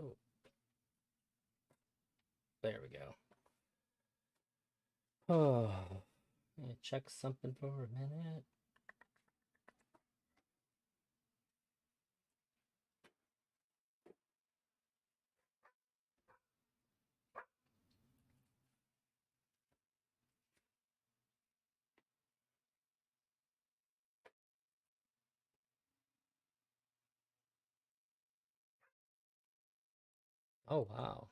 Oh, there we go. Oh, check something for a minute. Oh, wow.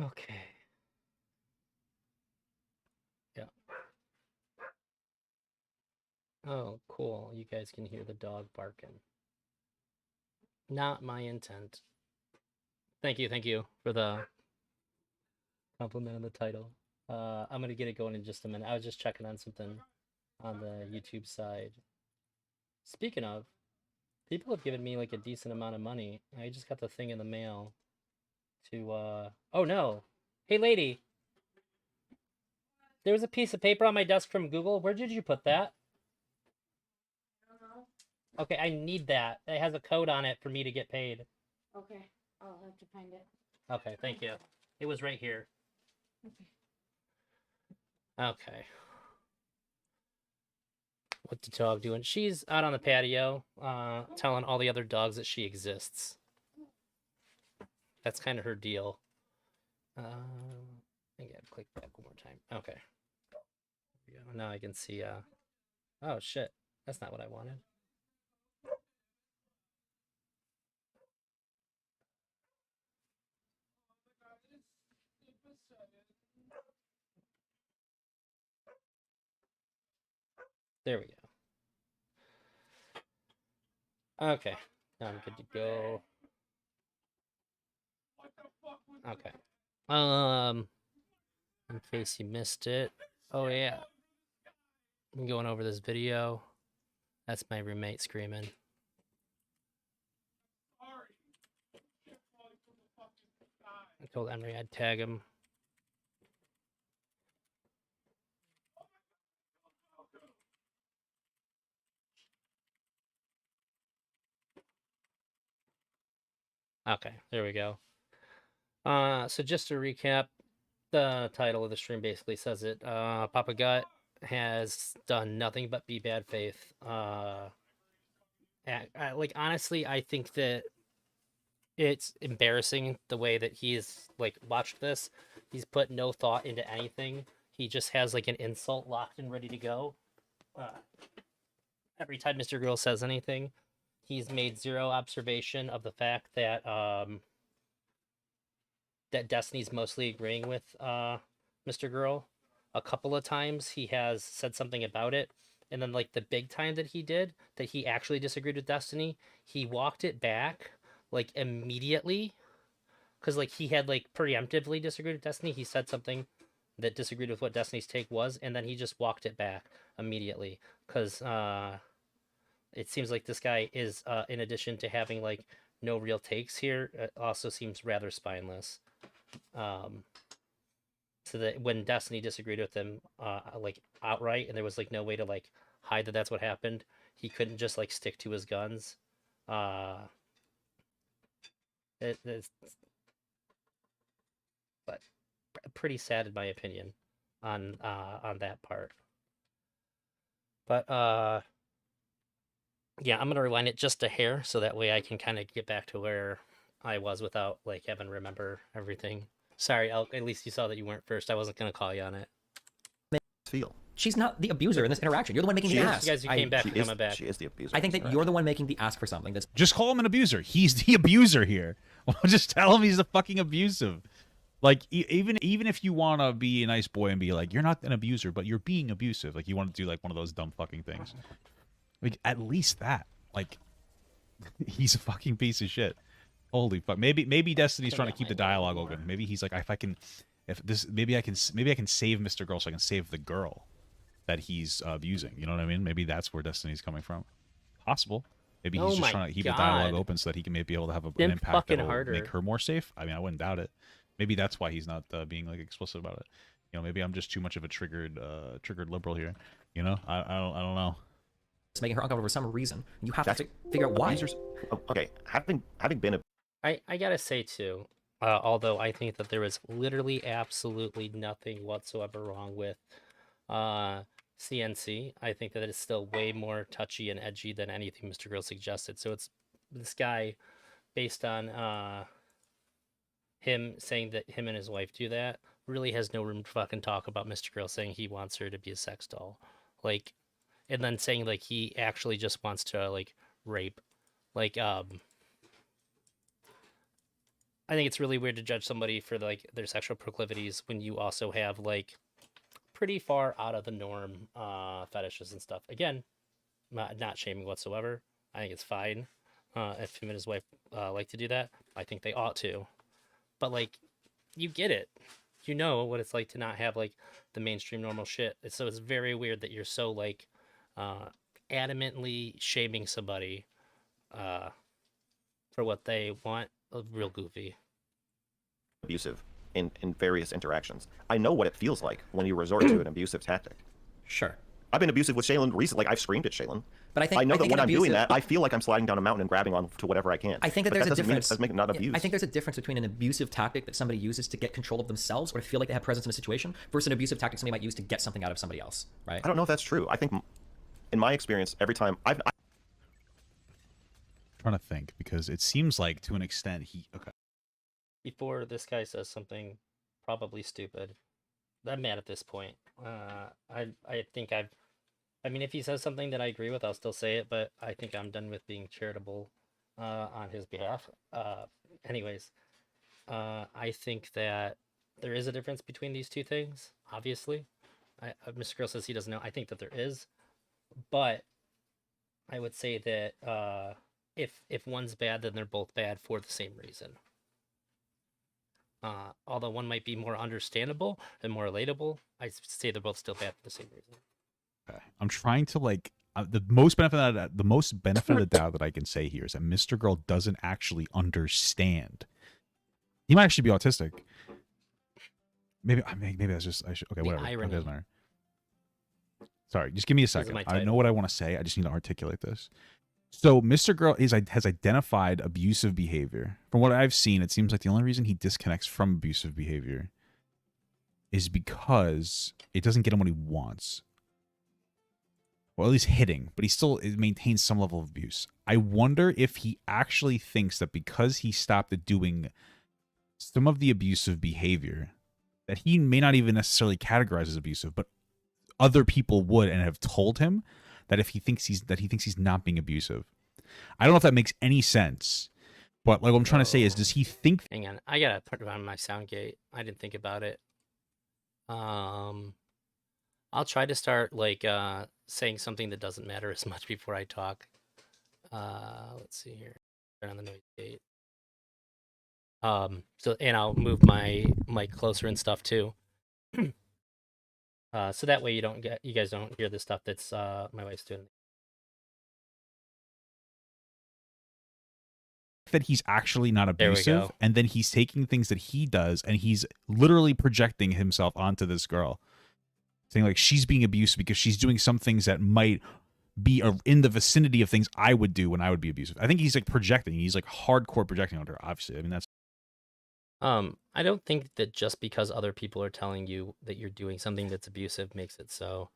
Okay. Yeah. Oh, cool. You guys can hear the dog barking. Not my intent. Thank you for the compliment on the title. I'm gonna get it going in just a minute. I was just checking on something on the YouTube side. Speaking of, people have given me like a decent amount of money. I just got the thing in the mail to oh no. Hey lady, there was a piece of paper on my desk from Google. Where did you put that? I don't know. Okay, I need that. It has a code on it for me to get paid. Okay, I'll have to find it. Okay, thank you. It was right here. Okay. Okay. What the dog doing? She's out on the patio, telling all the other dogs that she exists. That's kind of her deal. I gotta click back one more time. Okay. There we go. Now I can see. Oh shit, that's not what I wanted. There we go. Okay, now I'm good to go. Okay. In case you missed it. Oh yeah, I'm going over this video. That's my roommate screaming. I told Emery I'd tag him. Okay, there we go. So just to recap, the title of the stream basically says it. Papagut has done nothing but be bad faith. Like honestly, I think that it's embarrassing the way that he's like watched this. He's put no thought into anything. He just has like an insult locked and ready to go. Uh, every time Mr. Girl says anything, he's made zero observation of the fact that that Destiny's mostly agreeing with Mr. Girl. A couple of times he has said something about it, and then like the big time that he did that he actually disagreed with Destiny, he walked it back like immediately because like he had like preemptively disagreed with Destiny. He said something that disagreed with what Destiny's take was, and then he just walked it back immediately because it seems like this guy is in addition to having like no real takes here, also seems rather spineless. Um, so that when Destiny disagreed with him, like outright, and there was like no way to like hide that that's what happened, he couldn't just like stick to his guns. Uh, it's but pretty sad in my opinion on that part. But yeah, I'm gonna rewind it just a hair so that way I can kind of get back to where I was without like having to remember everything. Sorry, Elk. At least you saw that you weren't first. I wasn't gonna call you on it. Feel. she's not the abuser in this interaction. You're the one making the ask. You guys who came back She are is, coming back. she is the abuser. I think that you're the one making the ask for something that's Just call him an abuser. He's the abuser here. Just tell him he's the fucking abusive. Like, even if you want to be a nice boy and be like, you're not an abuser, but you're being abusive. Like, you want to do, like, one of those dumb fucking things. Like, at least that. Like, he's a fucking piece of shit. Holy fuck. Maybe Destiny's trying to keep the dialogue open. Maybe he's like, maybe I can save Mr. Girl so I can save the girl that he's abusing. You know what I mean? Maybe that's where Destiny's coming from. Possible. Maybe he's just trying to keep the dialogue open so that he can maybe be able to have an impact that will make her more safe. I mean, I wouldn't doubt it. Maybe that's why he's not being like explicit about it. You know, maybe I'm just too much of a triggered liberal here. You know, I don't know. it's making her uncomfortable for some reason. You have to figure out why. Okay, having been a I gotta say too, although I think that there was literally absolutely nothing whatsoever wrong with CNC, I think that it's still way more touchy and edgy than anything Mr. Girl suggested. So it's this guy, based on him saying that him and his wife do that, really has no room to fucking talk about Mr. Girl saying he wants her to be a sex doll. Like, and then saying like he actually just wants to like rape. Like, I think it's really weird to judge somebody for like their sexual proclivities when you also have like pretty far out of the norm fetishes and stuff. Again, not shaming whatsoever. I think it's fine if him and his wife like to do that. I think they ought to. But like, you get it. You know what it's like to not have like the mainstream normal shit. So it's very weird that you're so like adamantly shaming somebody for what they want. Real goofy. abusive in various interactions. I know what it feels like when you resort to an abusive tactic. Sure. I've been abusive with Shaylin recently. Like, I've screamed at Shaylin. But I know that think when an I'm doing abusive- that, I feel like I'm sliding down a mountain and grabbing on to whatever I can. I think that But there's a doesn't mean difference. it doesn't make it not abuse. I think there's a difference between an abusive tactic that somebody uses to get control of themselves or feel like they have presence in a situation versus an abusive tactic somebody might use to get something out of somebody else, right? I don't know if that's true. I think, in my experience, every time I'm trying to think because it seems like to an extent okay. Before this guy says something probably stupid, I'm mad at this point. I think I mean, if he says something that I agree with, I'll still say it, but I think I'm done with being charitable on his behalf. Anyways, I think that there is a difference between these two things, obviously. Mr. Girl says he doesn't know. I think that there is. But I would say that if one's bad, then they're both bad for the same reason. Although one might be more understandable and more relatable, I say they're both still bad for the same reason. Okay. I'm trying to like the most benefit of the doubt that I can say here is that Mr. Girl doesn't actually understand. He might actually be autistic. Maybe that's just okay. Whatever. Irony. It doesn't matter. Sorry, just give me a second. I know what I want to say. I just need to articulate this. So Mr. Girl has identified abusive behavior. From what I've seen, it seems like the only reason he disconnects from abusive behavior is because it doesn't get him what he wants. Well, at least hitting, but he still maintains some level of abuse. I wonder if he actually thinks that because he stopped doing some of the abusive behavior, that he may not even necessarily categorize as abusive, but other people would and have told him that if he thinks he's not being abusive. I don't know if that makes any sense, but like what I'm trying to say is, does he think? Hang on, I gotta put on my sound gate. I didn't think about it. I'll try to start like saying something that doesn't matter as much before I talk. Let's see here. Turn on the noise gate. So and I'll move my mic closer and stuff too. So that way you guys don't hear the stuff that's my wife's doing. That he's actually not There we abusive, go. and then he's taking things that he does and he's literally projecting himself onto this girl, saying like she's being abused because she's doing some things that might be in the vicinity of things I would do when I would be abusive. I think he's like projecting. He's like hardcore projecting onto her. Obviously, I mean that's. I don't think that just because other people are telling you that you're doing something that's abusive makes it so.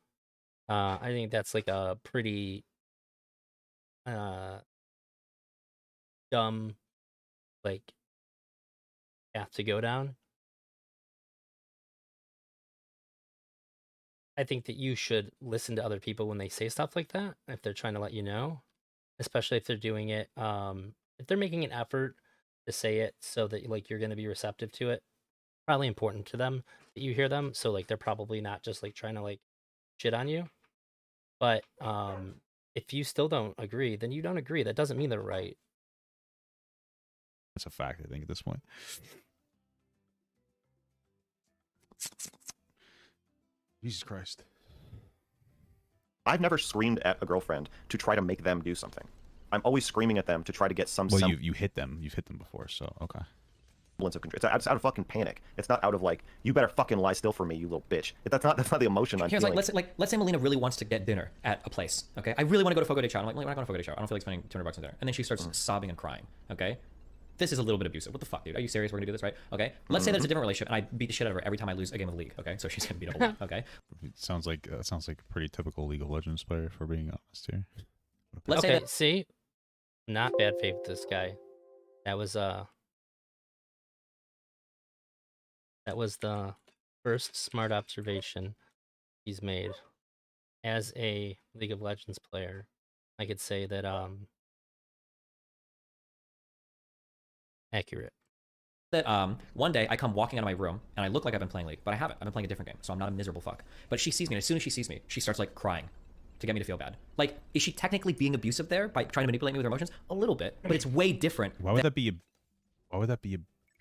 I think that's like a pretty dumb like path to go down. I think that you should listen to other people when they say stuff like that, if they're trying to let you know, especially if they're doing it, if they're making an effort to say it so that like you're going to be receptive to it. Probably important to them that you hear them, so like they're probably not just like trying to like shit on you. But if you still don't agree, then you don't agree. That doesn't mean they're right. That's a fact, I think, at this point. Jesus Christ. I've never screamed at a girlfriend to try to make them do something. I'm always screaming at them to try to get some Well, semblance you hit them. You've hit them before, so okay. of control. It's out of fucking panic. It's not out of like, you better fucking lie still for me, you little bitch. That's not the emotion I'm Here's feeling. let's say Melina really wants to get dinner at a place. Okay, I really want to go to Fogo de Chao. I'm like, we're not going to Fogo de Chao. I don't feel like spending $200 on dinner. And then she starts sobbing and crying. Okay, this is a little bit abusive. What the fuck, dude? Are you serious? We're gonna do this, right? Okay. Let's say there's a different relationship, and I beat the shit out of her every time I lose a game of League. Okay, so she's gonna beat up a lot. Okay. It sounds like a pretty typical League of Legends player, for being honest here. Let's say Okay, that see, not bad faith with this guy. That was the first smart observation he's made. As a League of Legends player, I could say that accurate. one day I come walking out of my room and I look like I've been playing League, but I haven't. I've been playing a different game, so I'm not a miserable fuck. But she sees me, and as soon as she sees me, she starts like crying to get me to feel bad. Like, is she technically being abusive there by trying to manipulate me with her emotions? A little bit, but it's way different. Why would that be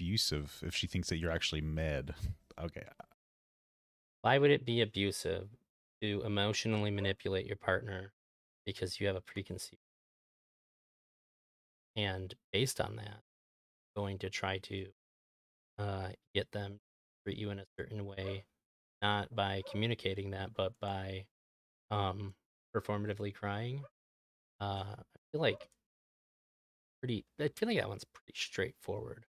abusive if she thinks that you're actually mad? Okay. Why would it be abusive to emotionally manipulate your partner because you have a preconceived, and based on that, going to try to get them to treat you in a certain way, not by communicating that, but by performatively crying? I feel like I feel like that one's pretty straightforward.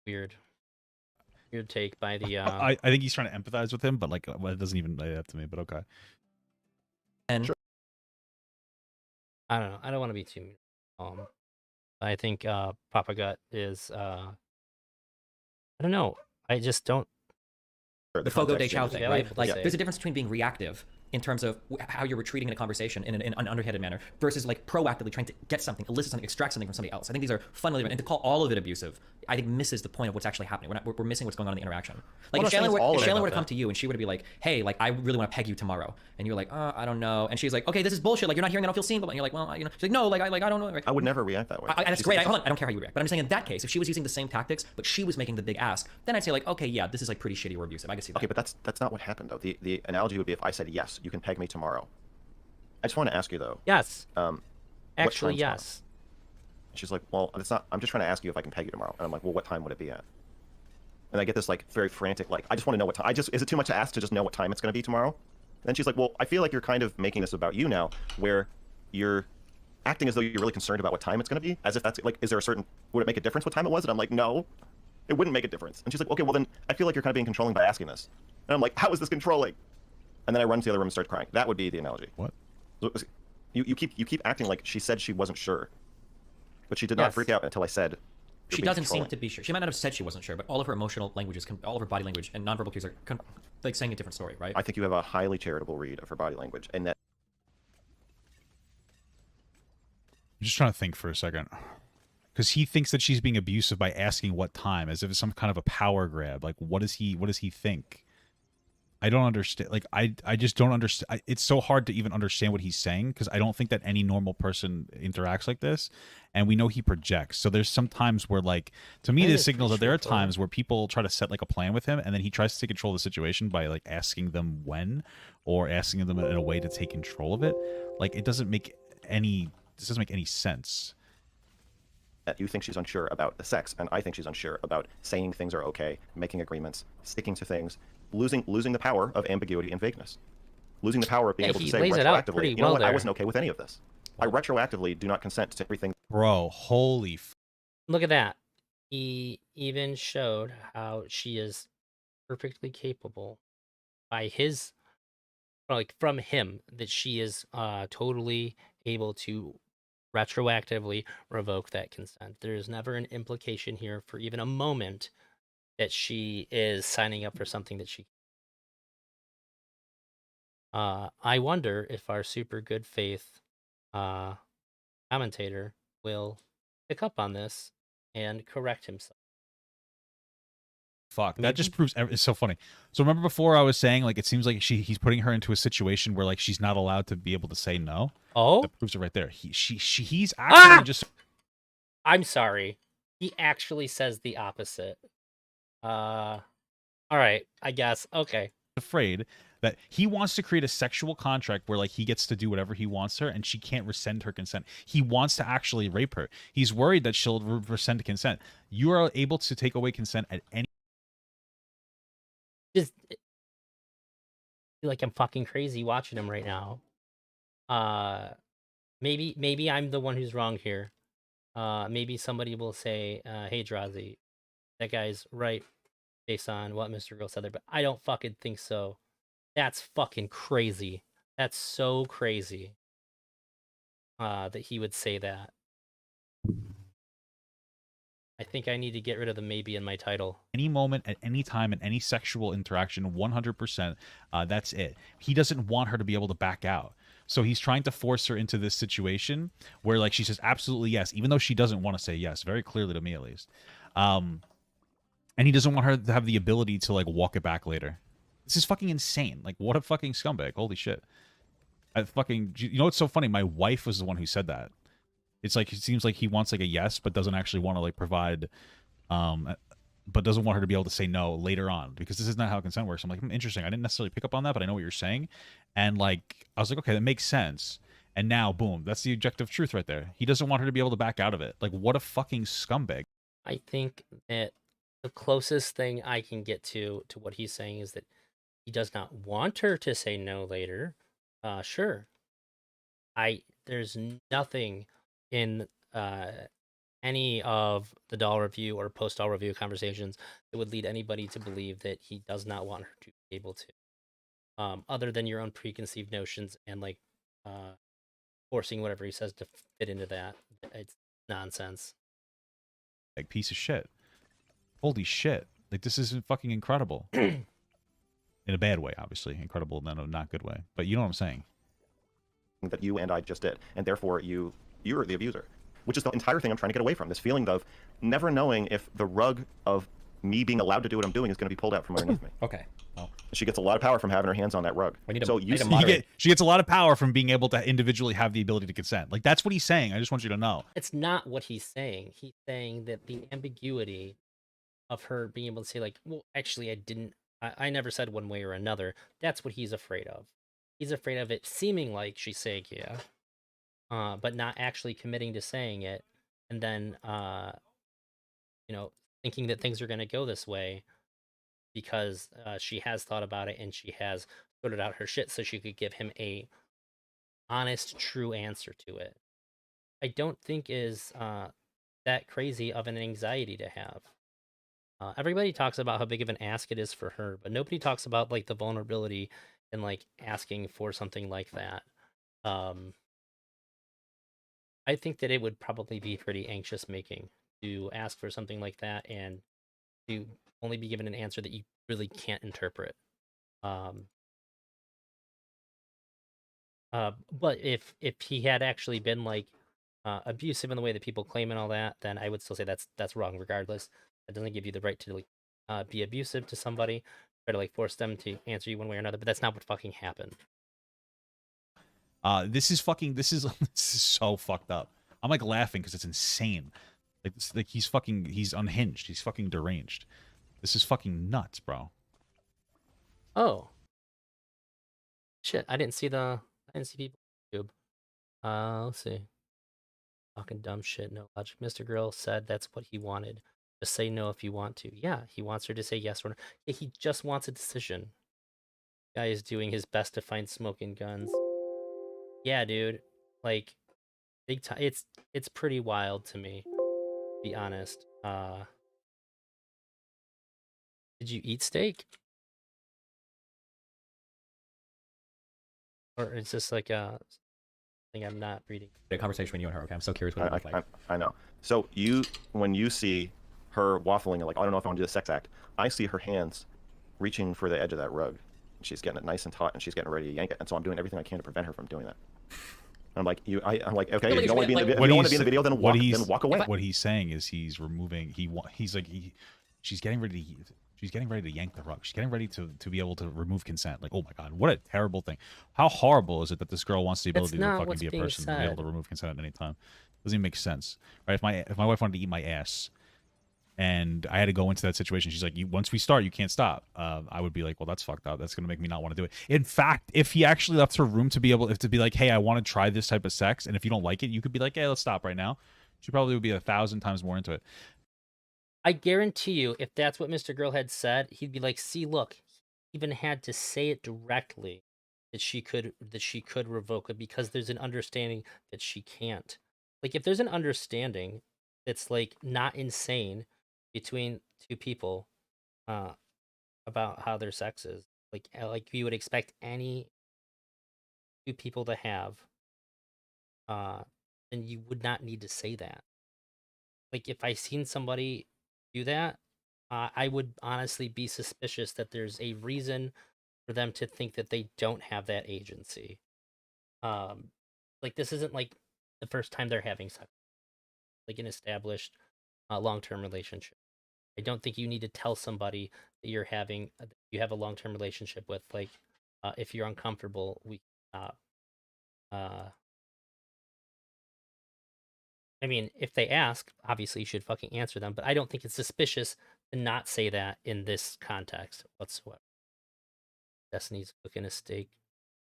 Weird take by the I think he's trying to empathize with him, but like, well, it doesn't even lay up to me. But okay. And Sure. I don't know. I don't want to be too I think Papagut is I don't know. I just don't. the Fogo de context Chao changes. thing, Yeah, right? people Like, say. there's a difference between being reactive in terms of how you're retreating in a conversation in an underhanded manner versus like proactively trying to get something, elicit something, extract something from somebody else. I think these are fundamentally different. And to call all of it abusive, I think misses the point of what's actually happening. We're missing what's going on in the interaction. Like, Well, if I'm not saying it's all Shannon of it were to about come that. to you and she were to be like, hey, like, I really want to peg you tomorrow, and you're like, I don't know, and she's like, okay, this is bullshit. Like, you're not hearing, I don't feel seen, but you're like, well, you know, she's like, no, like, I don't know. Right? I would never react that way. That's She's- great. Hold on, I don't care how you react. But I'm saying in that case, if she was using the same tactics, but she was making the big ask, then I'd say like, okay, yeah, this is like pretty shitty or abusive. I can see that. Okay, but that's not what happened though. The analogy would be if I said yes, you can peg me tomorrow. I just want to ask you though. Yes. What Actually, time tomorrow? yes. She's like, well, it's not. I'm just trying to ask you if I can peg you tomorrow. And I'm like, well, what time would it be at? And I get this like very frantic, like, I just want to know what time. Is it too much to ask to just know what time it's going to be tomorrow? And then she's like, well, I feel like you're kind of making this about you now, where you're acting as though you're really concerned about what time it's going to be, as if that's like, is there a certain, would it make a difference what time it was? And I'm like, no, it wouldn't make a difference. And she's like, okay, well then I feel like you're kind of being controlling by asking this. And I'm like, how is this controlling? And then I run to the other room and start crying. That would be the analogy. What? So, you keep acting like she said she wasn't sure, but she did not Yes. freak out until I said. She doesn't seem to be sure. She might not have said she wasn't sure, but all of her emotional languages, all of her body language and nonverbal cues are like saying a different story, right? I think you have a highly charitable read of her body language, and that I'm just trying to think for a second. Because he thinks that she's being abusive by asking what time, as if it's some kind of a power grab. Like, what does he think? I don't understand. Like, I just don't understand. It's so hard to even understand what he's saying, because I don't think that any normal person interacts like this. And we know he projects. So there's some times where, like, to me, That this is signals pretty that there are straightforward. times where people try to set like a plan with him, and then he tries to take control of the situation by like asking them when, or asking them in a way to take control of it. Like, this doesn't make any sense. you think she's unsure about the sex, and I think she's unsure about saying things are okay, making agreements, sticking to things, losing the power of ambiguity and vagueness, losing the power of being Yeah, able to he say lays it out retroactively, pretty you know well what, I there. wasn't okay with any of this. I retroactively do not consent to everything. Bro, holy Look at that. He even showed how she is perfectly capable by his, like, from him, that she is totally able to retroactively revoke that consent. There is never an implication here for even a moment that she is signing up for something that she. I wonder if our super good faith uh, commentator will pick up on this and correct himself. Fuck, that Maybe. just proves it's so funny. So remember before I was saying like it seems like he's putting her into a situation where like she's not allowed to be able to say no. Oh, That proves it right there. He's actually just I'm sorry. He actually says the opposite. All right, I guess. Okay. afraid that he wants to create a sexual contract where like he gets to do whatever he wants her and she can't rescind her consent. He wants to actually rape her. He's worried that she'll rescind consent. You are able to take away consent at any Just feel like I'm fucking crazy watching him right now. Maybe I'm the one who's wrong here. Maybe somebody will say, "Hey, Drazi, that guy's right based on what Mr. Girl said there," but I don't fucking think so. That's fucking crazy. That's so crazy. That he would say that. I think I need to get rid of the maybe in my title. moment, at any time, in any sexual interaction, 100%. That's it. He doesn't want her to be able to back out. So he's trying to force her into this situation where like she says absolutely yes, even though she doesn't want to say yes, very clearly to me at least. And he doesn't want her to have the ability to like walk it back later. This is fucking insane. Like what a fucking scumbag. Holy shit. You know what's so funny? My wife was the one who said that. It's like it seems like he wants like a yes, but doesn't actually want to like provide, but doesn't want her to be able to say no later on because this is not how consent works. I'm like, interesting. I didn't necessarily pick up on that, but I know what you're saying, and like I was like, okay, that makes sense. And now, boom, that's the objective truth right there. He doesn't want her to be able to back out of it. Like, what a fucking scumbag. I think that the closest thing I can get to what he's saying is that he does not want her to say no later. Sure. There's nothing in any of the doll review or post doll review conversations that would lead anybody to believe that he does not want her to be able to. Other than your own preconceived notions and like forcing whatever he says to fit into that. It's nonsense. Like piece of shit. Holy shit. Like this is fucking incredible. In a bad way, obviously. Incredible in a not good way. But you know what I'm saying. That you and I just did, and therefore you're the abuser, which is the entire thing I'm trying to get away from. This feeling of never knowing if the rug of me being allowed to do what I'm doing is going to be pulled out from underneath me. Okay. Well, She gets a lot of power from having her hands on that rug. We need to- so we you need to see, moderate. She gets a lot of power from being able to individually have the ability to consent. Like that's what he's saying. I just want you to know. It's not what he's saying. He's saying that the ambiguity of her being able to say, like, well, actually, I never said one way or another. That's what he's afraid of. He's afraid of it seeming like she's saying yeah, but not actually committing to saying it, and then, thinking that things are going to go this way because she has thought about it and she has sorted out her shit so she could give him a honest, true answer to it. I don't think is that crazy of an anxiety to have. Everybody talks about how big of an ask it is for her, but nobody talks about like the vulnerability and like asking for something like that. I think that it would probably be pretty anxious making to ask for something like that and to only be given an answer that you really can't interpret. But if he had actually been like abusive in the way that people claim and all that, then I would still say that's wrong. Regardless, it doesn't give you the right to like be abusive to somebody, try to like force them to answer you one way or another. But that's not what fucking happened. This is this is so fucked up. I'm like laughing because it's insane. Like he's unhinged. He's fucking deranged. This is fucking nuts, bro. Oh shit! I didn't see people on YouTube. Let's see. Fucking dumb shit. No logic. Mr. Girl said that's what he wanted. Just say no if you want to. Yeah, he wants her to say yes or no. Yeah, he just wants a decision. Guy is doing his best to find smoking guns. Yeah, dude. Like, big time. It's pretty wild to me, to be honest. Did you eat steak? Or is this like a thing I'm not reading? a conversation between you and her. Okay, I'm so curious what it looked like. I know. So when you see her waffling and like, I don't know if I want to do the sex act. I see her hands reaching for the edge of that rug. She's getting it nice and taut, and she's getting ready to yank it. And so I'm doing everything I can to prevent her from doing that. I'm like, I'm like, okay, if you don't want to be in the, if you don't want to be in the video, then walk away. What he's saying is he's removing. He's like she's getting ready to yank the rug. She's getting ready to be able to remove consent. Like, oh my god, what a terrible thing. How horrible is it that this girl wants the ability to fucking be a person and be able to remove consent at any time? Doesn't even make sense, right? If my wife wanted to eat my ass, and I had to go into that situation, she's like, once we start, you can't stop. I would be like, well, that's fucked up. That's gonna make me not want to do it. In fact, if he actually left her room to be able to be like, hey, I want to try this type of sex, and if you don't like it, you could be like, hey, let's stop right now. She probably would be 1,000 times more into it. I guarantee you, if that's what Mr. Girl had said, he'd be like, see, look, he even had to say it directly that she could revoke it because there's an understanding that she can't. Like, if there's an understanding that's like not insane between two people about how their sex is, like you would expect any two people to have, then you would not need to say that. Like, if I seen somebody do that, I would honestly be suspicious that there's a reason for them to think that they don't have that agency. Like, this isn't like the first time they're having sex, like an established long-term relationship. I don't think you need to tell somebody that you have a long-term relationship with. Like, if you're uncomfortable, we stop. I mean, if they ask, obviously you should fucking answer them, but I don't think it's suspicious to not say that in this context whatsoever. Destiny's cooking a steak,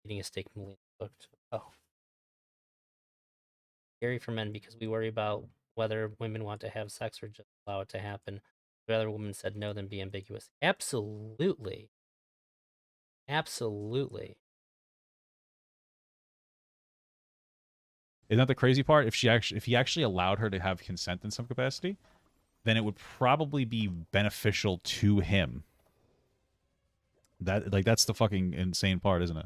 eating a steak Melina cooked. Oh. Scary for men because we worry about whether women want to have sex or just allow it to happen. The other woman said no, then be ambiguous. Absolutely. Absolutely. Isn't that the crazy part? If he actually allowed her to have consent in some capacity, then it would probably be beneficial to him. That's the fucking insane part, isn't it?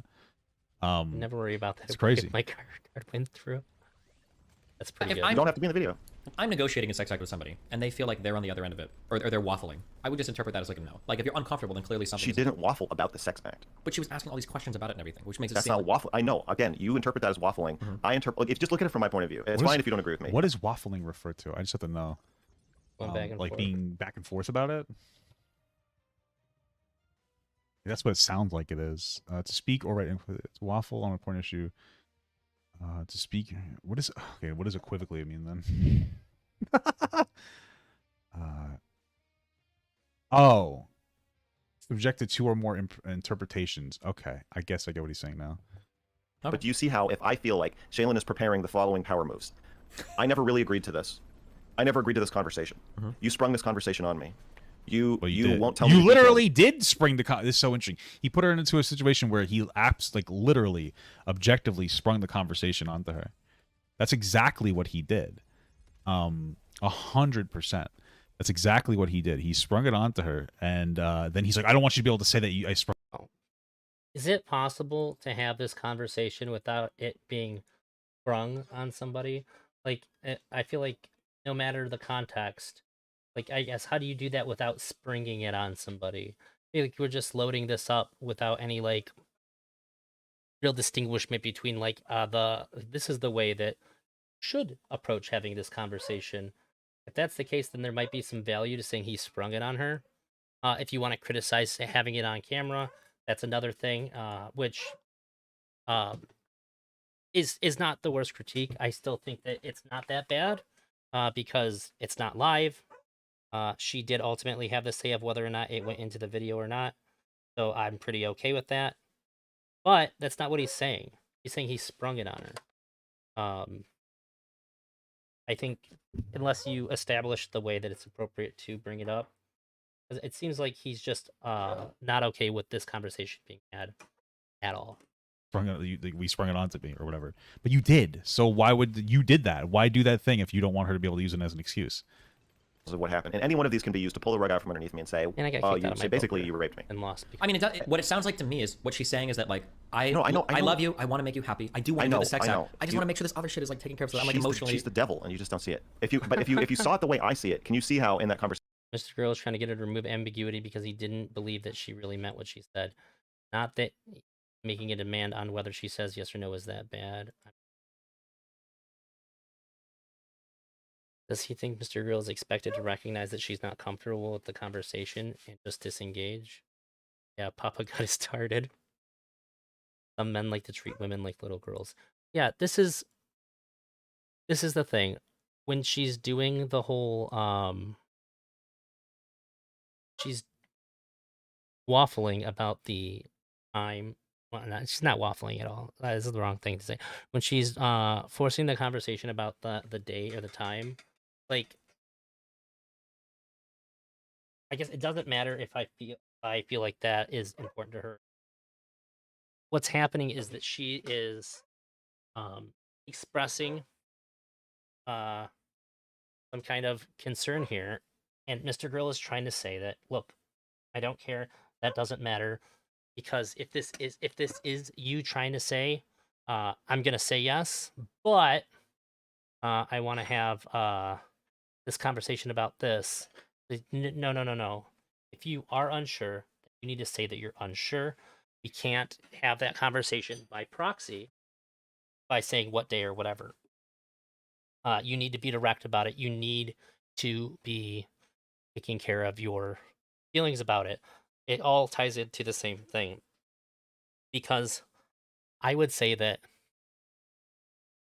Never worry about that. It's crazy. My card went through. That's pretty good. You don't have to be in the video. If I'm negotiating a sex act with somebody and they feel like they're on the other end of it, or they're waffling, I would just interpret that as like a no. Like, if you're uncomfortable, then clearly something. She didn't waffle about the sex act. But she was asking all these questions about it and everything, which makes it That's seem not like... waffle. I know. Again, you interpret that as waffling. I interpret. If just look at it from my point of view. It's fine if you don't agree with me. What is waffling referred to? I just have to know. Going back and like forth. being back and forth about it. That's what it sounds like it is. To speak or write input. It's waffle on a point issue. To speak. What is okay? What does equivocally mean then? Oh, subject to two or more interpretations. Okay, I guess I get what he's saying now. Okay. But do you see how if I feel like Shaylin is preparing the following power moves, I never really agreed to this. I never agreed to this conversation. You sprung this conversation on me. You won't tell me. You literally did spring the this is so interesting. He put her into a situation where he literally, objectively sprung the conversation onto her. That's exactly what he did. 100%. That's exactly what he did. He sprung it onto her, and then he's like, "I don't want you to be able to say that I sprung." Is it possible to have this conversation without it being sprung on somebody? Like, I feel like no matter the context, like, I guess, how do you do that without springing it on somebody? I feel like we're just loading this up without any, like, real distinguishment between, like, this is the way that should approach having this conversation. If that's the case, then there might be some value to saying he sprung it on her. If you want to criticize having it on camera, that's another thing, which is not the worst critique. I still think that it's not that bad because it's not live. She did ultimately have the say of whether or not it went into the video or not. So I'm pretty okay with that. But that's not what he's saying. He's saying he sprung it on her. I think unless you establish the way that it's appropriate to bring it up, it seems like he's just not okay with this conversation being had at all. We sprung it onto me or whatever, but you did. So why would you did that? Why do that thing if you don't want her to be able to use it as an excuse? Of what happened, and any one of these can be used to pull the rug out from underneath me and say, And I got "Oh, kicked out of my basically poker you raped me." and lost. I mean, what it sounds like to me is what she's saying is that, like, I I love you. I want to make you happy. I do want to do the sex act. I just want to make sure this other shit is like taken care of. So I'm like emotionally. She's the devil, and you just don't see it. If you saw it the way I see it, can you see how in that conversation? Mr. Girl is trying to get her to remove ambiguity because he didn't believe that she really meant what she said. Not that making a demand on whether she says yes or no is that bad. Does he think Mr. Girl is expected to recognize that she's not comfortable with the conversation and just disengage? Yeah, Papagut is Tarded. Some men like to treat women like little girls. Yeah, this is the thing. When she's doing the whole she's waffling about the time. Well, she's not waffling at all. That is the wrong thing to say. When she's forcing the conversation about the day or the time, like, I guess it doesn't matter if I feel like that is important to her. What's happening is that she is expressing some kind of concern here, and Mr. Girl is trying to say that, look, I don't care. That doesn't matter, because if this is you trying to say, I'm gonna say yes, but I want to have this conversation about this. No, no, no, no. If you are unsure, you need to say that you're unsure. We can't have that conversation by proxy by saying what day or whatever. You need to be direct about it. You need to be taking care of your feelings about it. It all ties into the same thing, because I would say that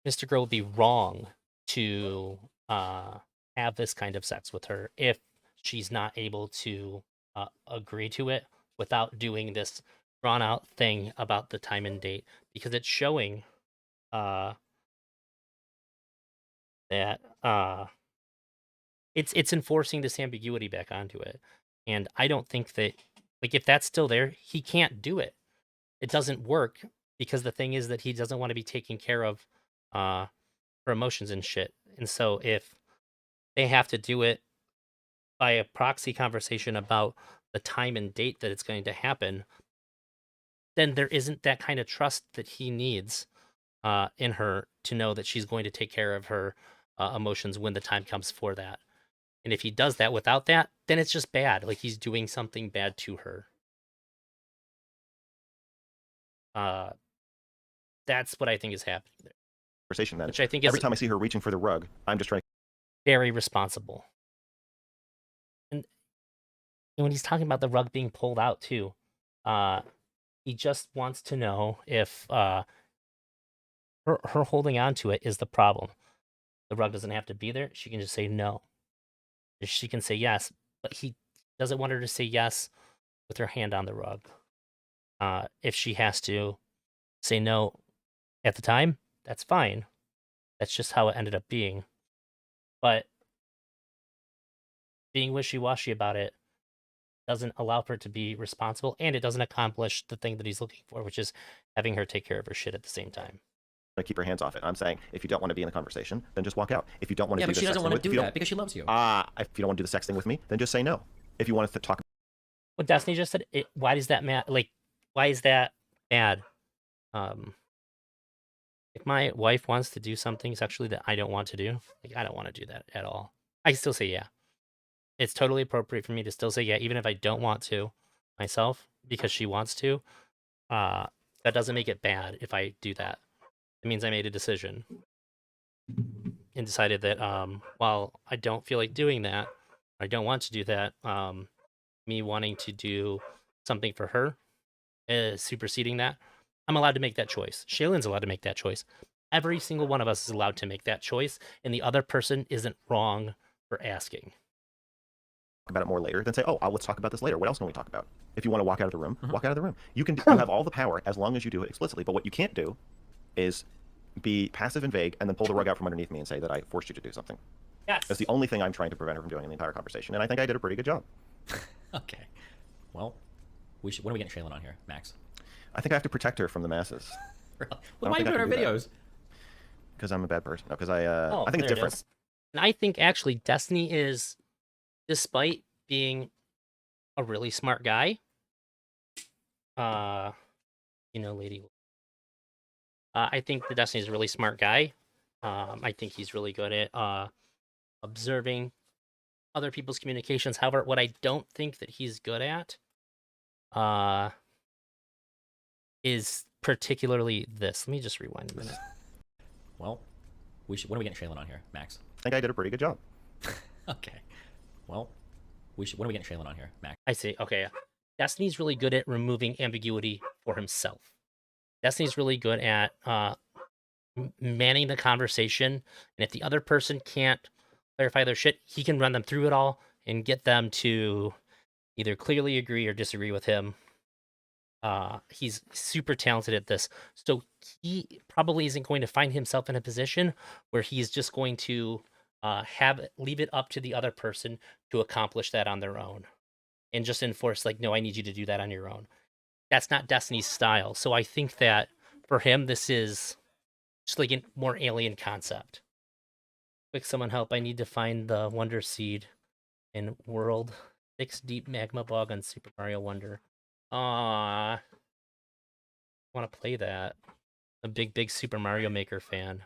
Mr. Girl would be wrong to have this kind of sex with her if she's not able to agree to it without doing this drawn out thing about the time and date, because it's showing that it's enforcing this ambiguity back onto it. And I don't think that, like, if that's still there, he can't do it. It doesn't work, because the thing is that he doesn't want to be taking care of her emotions and shit. And so if they have to do it by a proxy conversation about the time and date that it's going to happen, then there isn't that kind of trust that he needs in her to know that she's going to take care of her emotions when the time comes for that. And if he does that without that, then it's just bad. Like, he's doing something bad to her. That's what I think is happening there, Conversation then. which I think Every is time I see her reaching for the rug, I'm just trying to very responsible. And when he's talking about the rug being pulled out too, he just wants to know if her holding on to it is the problem. The rug doesn't have to be there. She can just say no. She can say yes, but he doesn't want her to say yes with her hand on the rug. If she has to say no at the time, that's fine. That's just how it ended up being. But being wishy-washy about it doesn't allow for it to be responsible, and it doesn't accomplish the thing that he's looking for, which is having her take care of her shit at the same time. keep her hands off it. I'm saying, if you don't want to be in the conversation, then just walk out. If you don't want to Yeah, do but the she doesn't sexting want with, to if do you that don't, because she loves you. if you don't want to do the sexting with me, then just say no. If you want to talk What Destiny just said, why does that matter? Like, why is that bad? If my wife wants to do something sexually that I don't want to do, like, I don't want to do that at all. I can still say yeah. It's totally appropriate for me to still say yeah, even if I don't want to myself, because she wants to. That doesn't make it bad if I do that. It means I made a decision and decided that while I don't feel like doing that, I don't want to do that, me wanting to do something for her superseding that, I'm allowed to make that choice. Shaylin's allowed to make that choice. Every single one of us is allowed to make that choice, and the other person isn't wrong for asking. about it more later, then say, oh, let's talk about this later. What else can we talk about? If you want to walk out of the room, walk out of the room. You have all the power as long as you do it explicitly. But what you can't do is be passive and vague and then pull the rug out from underneath me and say that I forced you to do something. Yes. That's the only thing I'm trying to prevent her from doing in the entire conversation, and I think I did a pretty good job. Okay. Well, when are we getting Shaylin on here, Max? I think I have to protect her from the masses. Well, why are you think I doing our can do that. videos? Because I'm a bad person. No, because Oh, I think it's there it different. is. And I think actually Destiny is, despite being a really smart guy, lady. I think that Destiny is a really smart guy. I think he's really good at observing other people's communications. However, what I don't think that he's good at is particularly this. Let me just rewind a minute. Well, when are we getting Shaylin on here, Max? I think I did a pretty good job. Okay. Well, when are we getting Shaylin on here, Max? I see. Okay. Destiny's really good at removing ambiguity for himself. Destiny's really good at manning the conversation, and if the other person can't clarify their shit, he can run them through it all and get them to either clearly agree or disagree with him. He's super talented at this, so he probably isn't going to find himself in a position where he's just going to leave it up to the other person to accomplish that on their own, and just enforce like, no, I need you to do that on your own. That's not Destiny's style. So I think that for him, this is just like a more alien concept. Quick, someone help! I need to find the Wonder Seed in World 6 Deep Magma Bog on Super Mario Wonder. I want to play that. A big Super Mario Maker fan.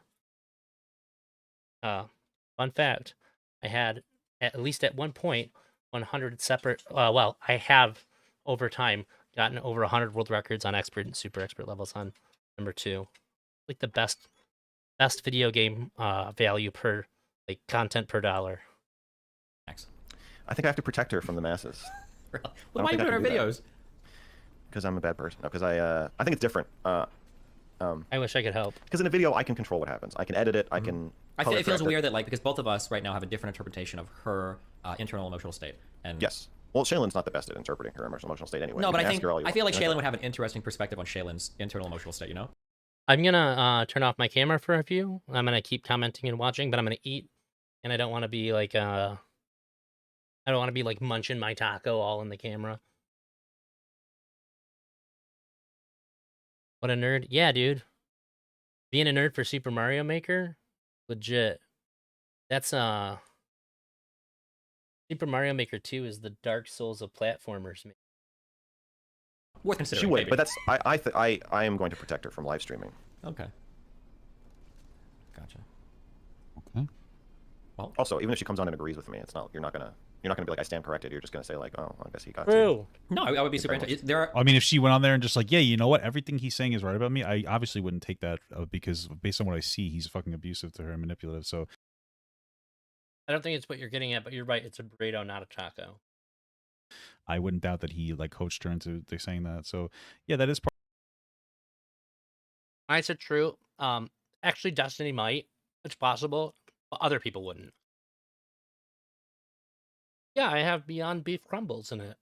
Fun fact: I had at least at one point 100 separate. Well, I have over time gotten over 100 world records on expert and super expert levels on number 2. Like the best video game value per like content per dollar. Max. I think I have to protect her from the masses. Well, don't why are you think I doing our can do that. videos? Because I'm a bad person. No, because I think it's different. I wish I could help. Because in a video, I can control what happens. I can edit it. I can. I feel, color it feels correct weird that like because both of us right now have a different interpretation of her internal emotional state. And Yes. Well, Shaylin's not the best at interpreting her emotional state anyway. no, You but can I ask think her all you I feel like want. Shaylin would have an interesting perspective on Shaylin's internal emotional state. You know. I'm gonna turn off my camera for a few. I'm gonna keep commenting and watching, but I'm gonna eat, and I don't want to be like munching my taco all in the camera. What a nerd! Yeah, dude. Being a nerd for Super Mario Maker, legit. That's Super Mario Maker 2 is the Dark Souls of platformers. Man. Worth considering. She would, maybe. but that's I am going to protect her from live streaming. Okay. Gotcha. Okay. Also, even if she comes on and agrees with me, it's not you're not gonna be like I stand corrected. You're just gonna say like, oh, I guess he got you. True. No, I would be super interested. There are I mean, if she went on there and just like, yeah, you know what, everything he's saying is right about me, I obviously wouldn't take that because based on what I see, he's fucking abusive to her and manipulative. So I don't think it's what you're getting at, but you're right. It's a burrito, not a taco. I wouldn't doubt that he like coached her into saying that. So yeah, that is part. I said true. Actually, Destiny might. It's possible, but other people wouldn't. Yeah, I have Beyond Beef crumbles in it.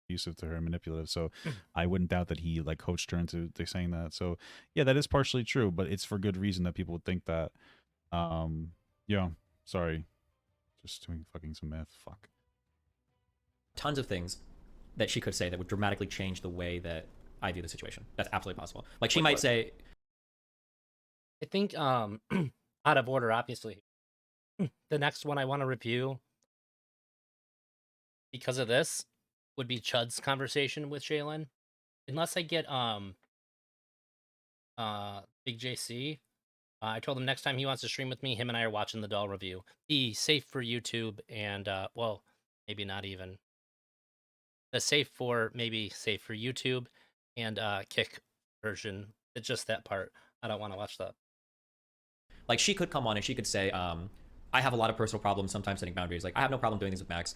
Abusive to her and manipulative. So I wouldn't doubt that he like coached her into saying that. So yeah, that is partially true, but it's for good reason that people would think that. Yeah, sorry, just doing fucking some math. Fuck. tons of things that she could say that would dramatically change the way that I view the situation. That's absolutely possible. Like she might say, I think out of order, obviously. The next one I want to review because of this would be Chud's conversation with Shaylin. Unless I get Big JC. I told him next time he wants to stream with me, him and I are watching the doll review. Be safe for YouTube and well, maybe not even. The safe for YouTube and kick version. It's just that part. I don't want to watch that. like she could come on and she could say, I have a lot of personal problems sometimes setting boundaries. Like I have no problem doing things with Max.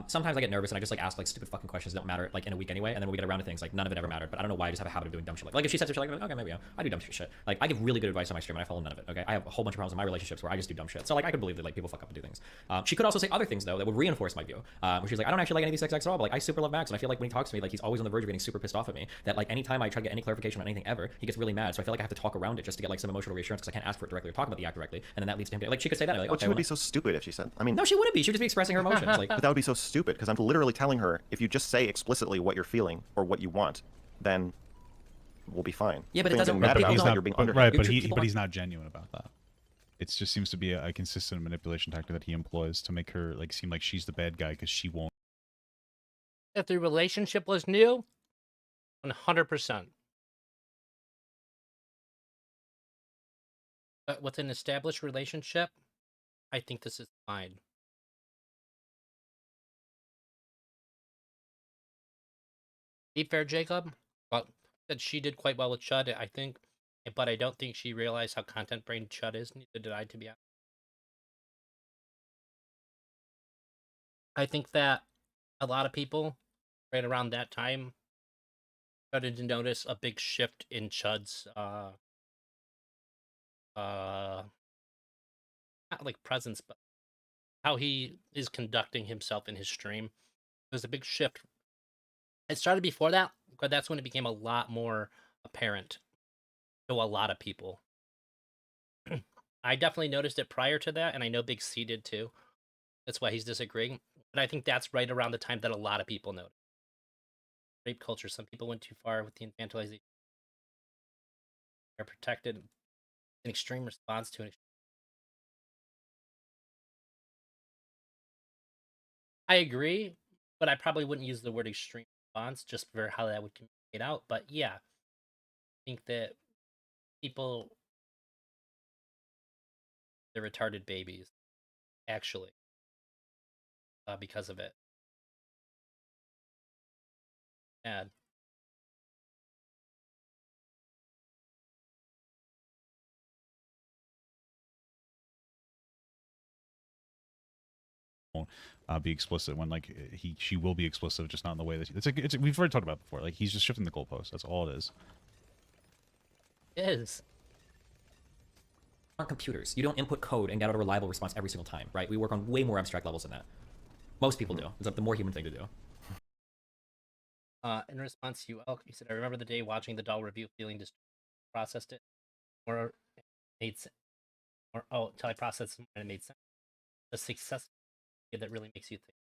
Sometimes I get nervous and I just like ask like stupid fucking questions that don't matter like in a week anyway. And then when we get around to things like none of it ever mattered. But I don't know why I just have a habit of doing dumb shit. Like if she said something like, okay, maybe I do dumb shit. Like I give really good advice on my stream and I follow none of it. Okay, I have a whole bunch of problems in my relationships where I just do dumb shit. So like I could believe that like people fuck up and do things. She could also say other things though that would reinforce my view. Where she's like, I don't actually like any of these sex acts at all, but like I super love Max and I feel like when he talks to me, like he's always on the verge of getting super pissed off at me. That like anytime I try to get any clarification on anything ever, he gets really mad. So I feel like I have to talk around it just to get like some emotional reassurance because I can't ask for it directly or talk about the act directly, and then that leads to him getting, like she could say that like, But okay, she would well, be so stupid if she said. I mean, no, she wouldn't be. She would just be expressing her emotions. Like, but that would be so stupid because I'm literally telling her if you just say explicitly what you're feeling or what you want, then we'll be fine. Yeah, but it Things doesn't- matter but about he's how not- you're being But, under. right, but people he's not genuine about that. It just seems to be a consistent manipulation tactic that he employs to make her like seem like she's the bad guy because she won't. If the relationship was new, 100%. But with an established relationship, I think this is fine. be fair, Jacob, but that she did quite well with Chud, I think. But I don't think she realized how content brain Chud is. Neither did I, to be honest. I think that a lot of people, right around that time, started to notice a big shift in Chud's not like presence, but how he is conducting himself in his stream. There's a big shift. It started before that, but that's when it became a lot more apparent to a lot of people. I definitely noticed it prior to that, and I know Big C did too. That's why he's disagreeing. But I think that's right around the time that a lot of people noticed. Rape culture, some people went too far with the infantilization. They're protected. An extreme response to an extreme. I agree, but I probably wouldn't use the word extreme response just for how that would communicate out. But yeah, I think that people, they're retarded babies, actually, because of it. Bad. Be explicit when like she will be explicit, just not in the way that it's we've already talked about it before. Like he's just shifting the goalpost. That's all it is. It is. On computers, you don't input code and get out a reliable response every single time, right? We work on way more abstract levels than that. Most people do. It's like the more human thing to do. In response to you, Elk, you said, I remember the day watching the doll review, feeling just processed it, or it made sense, or until I processed it and it made sense. The success that really makes you think.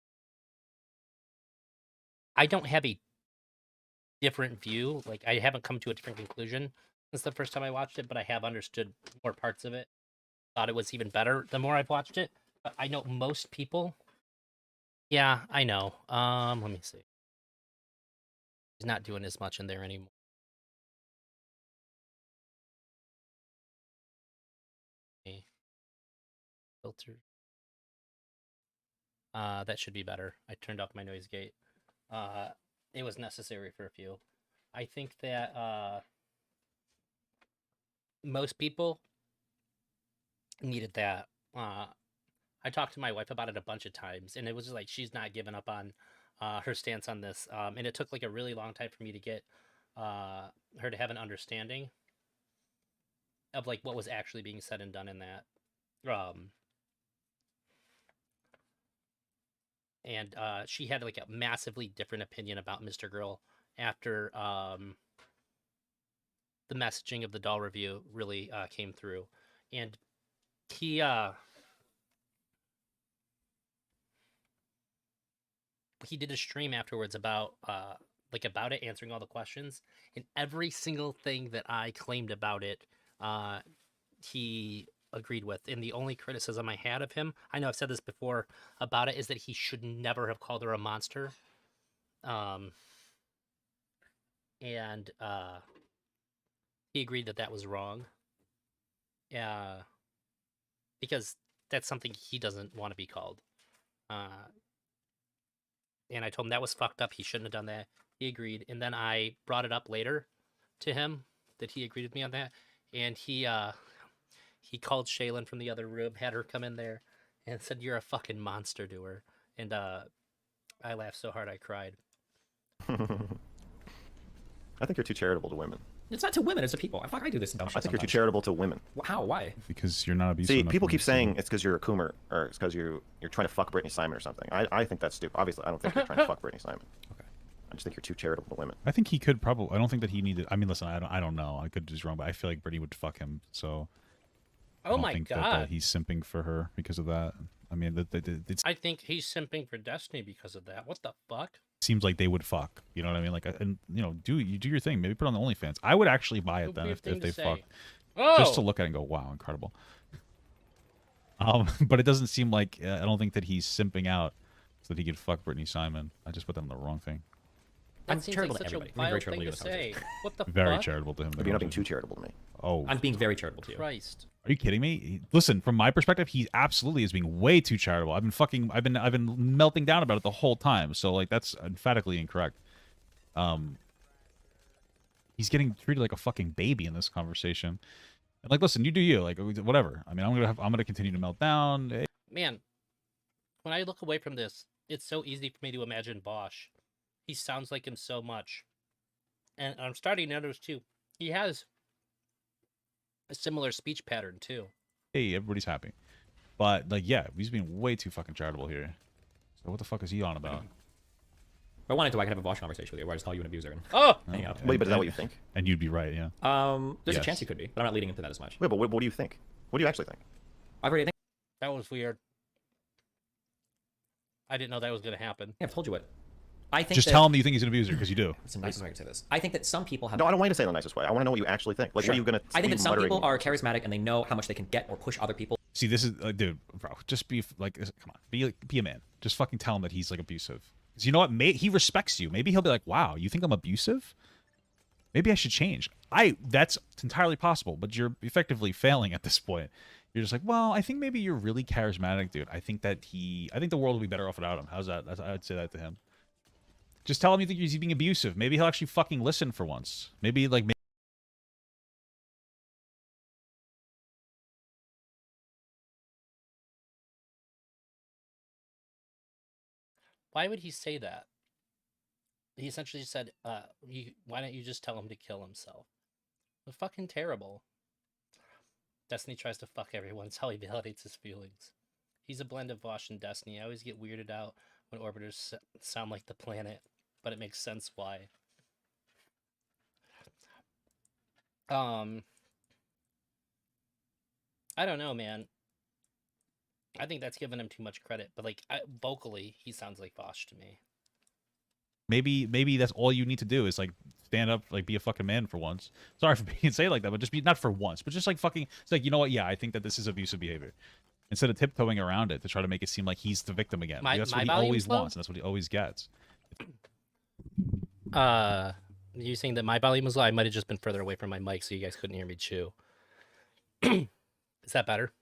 I don't have a different view. Like I haven't come to a different conclusion since the first time I watched it, but I have understood more parts of it. Thought it was even better the more I've watched it. But I know most people. Yeah, I know. Let me see. He's not doing as much in there anymore. Okay. Filter. That should be better. I turned off my noise gate. It was necessary for a few. I think that most people needed that. I talked to my wife about it a bunch of times, and it was just like she's not giving up on her stance on this. And it took like a really long time for me to get her to have an understanding of like what was actually being said and done in that. And she had like a massively different opinion about Mr. Girl after the messaging of the doll review really came through. And he did a stream afterwards about about it, answering all the questions, and every single thing that I claimed about it, he agreed with. And the only criticism I had of him, I know I've said this before about it, is that he should never have called her a monster. And he agreed that that was wrong. Yeah, because that's something he doesn't want to be called. And I told him that was fucked up. He shouldn't have done that. He agreed. And then I brought it up later to him that he agreed with me on that. And he called Shaylin from the other room, had her come in there, and said, "You're a fucking monster," to her. And I laughed so hard I cried. I think you're too charitable to women. It's not to women, it's to people. Fuck, I do this dumb shit I think you're too sometimes. charitable to women. How? Why? Because you're not abusive. See, enough people for keep me to saying it's because you're a coomer, or it's because you're trying to fuck Brittany Simon or something. I think that's stupid. Obviously, I don't think you're trying to fuck Brittany Simon. Okay. I just think you're too charitable to women. I think he could probably. I don't think that he needed. I mean, listen, I don't know. I could be wrong, but I feel like Brittany would fuck him. So. I Oh don't my think god. that he's simping for her because of that. I mean, it I think he's simping for Destiny because of that. What the fuck? seems like they would fuck. You know what I mean? Like, and you know, do your thing. Maybe put on the OnlyFans. I would actually buy it then if they fuck, just to look at it and go, wow, incredible. But it doesn't seem like I don't think that he's simping out so that he could fuck Brittany Simon. I just put them on the wrong thing. That I'm seems charitable like to such everybody. a I'm very wild charitable thing to to you. say. What the Very fuck? charitable to him. But you're not being too charitable to me. Oh, I'm being very charitable to you. Christ. are you kidding me? Listen, from my perspective, he absolutely is being way too charitable. I've been melting down about it the whole time. So like that's emphatically incorrect. He's getting treated like a fucking baby in this conversation. And like, listen, you do you, like whatever. I mean, I'm gonna continue to melt down. Man, when I look away from this, it's so easy for me to imagine Bosch. He sounds like him so much. And I'm starting to notice too, he has a similar speech pattern too. Hey, everybody's happy. But like, yeah, he's being way too fucking charitable here. So what the fuck is he on about? If I wanted to, I could have a Bosch conversation with you where I just call you an abuser and Oh! hang out. Wait, but is that what you think? And you'd be right, yeah. There's Yes. a chance you could be, but I'm not leading into that as much. Wait, but what do you think? What do you actually think? I've already think That was weird. I didn't know that was going to happen. I've told you what. I think Just that, tell him that you think he's an abuser, because you do. It's the nicest way I can say this. I think that some people have. No, I don't want you to say it the nicest way. I want to know what you actually think. Like, Sure. what are you gonna? I think that some muttering? people are charismatic and they know how much they can get or push other people. See, this is, dude, bro, just be, like, come on, be a man. Just fucking tell him that he's, like, abusive. 'Cause you know what? He respects you. Maybe he'll be like, wow, you think I'm abusive? Maybe I should change. That's entirely possible, but you're effectively failing at this point. You're just like, well, I think maybe you're really charismatic, dude. I think the world will be better off without him. How's that? I'd say that to him. Just tell him you think he's being abusive. Maybe he'll actually fucking listen for once. Maybe, like, Why would he say that? He essentially said, why don't you just tell him to kill himself? It's fucking terrible. Destiny tries to fuck everyone. It's how he validates his feelings. He's a blend of Vosh and Destiny. I always get weirded out when orbiters sound like the planet, but it makes sense why. I don't know, man. I think that's giving him too much credit, but like vocally, he sounds like Vosh to me. maybe that's all you need to do is like stand up, like be a fucking man for once. Sorry for being say it like that, but just be not for once, but just like fucking. It's like, you know what? Yeah, I think that this is abusive behavior. Instead of tiptoeing around it to try to make it seem like he's the victim again. That's what he always wants, and that's what he always gets. You saying that my volume was low? I might have just been further away from my mic, so you guys couldn't hear me chew. Is that better?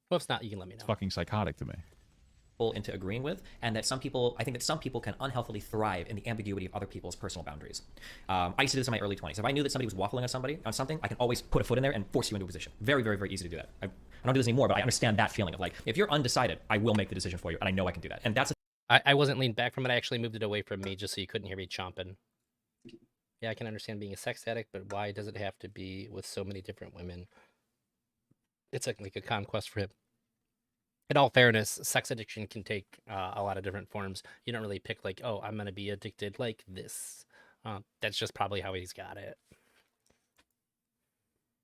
Well, if it's not, you can let me know. It's fucking psychotic to me. Into agreeing with, and that some people, I think that some people can unhealthily thrive in the ambiguity of other people's personal boundaries. I used to do this in my early 20s. If I knew that somebody was waffling on something, I can always put a foot in there and force you into a position. Very, very, very easy to do that. I don't do this anymore, but I understand that feeling of like, if you're undecided, I will make the decision for you, and I know I can do that. And that's I wasn't leaned back from it. I actually moved it away from me just so you couldn't hear me chomping. Yeah, I can understand being a sex addict, but why does it have to be with so many different women? It's like a conquest for him. In all fairness, sex addiction can take a lot of different forms. You don't really pick like, oh, I'm going to be addicted like this. That's just probably how he's got it.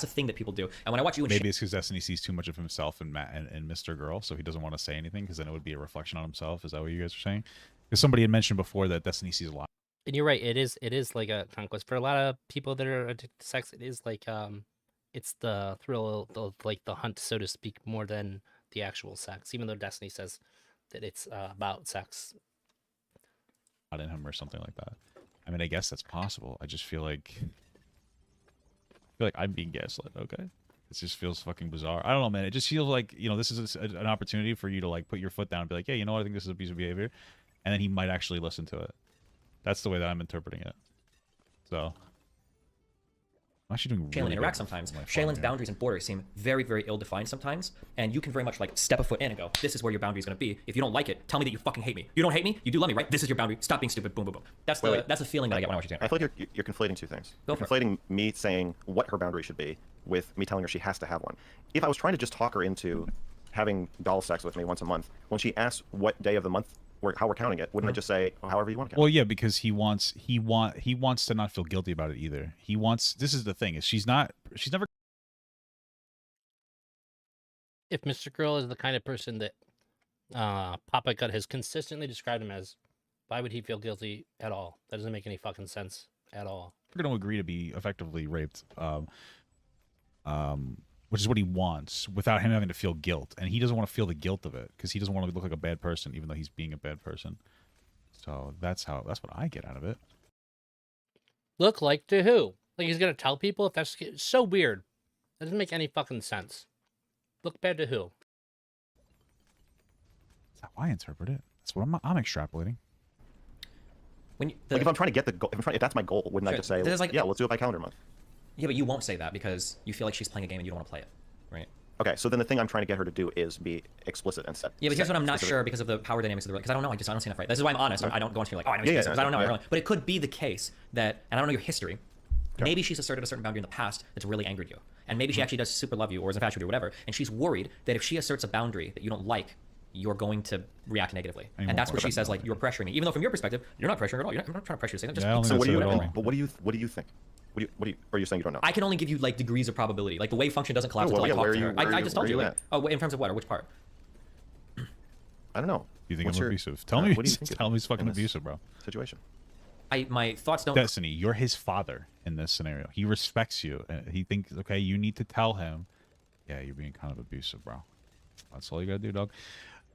a thing that people do. And when I watch you and Maybe it's because Destiny sees too much of himself in Matt and Mr. Girl, so he doesn't want to say anything because then it would be a reflection on himself. Is that what you guys are saying? Because somebody had mentioned before that Destiny sees a lot. And you're right. It is like a conquest for a lot of people that are addicted to sex. It is like it's the thrill, the hunt, so to speak, more than the actual sex. Even though Destiny says that it's about sex. Not in him or something like that. I mean, I guess that's possible. I just feel like I'm being gaslit. Okay, it just feels fucking bizarre. I don't know, man. It just feels like, you know, this is an opportunity for you to like put your foot down and be like, yeah, you know what? I think this is abusive behavior, and then he might actually listen to it. That's the way that I'm interpreting it. So I'm actually doing Shaylin really interact good sometimes. with my phone Shaylin's here. boundaries and borders seem very, very ill-defined sometimes, and you can very much like step a foot in and go, this is where your boundary is going to be. If you don't like it, tell me that you fucking hate me. You don't hate me? You do love me, right? This is your boundary. Stop being stupid. Boom, boom, boom. That's the feeling that I get when I watch you. I feel like you're conflating two things. Go You're for it. conflating me saying what her boundary should be with me telling her she has to have one. If I was trying to just talk her into having doll sex with me once a month, when she asks what day of the month, how we're counting it, wouldn't I just say however you want to count Well, yeah, because he wants to not feel guilty about it either. He wants. This is the thing: is she's never. If Mr. Girl is the kind of person that Papagut has consistently described him as, why would he feel guilty at all? That doesn't make any fucking sense at all. We're going to agree to be effectively raped, which is what he wants, without him having to feel guilt, and he doesn't want to feel the guilt of it because he doesn't want to look like a bad person, even though he's being a bad person. So that's what I get out of it. Look like to who? Like he's gonna tell people? If that's it's so weird. That doesn't make any fucking sense. Look bad to who? That's how I interpret it. That's what I'm extrapolating. When you, Like if I'm trying to get the goal, if that's my goal, wouldn't I Sure, just say, there's like- yeah, let's do it by calendar month? yeah, but you won't say that because you feel like she's playing a game and you don't want to play it, right? Okay, so then the thing I'm trying to get her to do is be explicit and set. Yeah, but here's what I'm not specific. sure because of the power dynamics of the because I don't know. I don't see enough right. This is why I'm honest. I don't go into like, oh, I know Yeah, because yeah, I don't know. yeah. Everyone. But it could be the case that, and I don't know your history. Okay. Maybe she's asserted a certain boundary in the past that's really angered you, and maybe she actually does super love you or is infatuated or whatever, and she's worried that if she asserts a boundary that you don't like, you're going to react negatively, and that's where she says like, you're pressuring me, even though from your perspective, you're not pressuring her at all. I'm not trying to pressure you. Saying that. Yeah, I don't Just, So think what do you? that's it at all. But what do you think? What do you? Are you saying you don't know? I can only give you like degrees of probability. Like the wave function doesn't collapse Oh, well, until yeah, I where talk to are her. you- where are I you- just where told are you. you Like, at? oh, in terms of what or which part? I don't know. You think What's I'm your- abusive? Tell me. what do you think Tell me he's in fucking this abusive, bro. situation? My thoughts don't. Destiny, you're his father in this scenario. He respects you. He thinks, okay, you need to tell him, yeah, you're being kind of abusive, bro. That's all you gotta do, dog.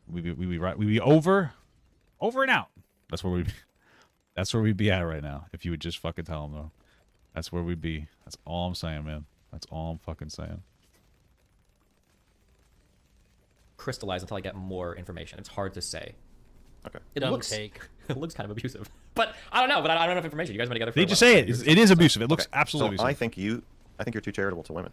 We be over and out. That's where we'd be at right now. If you would just fucking tell him, though. That's where we'd be. That's all I'm saying, man. That's all I'm fucking saying. Crystallize until I get more information. It's hard to say. Okay. It Dumb looks take. it looks kind of abusive, but I don't know. But I don't have information. You guys been together for They a just while. say it. It is abusive. It looks Okay, absolutely so I abusive. think you're too charitable to women,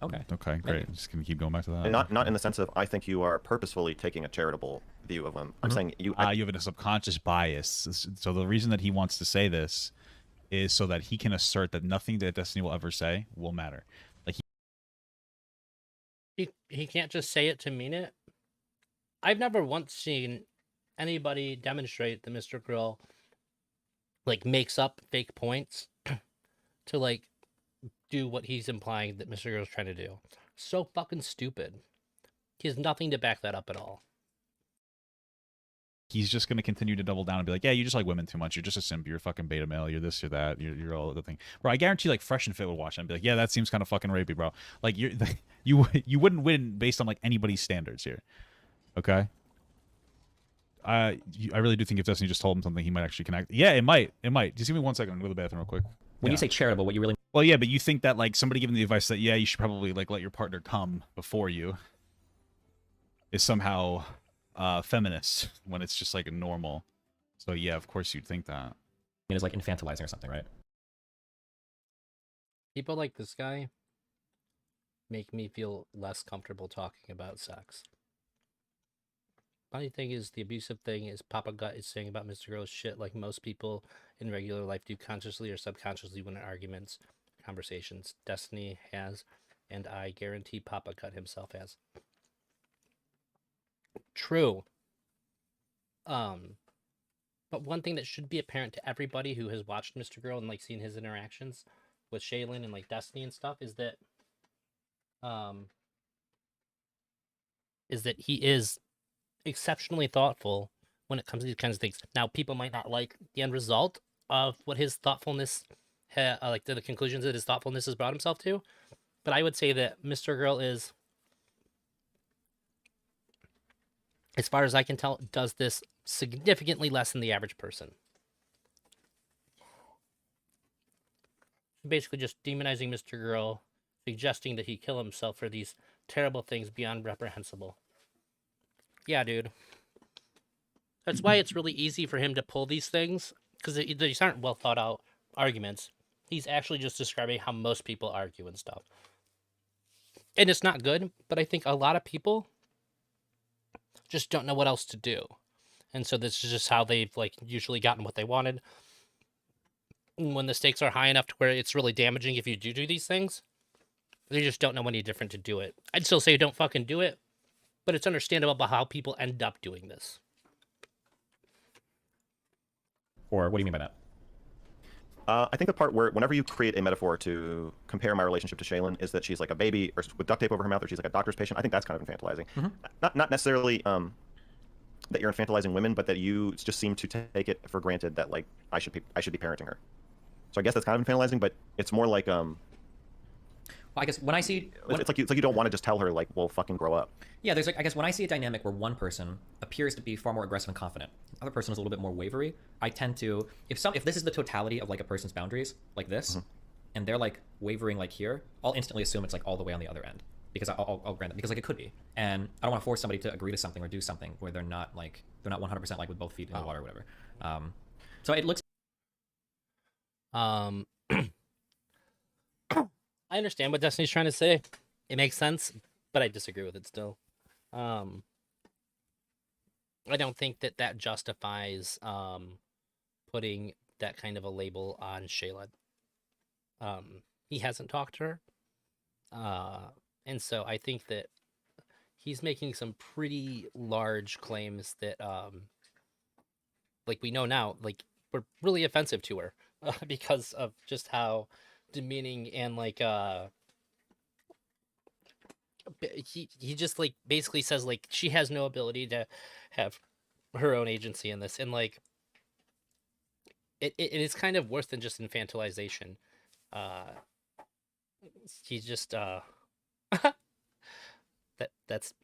Okay. Okay, great. Just gonna keep going back to that. and not in the sense of I think you are purposefully taking a charitable view of women. I'm saying you. You have a subconscious bias. So the reason that he wants to say this is so that he can assert that nothing that Destiny will ever say will matter. Like He can't just say it to mean it. I've never once seen anybody demonstrate that Mr. Grill like makes up fake points to like do what he's implying that Mr. Grill's trying to do. So fucking stupid. He has nothing to back that up at all. he's just gonna continue to double down and be like, yeah, you just like women too much. You're just a simp. You're a fucking beta male. You're this. You're that. You're all the thing, bro. I guarantee, like Fresh and Fit would watch it and be like, yeah, that seems kind of fucking rapey, bro. Like you wouldn't win based on like anybody's standards here. Okay. I really do think if Destiny just told him something, he might actually connect. Yeah, it might. Just give me 1 second. I'm gonna go to the bathroom real quick. When Yeah. you say charitable, what you really Well, yeah, but you think that like somebody giving the advice that yeah, you should probably like let your partner come before you is somehow feminist when it's just like normal. So yeah, of course you'd think that. mean is like infantilizing or something, right? People like this guy make me feel less comfortable talking about sex. Funny thing is, the abusive thing is Papagut is saying about Mr. Girl's shit like most people in regular life do consciously or subconsciously when in arguments, conversations. Destiny has, and I guarantee Papagut himself has. True. But one thing that should be apparent to everybody who has watched Mr. Girl and like seen his interactions with Shaylin and like Destiny and stuff is that he is exceptionally thoughtful when it comes to these kinds of things. Now, people might not like the end result of what his thoughtfulness, like the conclusions that his thoughtfulness has brought himself to, but I would say that Mr. Girl is, as far as I can tell, does this significantly less than the average person. Basically just demonizing Mr. Girl, suggesting that he kill himself for these terrible things beyond reprehensible. Yeah, dude. That's why it's really easy for him to pull these things, because these aren't well thought out arguments. He's actually just describing how most people argue and stuff. And it's not good, but I think a lot of people just don't know what else to do. And so this is just how they've like usually gotten what they wanted. And when the stakes are high enough to where it's really damaging if you do these things, they just don't know any different to do it. I'd still say don't fucking do it, but it's understandable about how people end up doing this. Or what do you mean by that? I think the part where whenever you create a metaphor to compare my relationship to Shaylin is that she's like a baby or with duct tape over her mouth, or she's like a doctor's patient. I think that's kind of infantilizing. Not necessarily that you're infantilizing women, but that you just seem to take it for granted that like I should be parenting her. So I guess that's kind of infantilizing, but it's more like Well, I guess when I see it's like you don't want to just tell her like, well, fucking grow up. yeah, there's like I guess when I see a dynamic where one person appears to be far more aggressive and confident, the other person is a little bit more wavery, I tend to if this is the totality of like a person's boundaries like this, and they're like wavering like here, I'll instantly assume it's like all the way on the other end because I'll grant it because like it could be, and I don't want to force somebody to agree to something or do something where they're not 100% like with both feet in the water or whatever. So it looks. I understand what Destiny's trying to say. It makes sense, but I disagree with it still. I don't think that justifies putting that kind of a label on Shaylin. He hasn't talked to her, and so I think that he's making some pretty large claims that, like we know now, like were really offensive to her because of just how demeaning and like he just like basically says like she has no ability to have her own agency in this, and like it is kind of worse than just infantilization. He's just that's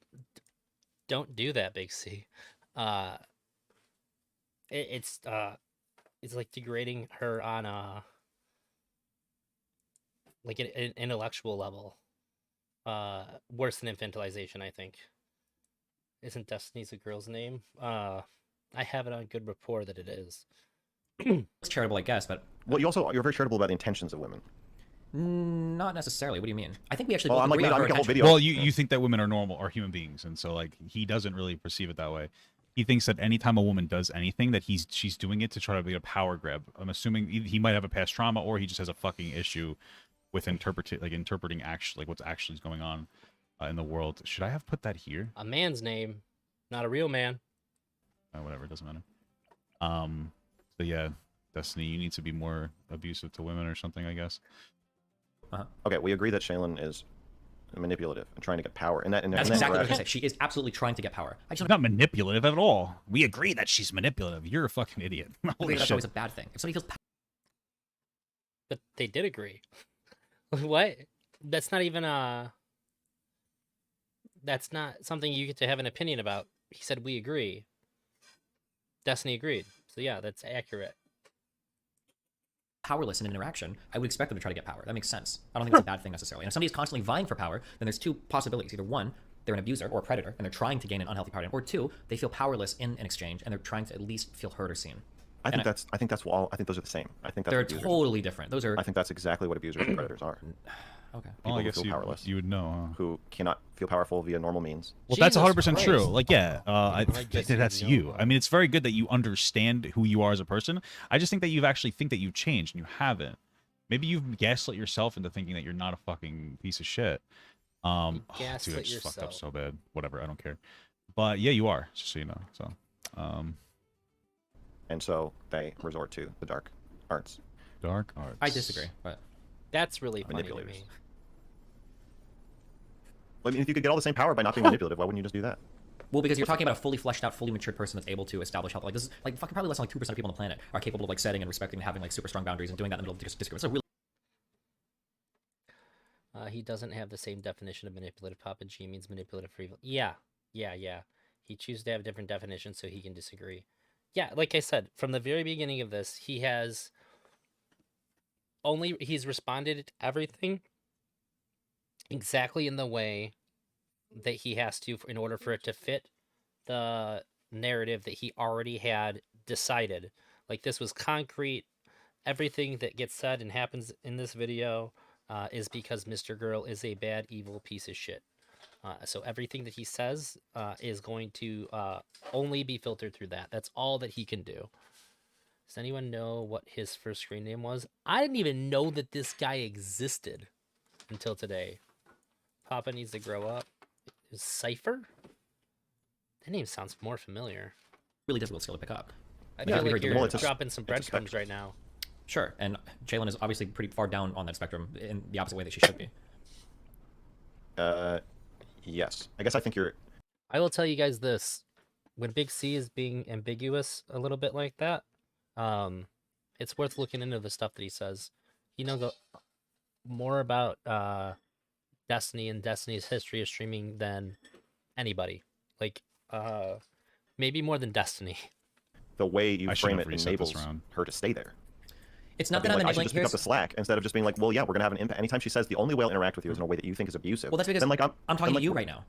don't do that, Big C. It's like degrading her on a like an intellectual level. Worse than infantilization, I think. Isn't Destiny's a girl's name? I have it on good rapport that it is. It's charitable, I guess, but Well, you're very charitable about the intentions of women. not necessarily. What do you mean? I think we actually. Well, both I'm like, agree on I her make a whole intention. video. Well, you think that women are normal or human beings, and so like he doesn't really perceive it that way. He thinks that anytime a woman does anything, that she's doing it to try to be a power grab. I'm assuming he might have a past trauma, or he just has a fucking issue with interpreting actually like what's actually going on in the world. Should I have put that here? A man's name, not a real man. Whatever, it doesn't matter. So yeah, Destiny, you need to be more abusive to women or something, I guess. Okay, we agree that Shaylin is manipulative and trying to get power. And That's in that exactly what I interaction- said. She is absolutely trying to get power. I just She's don't not manipulative at all. We agree that she's manipulative. You're a fucking idiot. agree Holy that's shit. always a bad thing. If somebody feels But they did agree. What? That's not even that's not something you get to have an opinion about. He said we agree. Destiny agreed. So yeah, that's accurate. powerless in an interaction, I would expect them to try to get power. That makes sense. I don't think it's a bad thing necessarily. And if somebody's constantly vying for power, then there's two possibilities. Either one, they're an abuser or a predator, and they're trying to gain an unhealthy power, or two, they feel powerless in an exchange, and they're trying to at least feel heard or seen. I think those are the same. I think that's They're what abusers- totally different. Those are I think that's exactly what abusers and predators are. okay. People Well, I who guess feel powerless, you would know, huh? who cannot feel powerful via normal means. Well, that's Jesus 100% true. Christ. Like, yeah, I guess you that's know you. about I mean, it's very good that you understand who you are as a person. I just think that you've actually think that you've changed, and you haven't. Maybe you've gaslit yourself into thinking that you're not a fucking piece of shit. Dude, I gaslit just fucked up yourself. so bad. Whatever, I don't care. But yeah, you are, just so you know. So, And so they resort to the dark arts. dark arts. I disagree, but That's really funny to Manipulators. me. I mean, if you could get all the same power by not being manipulative, why wouldn't you just do that? well, because you're talking about a fully fleshed out, fully matured person that's able to establish health. Like this is like fucking probably less than like 2% of people on the planet are capable of like setting and respecting and having like super strong boundaries and doing that in the middle of disagreement. It's a really He doesn't have the same definition of manipulative. Papa G means manipulative for evil. Yeah. He chooses to have different definitions so he can disagree. Yeah, like I said, from the very beginning of this, he's responded to everything exactly in the way that he has to in order for it to fit the narrative that he already had decided. Like, this was concrete. Everything that gets said and happens in this video is because Mr. Girl is a bad, evil piece of shit. So everything that he says is going to only be filtered through that. That's all that he can do. Does anyone know what his first screen name was? I didn't even know that this guy existed until today. Papa needs to grow up. Is Cypher? That name sounds more familiar. really difficult skill to pick up. I Yeah, feel we like heard you're the- well, it's a- dropping some it's a breadcrumbs spectrum. right now. Sure, and Jalen is obviously pretty far down on that spectrum in the opposite way that she should be. Yes. I guess I think you're. I will tell you guys this. When Big C is being ambiguous a little bit like that, it's worth looking into the stuff that he says. He knows more about Destiny and Destiny's history of streaming than anybody. Like, maybe more than Destiny. The way you I should frame have it reset this enables round. her to stay there. It's not Being that I'm like, I should enabling. just pick up the slack instead of just being like, well, yeah, we're gonna have an impact. Anytime she says the only way I'll interact with you is in a way that you think is abusive. Well, that's because then, like, I'm talking then, to like, you right now.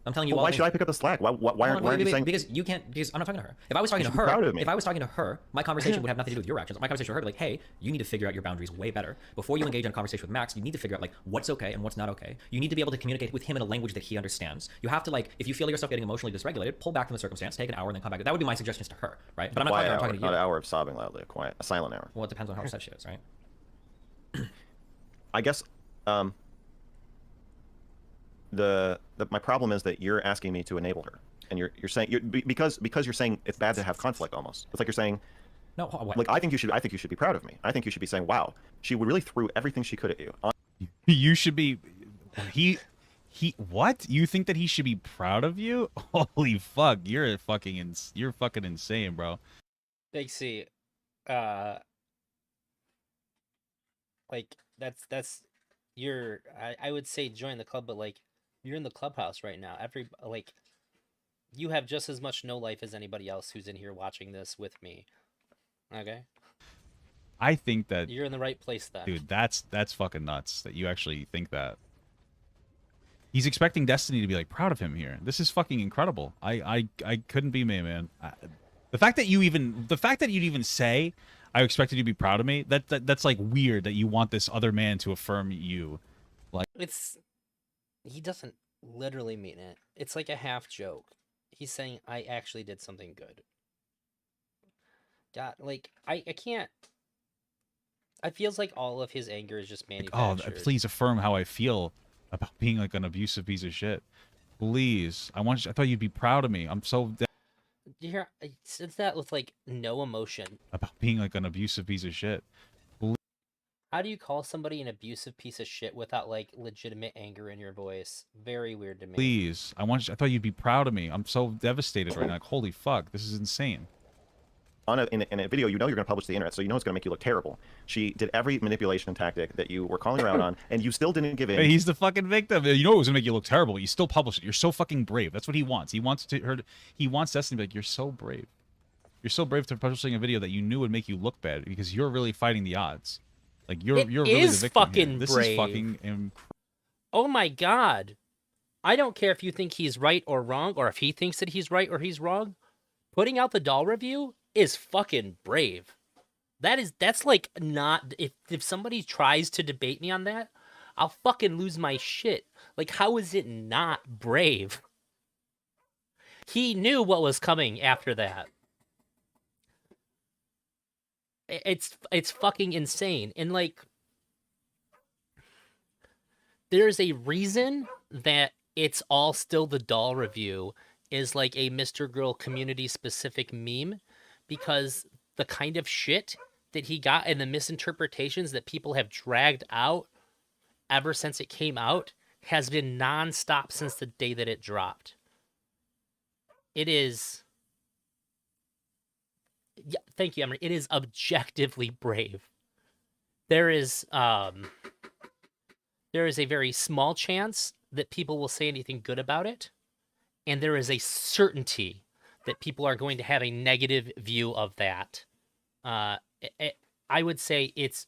I'm telling you Well, all why things- should I pick up the slack? Why aren't you saying? because you can't, because I'm not talking to her. If I was talking to should be proud of me. her, my conversation would have nothing to do with your actions. My conversation with her would be like, hey, you need to figure out your boundaries way better. Before you engage in a conversation with Max, you need to figure out like what's okay and what's not okay. You need to be able to communicate with him in a language that he understands. You have to like, if you feel yourself getting emotionally dysregulated, pull back from the circumstance, take an hour and then come back. That would be my suggestions to her, right? But I'm not talking to her, I'm talking to you. Not an hour of sobbing loudly, a silent hour. Well, it depends on how upset she is, right? I guess my problem is that you're asking me to enable her, and you're saying because you're saying it's bad to have conflict. Almost, it's like you're saying, No, what? like I think you should be proud of me. I think you should be saying, wow, she really threw everything she could at you. You should be. He. What? You think that he should be proud of you? Holy fuck! You're fucking insane, bro. Big C, like that's you're I would say join the club, but like you're in the clubhouse right now. Like you have just as much no life as anybody else who's in here watching this with me. Okay, I think that, you're in the right place then. dude, that's fucking nuts that you actually think that. He's expecting Destiny to be like proud of him here. This is fucking incredible. I couldn't be me, man. The fact that you'd even say I expected you to be proud of me, that's like weird that you want this other man to affirm you. He doesn't literally mean it. It's like a half joke. He's saying I actually did something good. God, like I can't. I feels like all of his anger is just Like, oh, manufactured. please affirm how I feel about being like an abusive piece of shit. Please, I thought you'd be proud of me. I'm so Yeah, it's that with like no emotion. about being like an abusive piece of shit. How do you call somebody an abusive piece of shit without like legitimate anger in your voice? Very weird to me. Please, I thought you'd be proud of me. I'm so devastated right now. Like, holy fuck, this is insane. In a video, you know you're going to publish to the internet, so you know it's going to make you look terrible. She did every manipulation tactic that you were calling around on, and you still didn't give in. Hey, he's the fucking victim. You know it was gonna make you look terrible, but you still publish it. You're so fucking brave. That's what he wants. He wants Destiny to be like, you're so brave. You're so brave to publishing a video that you knew would make you look bad because you're really fighting the odds. Like you're really the victim fucking here. This brave. is fucking incredible. Oh my god. I don't care if you think he's right or wrong, or if he thinks that he's right or he's wrong. Putting out the doll review is fucking brave. That's like not, if somebody tries to debate me on that, I'll fucking lose my shit. Like, how is it not brave? He knew what was coming after that. It's fucking insane. And like, there's a reason that it's all still the doll review is like a Mr. Girl community specific meme, because the kind of shit that he got and the misinterpretations that people have dragged out ever since it came out has been nonstop since the day that it dropped. It is, yeah, thank you, Emery. It is objectively brave. There is a very small chance that people will say anything good about it, and there is a certainty that people are going to have a negative view of that. I would say it's,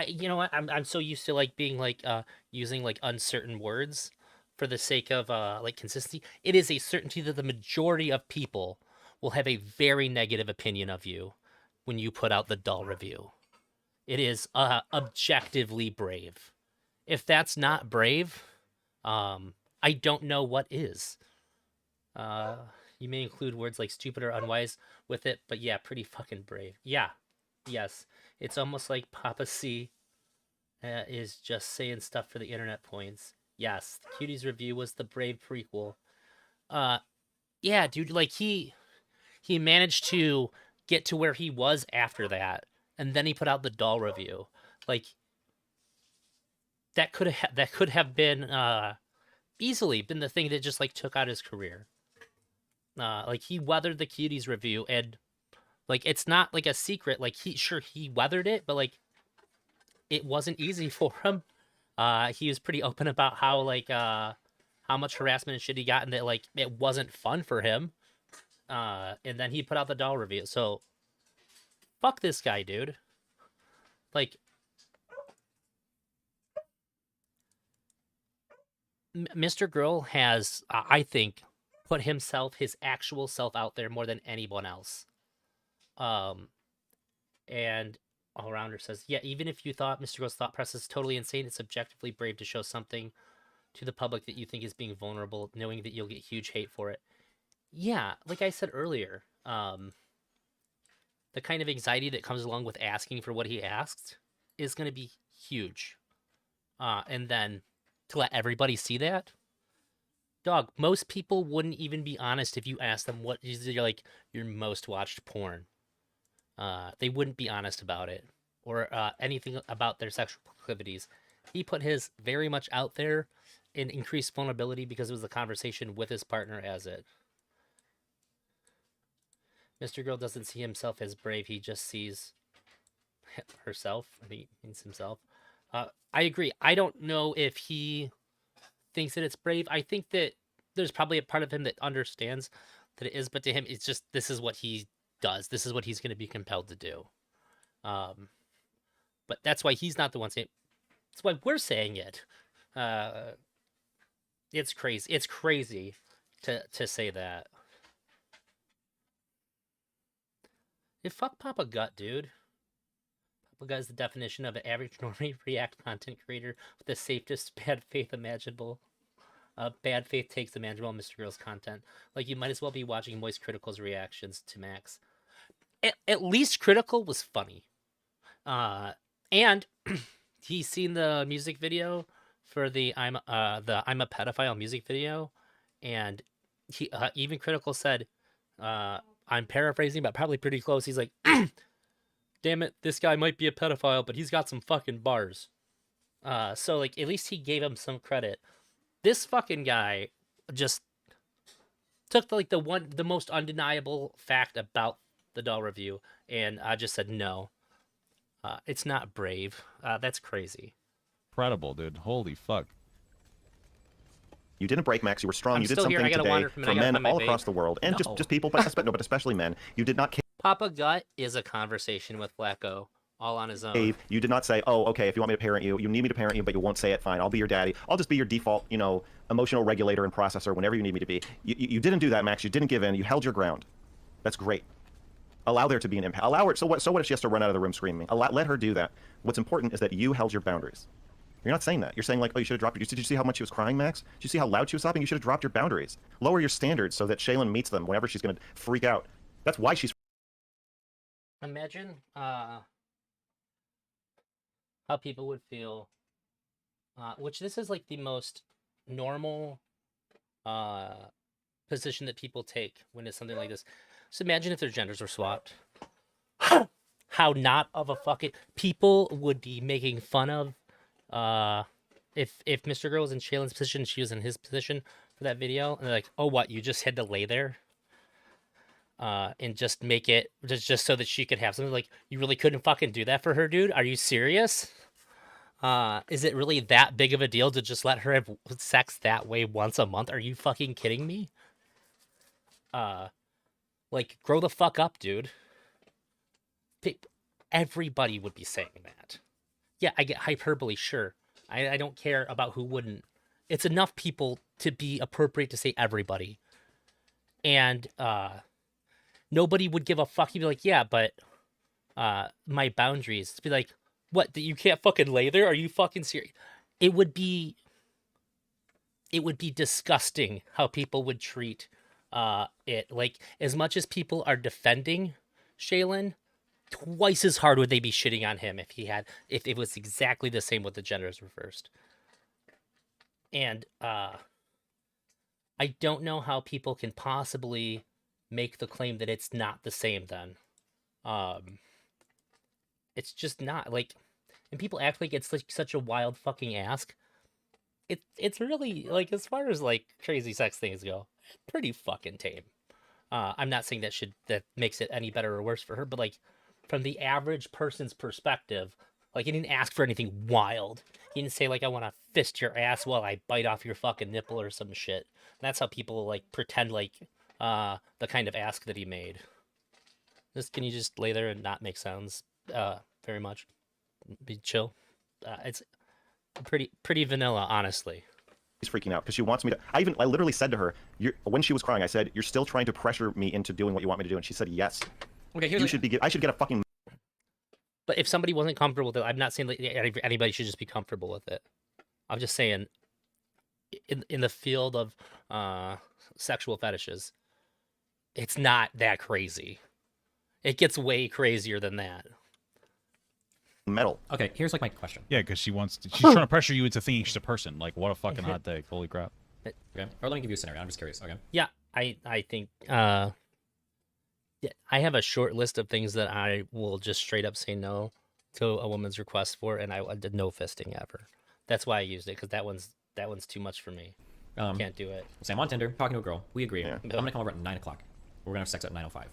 you know what, I'm so used to like being like using like uncertain words for the sake of like consistency. It is a certainty that the majority of people will have a very negative opinion of you when you put out the doll review. It is objectively brave. If that's not brave, I don't know what is. You may include words like stupid or unwise with it, but yeah, pretty fucking brave. Yeah, yes. It's almost like Papa C is just saying stuff for the internet points. Yes, the Cuties review was the brave prequel. Yeah, dude, like he managed to get to where he was after that, and then he put out the doll review. Like that could have been easily been the thing that just like took out his career. Like he weathered the Cuties review, and like it's not like a secret. Like he weathered it, but like it wasn't easy for him. He was pretty open about how like how much harassment and shit he got, and that like it wasn't fun for him. And then he put out the doll review. So fuck this guy, dude. Like Mr. Girl has, I think, put himself, his actual self, out there more than anyone else. And All Rounder says, yeah, even if you thought Mr. Girl's thought process is totally insane, it's objectively brave to show something to the public that you think is being vulnerable, knowing that you'll get huge hate for it. Yeah, like I said earlier, the kind of anxiety that comes along with asking for what he asked is going to be huge. And then to let everybody see that, dog, most people wouldn't even be honest if you asked them what is your most watched porn. They wouldn't be honest about it or anything about their sexual proclivities. He put his very much out there and increased vulnerability because it was a conversation with his partner as it. Mr. Girl doesn't see himself as brave. He just sees herself. He means himself. I agree. I don't know if he thinks that it's brave. I think that there's probably a part of him that understands that it is, but to him, it's just this is what he does. This is what he's going to be compelled to do. But that's why he's not the one saying. That's why we're saying it. It's crazy. It's crazy to say that. Yeah, fuck Papagut, dude. Papagut is the definition of an average normie React content creator with the safest bad faith imaginable. Bad faith takes the manageable Mr. Girl's content. Like, you might as well be watching Moist Critical's reactions to Max. At least Critical was funny. And he's seen the music video for the I'm a Pedophile music video, and he even Critical said, I'm paraphrasing, but probably pretty close. He's like, damn it, this guy might be a pedophile, but he's got some fucking bars. So like at least he gave him some credit. This fucking guy just took the most undeniable fact about the doll review and I just said no. It's not brave. That's crazy. Incredible, dude. Holy fuck. You didn't break, Max. You were strong. I'm you did still here. something I gotta today wander for from it. I gotta men find my all vape. across the world, and No. just people, but especially men. You did not Papagut is a conversation with Flacco, all on his own. cave. You did not say, "Oh, okay. If you want me to parent you, you need me to parent you, but you won't say it. Fine. I'll be your daddy. I'll just be your default, emotional regulator and processor whenever you need me to be." You didn't do that, Max. You didn't give in. You held your ground. That's great. Allow there to be an impact. Allow her. So what if she has to run out of the room screaming? Let her do that. What's important is that you held your boundaries. You're not saying that. You're saying like, oh, you should have dropped. Did you see how much she was crying, Max? Did you see how loud she was sobbing? You should have dropped your boundaries. Lower your standards so that Shaylin meets them whenever she's gonna freak out. That's why she's. Imagine how people would feel. Which this is like the most normal position that people take when it's something like this. Just imagine if their genders were swapped. How not of a fucking people would be making fun of. If Mr. Girl was in Shaylin's position, she was in his position for that video, and they're like, "Oh, what? You just had to lay there, and just make it just so that she could have something." Like, you really couldn't fucking do that for her, dude? Are you serious? Is it really that big of a deal to just let her have sex that way once a month? Are you fucking kidding me? Like, grow the fuck up, dude. Everybody would be saying that. Yeah, I get hyperbole, sure. I don't care about who wouldn't. It's enough people to be appropriate to say everybody. And nobody would give a fuck. You'd be like, yeah, but my boundaries. To be like, what, that you can't fucking lay there? Are you fucking serious? It would be disgusting how people would treat it. Like, as much as people are defending Shaylin, twice as hard would they be shitting on him if it was exactly the same with the genders reversed. And I don't know how people can possibly make the claim that it's not the same then. It's just not. Like, and people act like it's like such a wild fucking ask. It's really, like, as far as like crazy sex things go, pretty fucking tame. I'm not saying that makes it any better or worse for her, but like, from the average person's perspective, like, he didn't ask for anything wild. He didn't say, like, I want to fist your ass while I bite off your fucking nipple or some shit. And that's how people, like, pretend, like, the kind of ask that he made. Can you just lay there and not make sounds very much? Be chill. It's pretty vanilla, honestly. she's freaking out because she wants me to. I literally said to her, when she was crying, I said, "You're still trying to pressure me into doing what you want me to do," and she said, "Yes." Okay, here's You like, should be. I should get a fucking. But if somebody wasn't comfortable with it, I'm not saying that anybody should just be comfortable with it. I'm just saying, in the field of sexual fetishes, it's not that crazy. It gets way crazier than that. Metal. okay, here's like my question. Yeah, because she's trying to pressure you into thinking she's a person. Like, what a fucking hot take. Holy crap. Okay, or let me give you a scenario. I'm just curious. Okay. Yeah, I think yeah, I have a short list of things that I will just straight up say no to a woman's request for, and I did no fisting ever. That's why I used it, because that one's too much for me. Can't do it. Say I'm on Tinder, talking to a girl. We agree. Yeah. I'm gonna come over at 9 o'clock. We're gonna have sex at 9:05.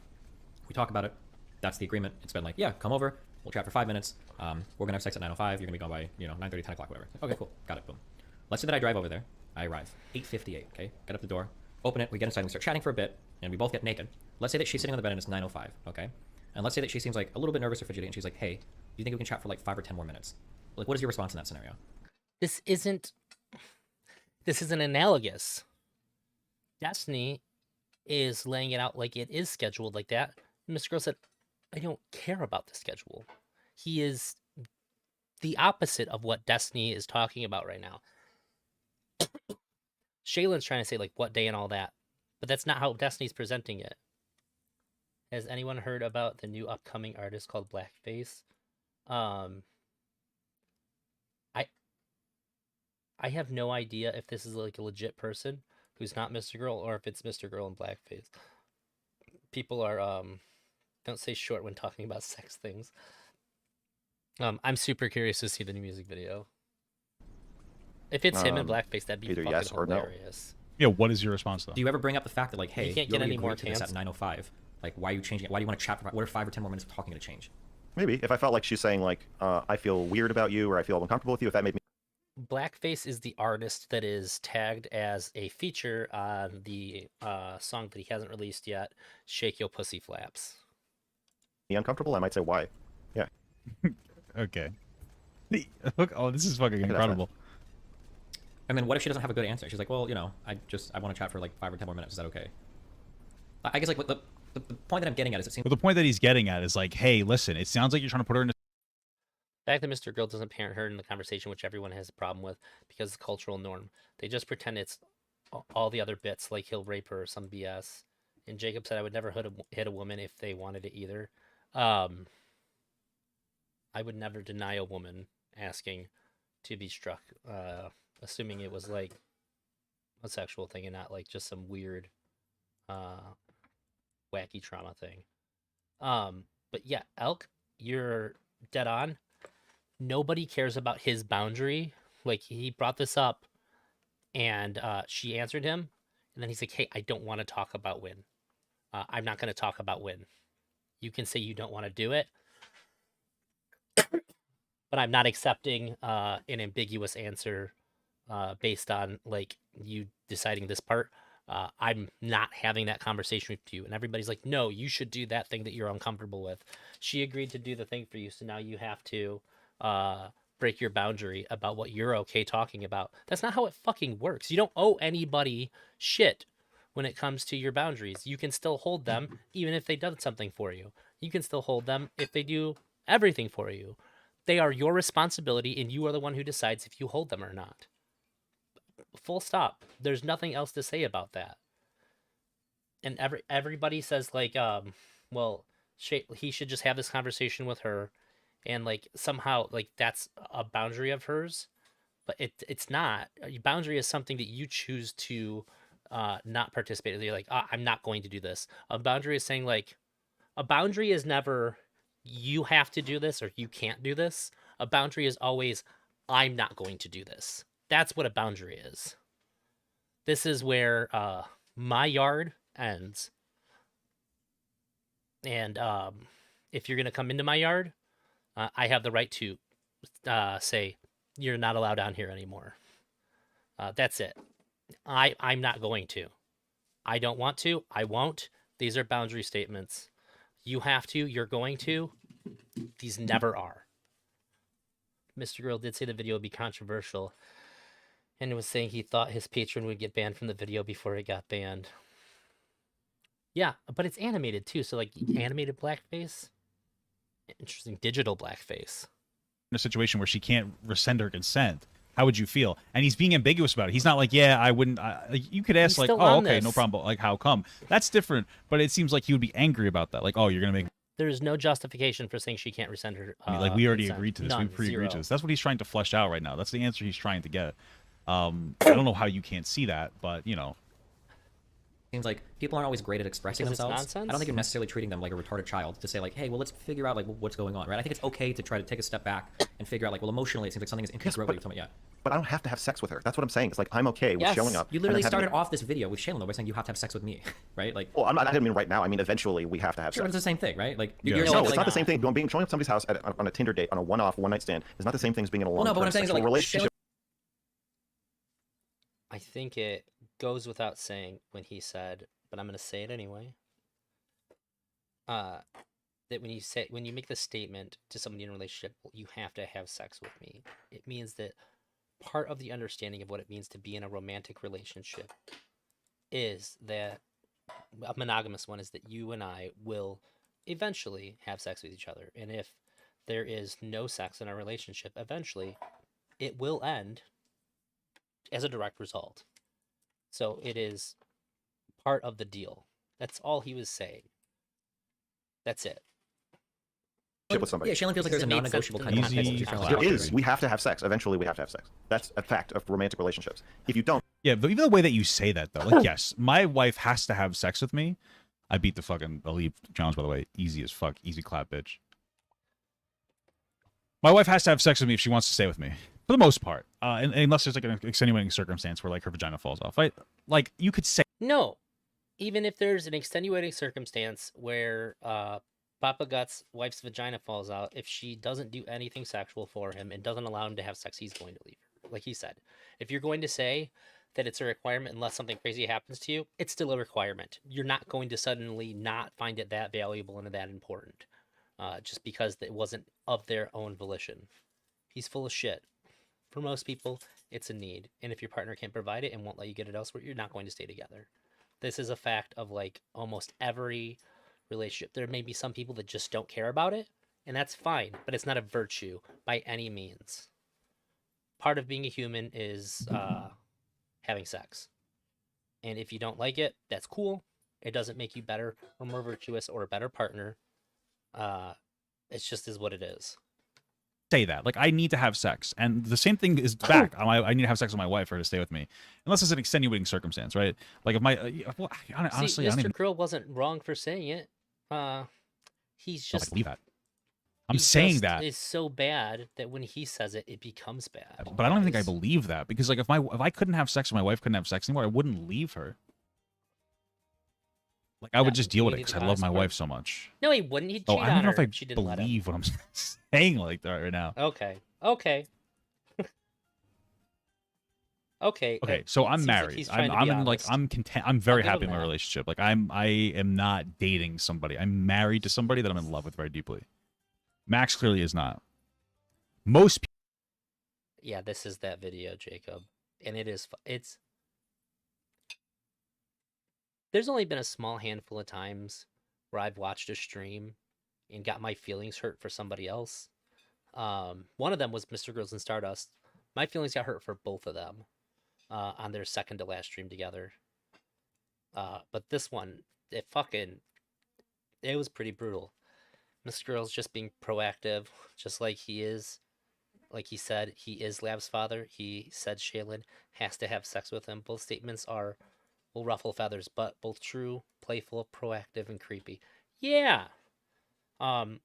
We talk about it. That's the agreement. It's been like, yeah, come over. We'll chat for 5 minutes. We're gonna have sex at 9:05. You're gonna be gone by 9:30, 10 o'clock, whatever. Okay, cool. Got it. Boom. Let's say that I drive over there. I arrive 8:58. Okay. Get up the door. Open it. We get inside. And we start chatting for a bit, and we both get naked. Let's say that she's sitting on the bed and it's 9:05. Okay. And let's say that she seems like a little bit nervous or fidgety, and she's like, "Hey, do you think we can chat for like 5 or 10 more minutes?" Like, what is your response in that scenario? This isn't analogous. Destiny is laying it out like it is scheduled like that. And Mr. Girl said, I don't care about the schedule. He is the opposite of what Destiny is talking about right now. Shaylin's trying to say like what day and all that, but that's not how Destiny's presenting it. Has anyone heard about the new upcoming artist called Blackface? I have no idea if this is like a legit person who's not Mr. Girl or if it's Mr. Girl in blackface. People are don't say short when talking about sex things. I'm super curious to see the new music video. If it's him in blackface, that'd be either fucking yes or no. hilarious. Yeah, what is your response though? Do you ever bring up the fact that like, hey, You can't you get already any more agreed to this at cans? 9:05? Like, why are you changing it? Why do you want to chat for? What are 5 or 10 more minutes of talking going to change? Maybe if I felt like she's saying like, I feel weird about you or I feel uncomfortable with you, if that made me Blackface is the artist that is tagged as a feature on the song that he hasn't released yet, Shake Your Pussy Flaps. uncomfortable, I might say why. Yeah. Okay. Look, oh, this is fucking that's incredible. And then what if she doesn't have a good answer? She's like, well, I want to chat for like 5 or 10 more minutes. Is that okay? I guess like what the point that I'm getting at is it seems But the point that he's getting at is like, hey, listen, it sounds like you're trying to put her in a The fact that Mr. Girl doesn't parent her in the conversation, which everyone has a problem with because it's a cultural norm. They just pretend it's all the other bits, like he'll rape her or some BS. And Jacob said I would never hit a woman if they wanted it either. I would never deny a woman asking to be struck, assuming it was like a sexual thing and not like just some weird, wacky trauma thing. But yeah, Elk, you're dead on. Nobody cares about his boundary. Like, he brought this up, and she answered him, and then he's like, hey, I don't want to talk about when. I'm not going to talk about when. You can say you don't want to do it, but I'm not accepting an ambiguous answer based on, like, you deciding this part. I'm not having that conversation with you. And everybody's like, no, you should do that thing that you're uncomfortable with. She agreed to do the thing for you, so now you have to break your boundary about what you're okay talking about. That's not how it fucking works. You don't owe anybody shit when it comes to your boundaries. You can still hold them even if they done something for you. You can still hold them if they do everything for you. They are your responsibility, and you are the one who decides if you hold them or not. Full stop. There's nothing else to say about that. And everybody says like, well, he should just have this conversation with her, and like somehow like that's a boundary of hers, but it's not. A boundary is something that you choose to not participate in. You're like, I'm not going to do this. A boundary is saying like, a boundary is never you have to do this or you can't do this. A boundary is always I'm not going to do this. That's what a boundary is. This is where my yard ends. And if you're going to come into my yard, I have the right to say, you're not allowed down here anymore. That's it. I'm not going to. I don't want to. I won't. These are boundary statements. You have to. You're going to. These never are. Mr. Girl did say the video would be controversial. And was saying he thought his patron would get banned from the video before it got banned. Yeah, but it's animated too, so like animated blackface. Interesting, digital blackface. In a situation where she can't rescind her consent, how would you feel? And he's being ambiguous about it. He's not like, yeah, I wouldn't. Like, you could ask He's like, still oh, on okay, no this. problem. But like, how come? That's different. But it seems like he would be angry about that. Like, oh, you're gonna make There is no justification for saying she can't rescind her. me like we already consent. agreed to this. None, We pre-agreed zero. to this. That's what he's trying to flesh out right now. That's the answer he's trying to get. I don't know how you can't see that, but you know. Seems like people aren't always great at expressing Because it's themselves. I nonsense? don't think you're necessarily treating them like a retarded child to say like, hey, well, let's figure out like what's going on, right? I think it's okay to try to take a step back and figure out like, well, emotionally, it seems like something is incongruent with what you're talking about. But I don't have to have sex with her. That's what I'm saying. It's like I'm okay with Yes. showing up. You and literally then having started a- off this video with Shaylin though by saying you have to have sex with me, right? Like, Well, I didn't mean right now. I mean eventually we have to have sure, but sex. it's the same thing, right? Like, Yeah. you're No, saying it's like, not the same thing. Showing up at somebody's house on a Tinder date on a one-off, one-night stand is not the same thing as being in a Well, no, long-term but what I'm saying is sexual like, relationship. I think it goes without saying when he said, but I'm going to say it anyway. That when you make the statement to somebody in a relationship, you have to have sex with me. It means that part of the understanding of what it means to be in a romantic relationship is that a monogamous one is that you and I will eventually have sex with each other. And if there is no sex in our relationship, eventually it will end as a direct result. So it is part of the deal. That's all he was saying. That's it. With somebody. yeah, Shaylin feels like there's a It made sense non-negotiable in kind the of context context that of you're the trying to There establish. is. We have to have sex. Eventually, we have to have sex. That's a fact of romantic relationships. If you don't, Yeah, but even the way that you say that though, like, yes, my wife has to have sex with me. I beat the fucking Elite challenge, by the way. Easy as fuck. Easy clap, bitch. My wife has to have sex with me if she wants to stay with me, for the most part. Unless there's like an extenuating circumstance where like her vagina falls off. Like you could say No. Even if there's an extenuating circumstance where Papagut's wife's vagina falls out, if she doesn't do anything sexual for him and doesn't allow him to have sex, he's going to leave her. Like he said. If you're going to say that it's a requirement unless something crazy happens to you, it's still a requirement. You're not going to suddenly not find it that valuable and that important just because it wasn't of their own volition. He's full of shit. For most people, it's a need. And if your partner can't provide it and won't let you get it elsewhere, you're not going to stay together. This is a fact of like almost every relationship. There may be some people that just don't care about it, and that's fine, but it's not a virtue by any means. Part of being a human is having sex. And if you don't like it, that's cool. It doesn't make you better or more virtuous or a better partner. It's just is what it is. say that. Like, I need to have sex. And the same thing is back. I need to have sex with my wife for her to stay with me. Unless it's an extenuating circumstance, right? Like, if my... well, honestly, See, I don't Mr. even Girl wasn't wrong for saying it. He's know if I just... believe that. I'm he saying just that. is so bad that when he says it, it becomes bad. But I don't even think I guys. believe that. Because, like, if I couldn't have sex, or my wife couldn't have sex anymore, I wouldn't leave her. Like, I would Yeah, just deal with you it need because the I love honest my part. wife so much. No, he wouldn't. He'd cheat Oh, I don't on even know her if if she didn't let him. believe what I'm saying like that right now. Okay. Okay. Okay. Okay, so it I'm seems like married. he's trying to I'm be in like honest. I'm content. I'm very give happy him in my that. relationship. Like I am not dating somebody. I'm married to somebody that I'm in love with very deeply. Max clearly is not. Most people, Yeah, this is that video, Jacob, and it's. There's only been a small handful of times where I've watched a stream and got my feelings hurt for somebody else. One of them was Mr. Girls and Stardust. My feelings got hurt for both of them on their second to last stream together. But this one, it was pretty brutal. Mr. Girl's just being proactive, just like he is. Like he said, he is Lab's father. He said Shaylin has to have sex with him. Both statements will ruffle feathers, but both true, playful, proactive, and creepy. Yeah. And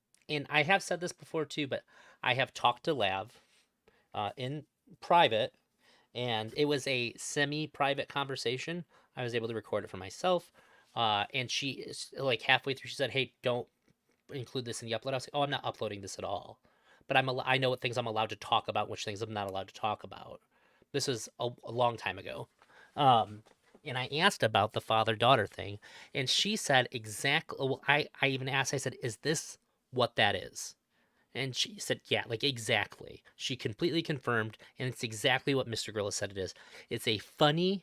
I have said this before too, but I have talked to Lab in private, and it was a semi-private conversation. I was able to record it for myself. And she is like halfway through, she said, "Hey, don't include this in the upload." I was like, "Oh, I'm not uploading this at all." But I know what things I'm allowed to talk about, which things I'm not allowed to talk about. This was a long time ago. And I asked about the father-daughter thing, and she said exactly. Well, I even asked. I said, "Is this what that is?" And she said, yeah, like exactly. She completely confirmed, and it's exactly what Mr. Girl has said it is. It's a funny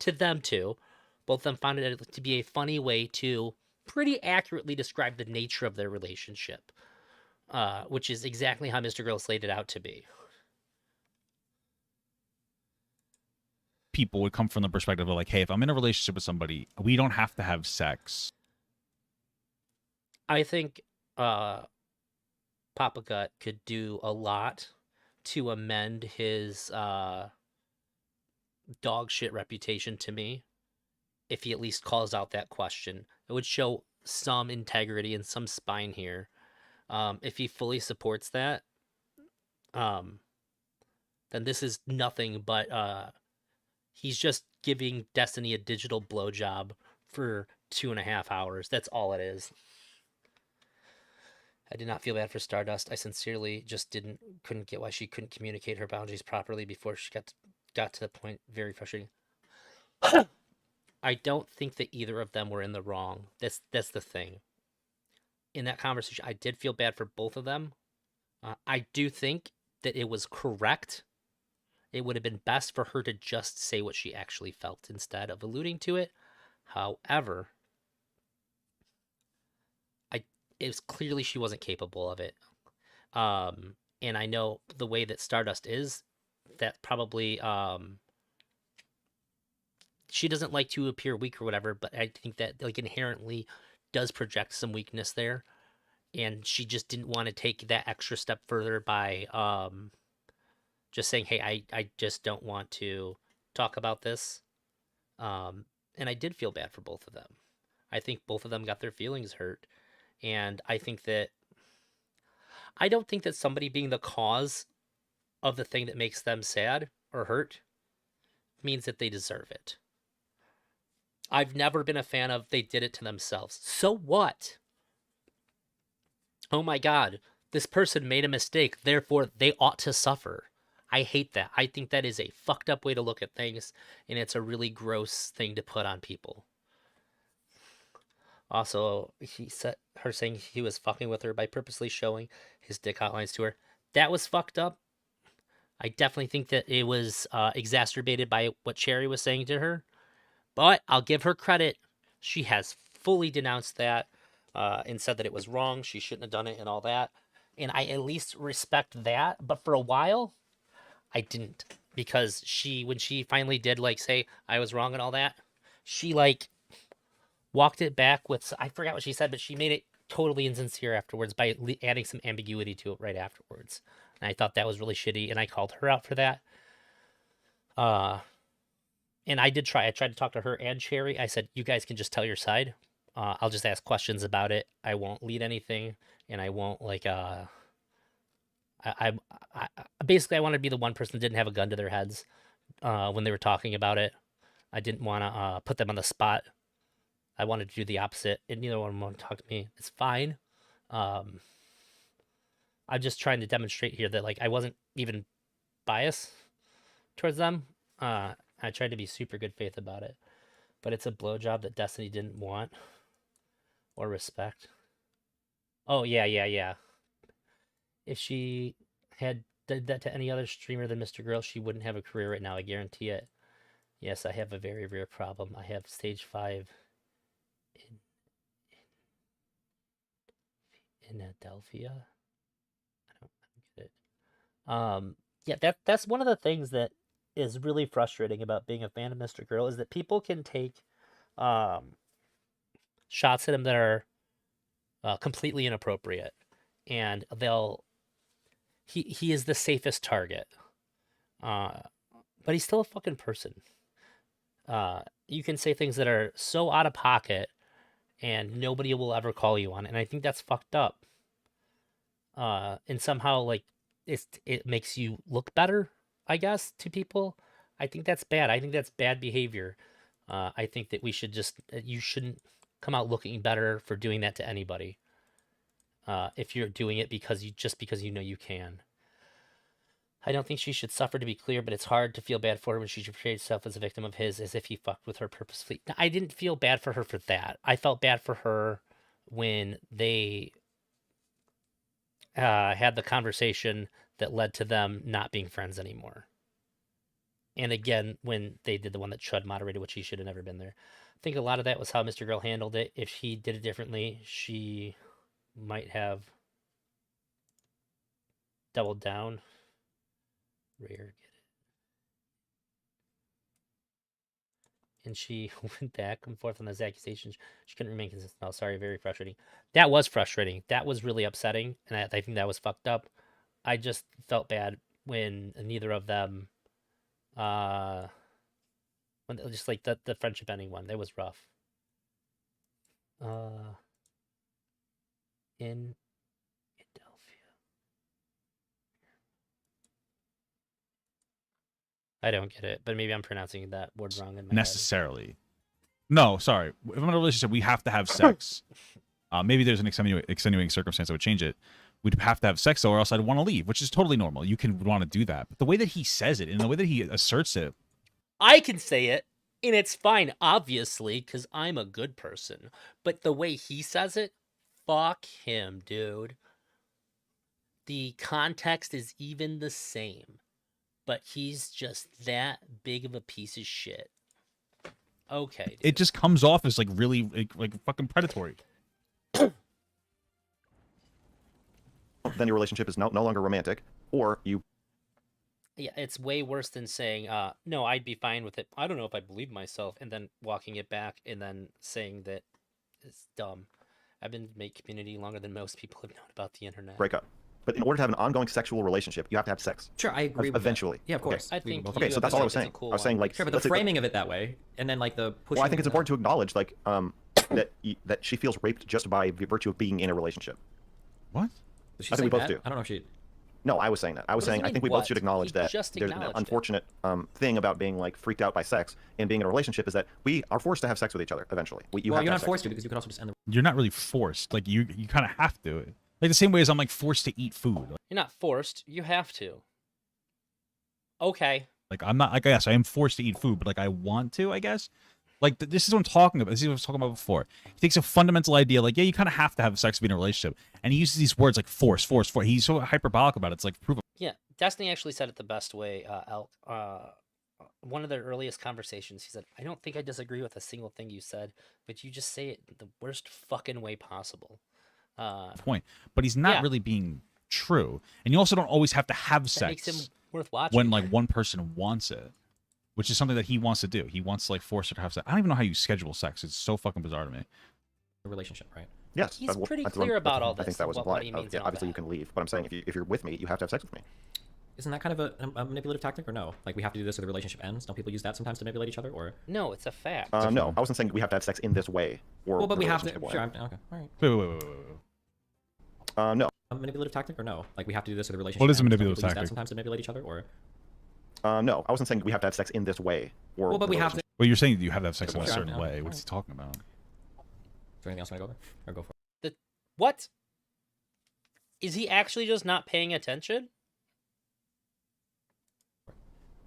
to them two. Both of them found it to be a funny way to pretty accurately describe the nature of their relationship, which is exactly how Mr. Girl laid it out to be. People would come from the perspective of like, hey, if I'm in a relationship with somebody, we don't have to have sex. I think Papagut could do a lot to amend his dog shit reputation to me if he at least calls out that question. It would show some integrity and some spine here. If he fully supports that, then this is nothing but he's just giving Destiny a digital blowjob for 2.5 hours. That's all it is. I did not feel bad for Stardust. I sincerely just couldn't get why she couldn't communicate her boundaries properly before she got to the point. Very frustrating. I don't think that either of them were in the wrong. That's the thing. In that conversation, I did feel bad for both of them. I do think that it was correct. It would have been best for her to just say what she actually felt instead of alluding to it. However, it was clearly she wasn't capable of it. And I know the way that Stardust is, that probably she doesn't like to appear weak or whatever, but I think that like inherently does project some weakness there. And she just didn't want to take that extra step further by just saying, hey, I just don't want to talk about this. And I did feel bad for both of them. I think both of them got their feelings hurt. And I don't think that somebody being the cause of the thing that makes them sad or hurt means that they deserve it. I've never been a fan of they did it to themselves. So what? Oh my God, this person made a mistake, therefore they ought to suffer. I hate that. I think that is a fucked up way to look at things, and it's a really gross thing to put on people. Also, her saying he was fucking with her by purposely showing his dick outlines to her. That was fucked up. I definitely think that it was exacerbated by what Cherry was saying to her. But I'll give her credit. She has fully denounced that and said that it was wrong. She shouldn't have done it and all that. And I at least respect that. But for a while, I didn't. Because when she finally did like say I was wrong and all that, she like walked it back with, I forgot what she said, but she made it totally insincere afterwards by adding some ambiguity to it right afterwards. And I thought that was really shitty, and I called her out for that. And I tried to talk to her and Cherry. I said, you guys can just tell your side. I'll just ask questions about it. I won't lead anything, and I won't like I basically I wanted to be the one person that didn't have a gun to their heads when they were talking about it. I didn't want to put them on the spot. I wanted to do the opposite, and neither one wanted to talk to me. It's fine. I'm just trying to demonstrate here that like I wasn't even biased towards them. I tried to be super good faith about it, but it's a blowjob that Destiny didn't want or respect. Oh yeah. If she had did that to any other streamer than Mr. Girl, she wouldn't have a career right now. I guarantee it. Yes, I have a very rare problem. I have stage 5 in Adelphia. I don't get it. Yeah, that's one of the things that is really frustrating about being a fan of Mr. Girl is that people can take shots at him that are completely inappropriate, and he is the safest target. But he's still a fucking person. You can say things that are so out of pocket and nobody will ever call you on it. And I think that's fucked up. And somehow like it makes you look better, I guess, to people. I think that's bad. I think that's bad behavior. I think that you shouldn't come out looking better for doing that to anybody. If you're doing it because you know you can. I don't think she should suffer, to be clear, but it's hard to feel bad for her when she portrayed herself as a victim of his, as if he fucked with her purposefully. I didn't feel bad for her for that. I felt bad for her when they had the conversation that led to them not being friends anymore. And again, when they did the one that Chud moderated, which he should have never been there. I think a lot of that was how Mr. Girl handled it. If he did it differently, she might have doubled down. Rare, get it. And she went back and forth on those accusations. She couldn't remain consistent. Oh, sorry, very frustrating. That was frustrating. That was really upsetting, and I think that was fucked up. I just felt bad when neither of them, when just like the friendship ending one, that was rough. In Philadelphia. I don't get it, but maybe I'm pronouncing that word wrong in my head. Necessarily. No, sorry. If I'm in a relationship, we have to have sex. Maybe there's an extenuating circumstance that would change it. We'd have to have sex, though, or else I'd want to leave, which is totally normal. You can want to do that. But the way that he says it and the way that he asserts it. I can say it, and it's fine, obviously, because I'm a good person. But the way he says it, fuck him, dude. The context is even the same, but he's just that big of a piece of shit. Okay, dude. It just comes off as like really like fucking predatory. Then your relationship is no longer romantic, or you. Yeah, it's way worse than saying, no, I'd be fine with it. I don't know if I believe myself, and then walking it back and then saying that it's dumb. I've been in the community longer than most people have known about the internet. Break up. But in order to have an ongoing sexual relationship, you have to have sex. Sure, I agree with that. Eventually. Yeah, of course. I think Okay, so that's all I was saying. Cool I was saying, like, Sure, but the let's say- framing of it that way, and then like the pushing. Well, I think it's important to acknowledge, like, that she feels raped just by virtue of being in a relationship. What? Does she I think say we both that? do. I don't know if she. No, I was saying that. I was What does saying it I mean, think we both what? should acknowledge He that just there's an acknowledged it. unfortunate thing about being like freaked out by sex and being in a relationship is that we are forced to have sex with each other eventually. You Well, have you're to not have forced sex. to because you could also just end the. You're not really forced. Like you kind of have to. Like the same way as I'm like forced to eat food. You're not forced. You have to. Okay. Like I'm not like I guess I am forced to eat food, but like I want to, I guess. Like this is what I'm talking about. This is what I was talking about before. He takes a fundamental idea, like yeah, you kind of have to have sex to be in a relationship, and he uses these words like force, force, force. He's so hyperbolic about it. It's like prove. Yeah, Destiny actually said it the best way. Elk. One of their earliest conversations, he said, "I don't think I disagree with a single thing you said, but you just say it the worst fucking way possible." Point, but he's not Yeah. really being true, and you also don't always have to have That makes sex him worth watching. when like one person wants it, which is something that he wants to do. He wants to like force her to have sex. I don't even know how you schedule sex. It's so fucking bizarre to me. relationship, right? Yes, He's that's what- pretty that's what I'm- clear about that's- all I think this that and was what implied. he means Yeah, and all obviously you that. can leave, but I'm saying if you're with me, you have to have sex with me. Isn't that kind of a manipulative tactic or no? Like we have to do this or the relationship ends. Don't people use that sometimes to manipulate each other or? No, it's a fact. No, I wasn't saying we have to have sex in this way. Or Well, but the we have to. relationship way. Sure. Okay. All right. Wait. No, A manipulative tactic or no? Like we have to do this or the relationship. What is a ends. Don't manipulative people use that tactic? sometimes to manipulate each other or? no, I wasn't saying we have to have sex in this way. Or Well, but the we have to. relationship- Well, you're saying you have to have sex in a Sure, certain yeah, way. What's alright. he talking about? Is there anything else you want to go over? Or go for it? What? Is he actually just not paying attention?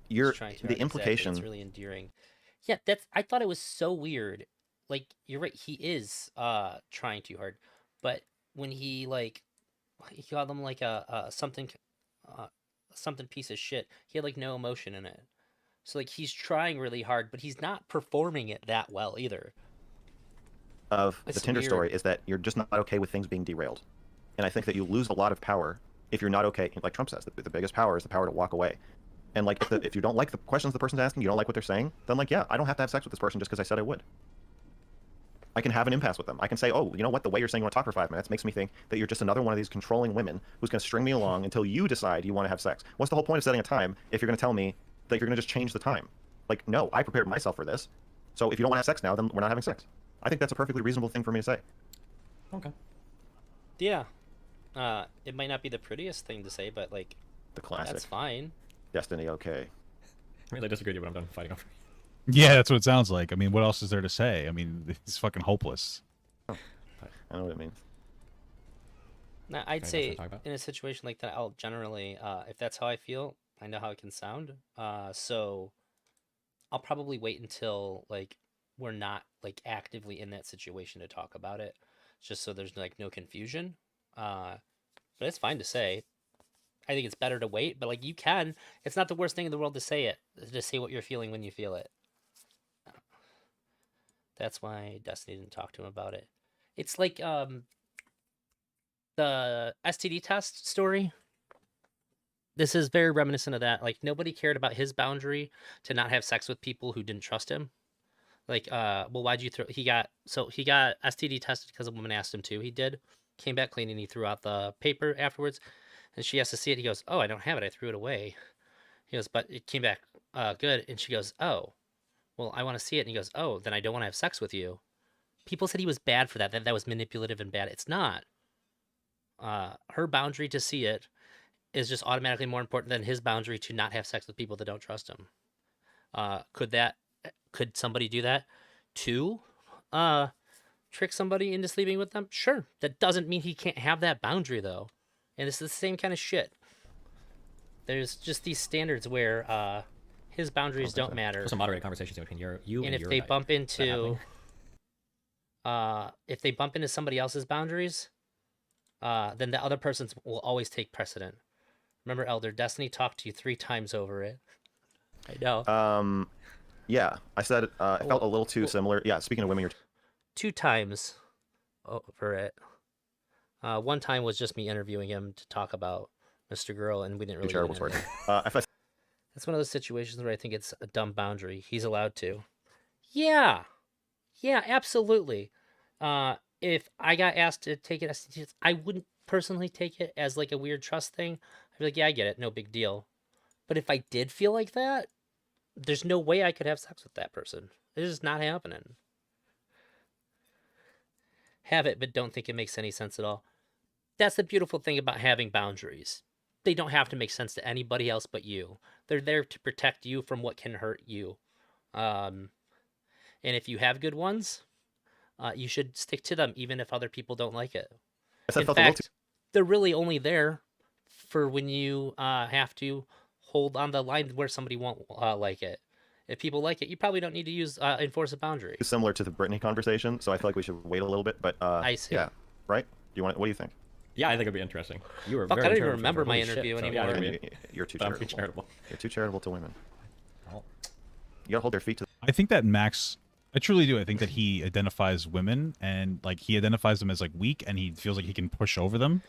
You're He's trying too the hard, exactly, implication. It's really endearing. Yeah, I thought it was so weird. Like you're right, he is trying too hard, but when he called him like a something something piece of shit. He had like no emotion in it. So like he's trying really hard, but he's not performing it that well either. Of It's the Tinder weird. story is that you're just not okay with things being derailed, and I think that you lose a lot of power if you're not okay. Like Trump says, the biggest power is the power to walk away. And like if you don't like the questions the person's asking, you don't like what they're saying, then like yeah, I don't have to have sex with this person just because I said I would. I can have an impasse with them. I can say, oh, you know what? The way you're saying you want to talk for 5 minutes makes me think that you're just another one of these controlling women who's going to string me along until you decide you want to have sex. What's the whole point of setting a time if you're going to tell me that you're going to just change the time? Like, no, I prepared myself for this. So if you don't want to have sex now, then we're not having sex. I think that's a perfectly reasonable thing for me to say. Okay. Yeah. It might not be the prettiest thing to say, but like The classic. that's fine. Destiny, okay. I really disagree with you, but I'm done fighting over. Yeah, that's what it sounds like. I mean, what else is there to say? I mean, it's fucking hopeless. I know what it means. Now, I'd Okay, say that's what I'm talking about. in a situation like that, I'll generally, if that's how I feel, I know how it can sound. So I'll probably wait until like we're not like actively in that situation to talk about it, just so there's like no confusion. but it's fine to say. I think it's better to wait, but like you can. It's not the worst thing in the world to say it. Just say what you're feeling when you feel it. That's why Destiny didn't talk to him about it. It's like the STD test story. This is very reminiscent of that. Like nobody cared about his boundary to not have sex with people who didn't trust him. Like, well, why'd you throw? He got STD tested because a woman asked him to. He did. Came back clean and he threw out the paper afterwards. And she has to see it. He goes, "Oh, I don't have it. I threw it away." He goes, "But it came back good." And she goes, "Oh, well, I want to see it." And he goes, "Oh, then I don't want to have sex with you." People said he was bad for that. That was manipulative and bad. It's not. Her boundary to see it is just automatically more important than his boundary to not have sex with people that don't trust him. Could somebody do that to trick somebody into sleeping with them? Sure. That doesn't mean he can't have that boundary though. And it's the same kind of shit. There's just these standards where his boundaries don't matter. There's some moderated conversations between you and if your they guy. bump into somebody else's boundaries, then the other person's will always take precedent. Remember, Elder, Destiny talked to you 3 times over it. I know. Yeah, I said it felt a little too similar. Yeah, speaking of women, you're 2 times over it. 1 time was just me interviewing him to talk about Mr. Girl, and we didn't too really. terrible get for into it. If I That's one of those situations where I think it's a dumb boundary. He's allowed to. Yeah, absolutely. If I got asked to take it as I wouldn't personally take it as like a weird trust thing. I'd be like, yeah, I get it, no big deal. But if I did feel like that, there's no way I could have sex with that person. It's just not happening. Have it, but don't think it makes any sense at all. That's the beautiful thing about having boundaries. They don't have to make sense to anybody else but you. They're there to protect you from what can hurt you. And if you have good ones, you should stick to them, even if other people don't like it. said In felt a little fact, they're really only there for when you have to hold on the line where somebody won't like it. If people like it, you probably don't need to use enforce a boundary. too similar to the Brittany conversation, so I feel like we should wait a little bit. But I see. Yeah, right? What do you think? Yeah, I think it'd be interesting. You were Fuck, very I don't even charitable for remember her. my Holy shit. interview So, anymore. Yeah, I I mean, mean, you're too I'm charitable. charitable. You're too charitable to women. Well, You gotta hold their feet to. I think that Max, I truly do. I think that he identifies women and like he identifies them as like weak, and he feels like he can push over them.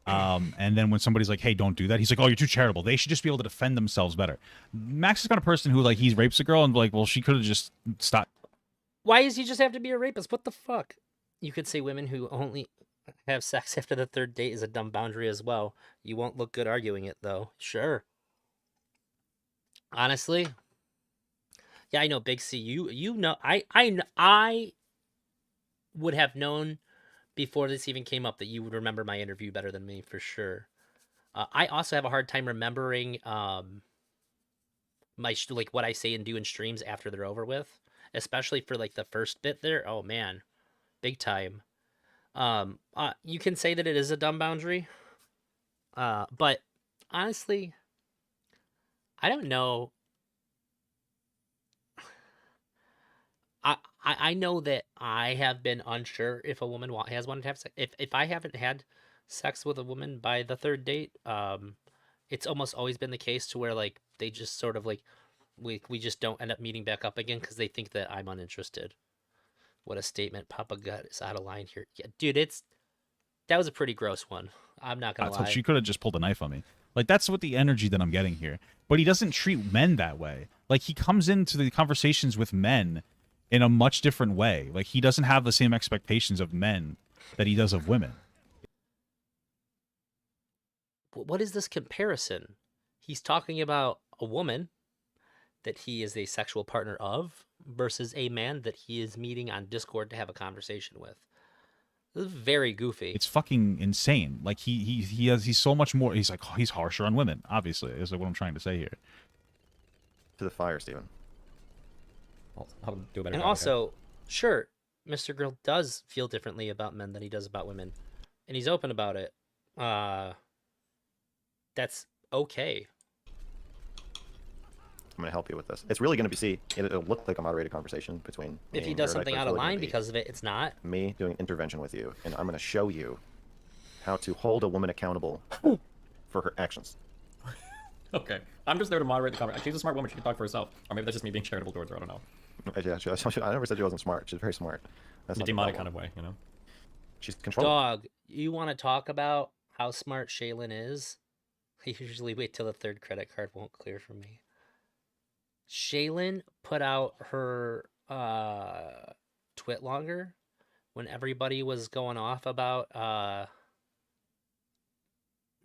And then when somebody's like, "Hey, don't do that," he's like, "Oh, you're too charitable. They should just be able to defend themselves better." Max is the kind of person who like he rapes a girl and like, well, she could have just stopped. Why does he just have to be a rapist? What the fuck? You could say women who only have sex after the 3rd date is a dumb boundary as well. You won't look good arguing it, though. Sure. Honestly, yeah, I know, Big C. You know, I would have known before this even came up that you would remember my interview better than me for sure. I also have a hard time remembering like what I say and do in streams after they're over with, especially for like the first bit there. Oh man, big time. You can say that it is a dumb boundary, but honestly, I don't know. I know that I have been unsure if a woman has wanted to have sex. If I haven't had sex with a woman by the 3rd date, it's almost always been the case to where like they just sort of like we just don't end up meeting back up again because they think that I'm uninterested. What a statement. Papagut is out of line here. Yeah, dude, that was a pretty gross one. I'm not gonna lie. She could have just pulled a knife on me. Like that's what the energy that I'm getting here. But he doesn't treat men that way. Like he comes into the conversations with men in a much different way. Like he doesn't have the same expectations of men that he does of women. What is this comparison? He's talking about a woman that he is a sexual partner of versus a man that he is meeting on Discord to have a conversation with. This is very goofy. It's fucking insane. Like he's so much more. He's like he's harsher on women. Obviously, is what I'm trying to say here. To the fire, Steven. I'll do a better And job, also, sure, Mr. Girl does feel differently about men than he does about women, and he's open about it. That's okay. I'm gonna help you with this. It's really gonna be it'll look like a moderated conversation between. If me he and does Jared, something but it's out of really gonna line be because of it, it's not. me doing intervention with you, and I'm gonna show you how to hold a woman accountable for her actions. Okay. I'm just there to moderate the conversation. She's a smart woman. She can talk for herself. Or maybe that's just me being charitable towards her. I don't know. Yeah, I never said she wasn't smart. She's very smart. That's In a not the demonic problem. kind of way, you know? She's controlling. Dog, you want to talk about how smart Shaylin is? I usually wait till the third credit card won't clear for me. Shaylin put out her twit longer when everybody was going off about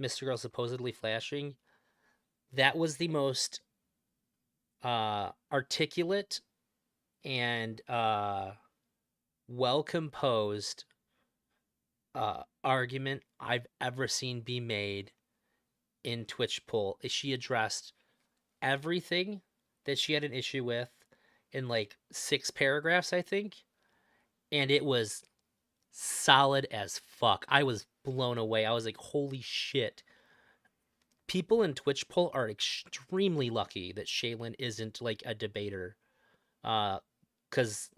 Mr. Girl supposedly flashing. That was the most articulate and well composed argument I've ever seen be made in Twitch poll. She addressed everything that she had an issue with in like 6 paragraphs, I think, and it was solid as fuck. I was blown away. I was like, holy shit. People in Twitch poll are extremely lucky that Shaylin isn't like a debater, because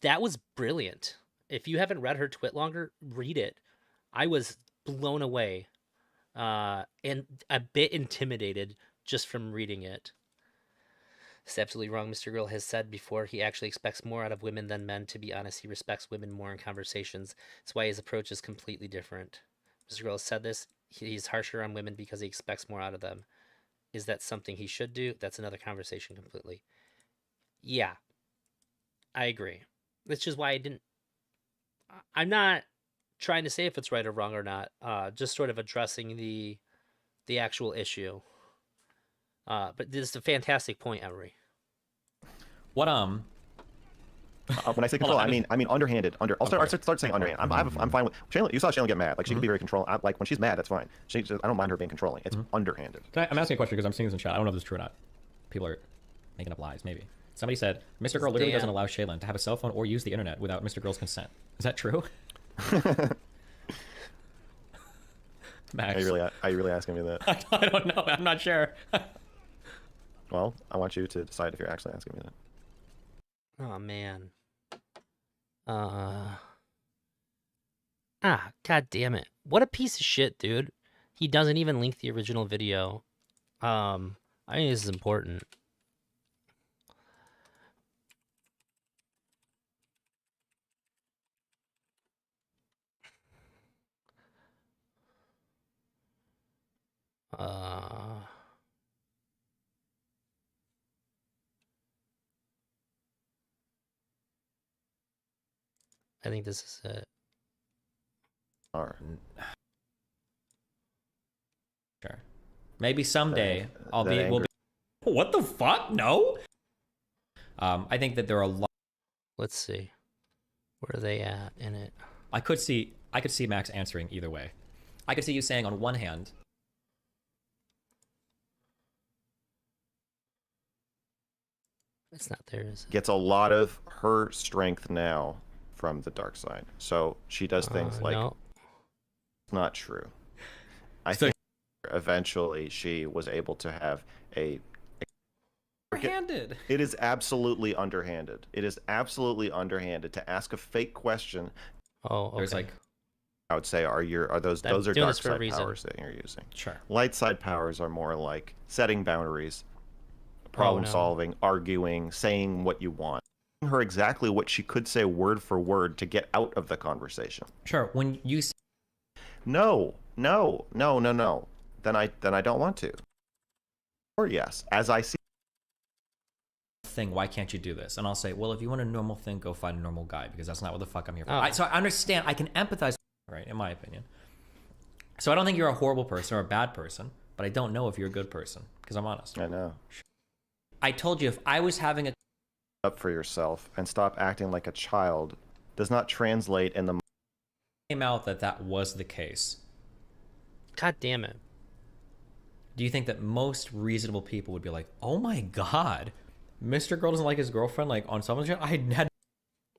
that was brilliant. If you haven't read her twit longer, read it. I was blown away, and a bit intimidated just from reading it. It's absolutely wrong. Mr. Girl has said before he actually expects more out of women than men. To be honest, he respects women more in conversations. That's why his approach is completely different. Mr. Girl has said this. He's harsher on women because he expects more out of them. Is that something he should do? That's another conversation completely. Yeah, I agree. Which is why I didn't... I'm not trying to say if it's right or wrong or not. Just sort of addressing the actual issue. But this is a fantastic point, Emery. What, When I say control, I mean underhanded. I'll start saying underhanded. I'm fine with Shaylin. You saw Shaylin get mad. Like she can be very controlling. Like when she's mad, that's fine. I don't mind her being controlling. It's underhanded. I'm asking a question because I'm seeing this in chat. I don't know if this is true or not. People are making up lies, maybe. Somebody said, Mr. Girl literally doesn't allow Shaylin to have a cell phone or use the internet without Mr. Girl's consent. Is that true? Max. Are you really asking me that? I don't know. I'm not sure. Well, I want you to decide if you're actually asking me that. Oh, man. God damn it. What a piece of shit, dude. He doesn't even link the original video. I think this is important. I think this is it. All right. Sure. Maybe someday we'll be. What the fuck? No. I think that there are a lot. Let's see. Where are they at in it? I could see Max answering either way. I could see you saying on one hand, It's not there, is it? Gets a lot of her strength now from the dark side. So she does things like No. it's not true. I think eventually she was able to have a underhanded. It is absolutely underhanded. It is absolutely underhanded to ask a fake question. Oh, okay. There's like, I would say those I'm are doing dark this for a side reason. powers that you're using. sure. Light side powers are more like setting boundaries, problem no. solving, arguing, saying what you want. Her exactly what she could say word for word to get out of the conversation. Sure. When you say No. Then I don't want to. Or yes, as I see. thing, why can't you do this? And I'll say, well, if you want a normal thing, go find a normal guy because that's not what the fuck I'm here for. Oh. So I understand. I can empathize, right? In my opinion. So I don't think you're a horrible person or a bad person, but I don't know if you're a good person because I'm honest. I know. I told you if I was having a Up for yourself and stop acting like a child does not translate in the came out that was the case. God damn it. Do you think that most reasonable people would be like, oh my god, Mr. Girl doesn't like his girlfriend, like on someone's show? I had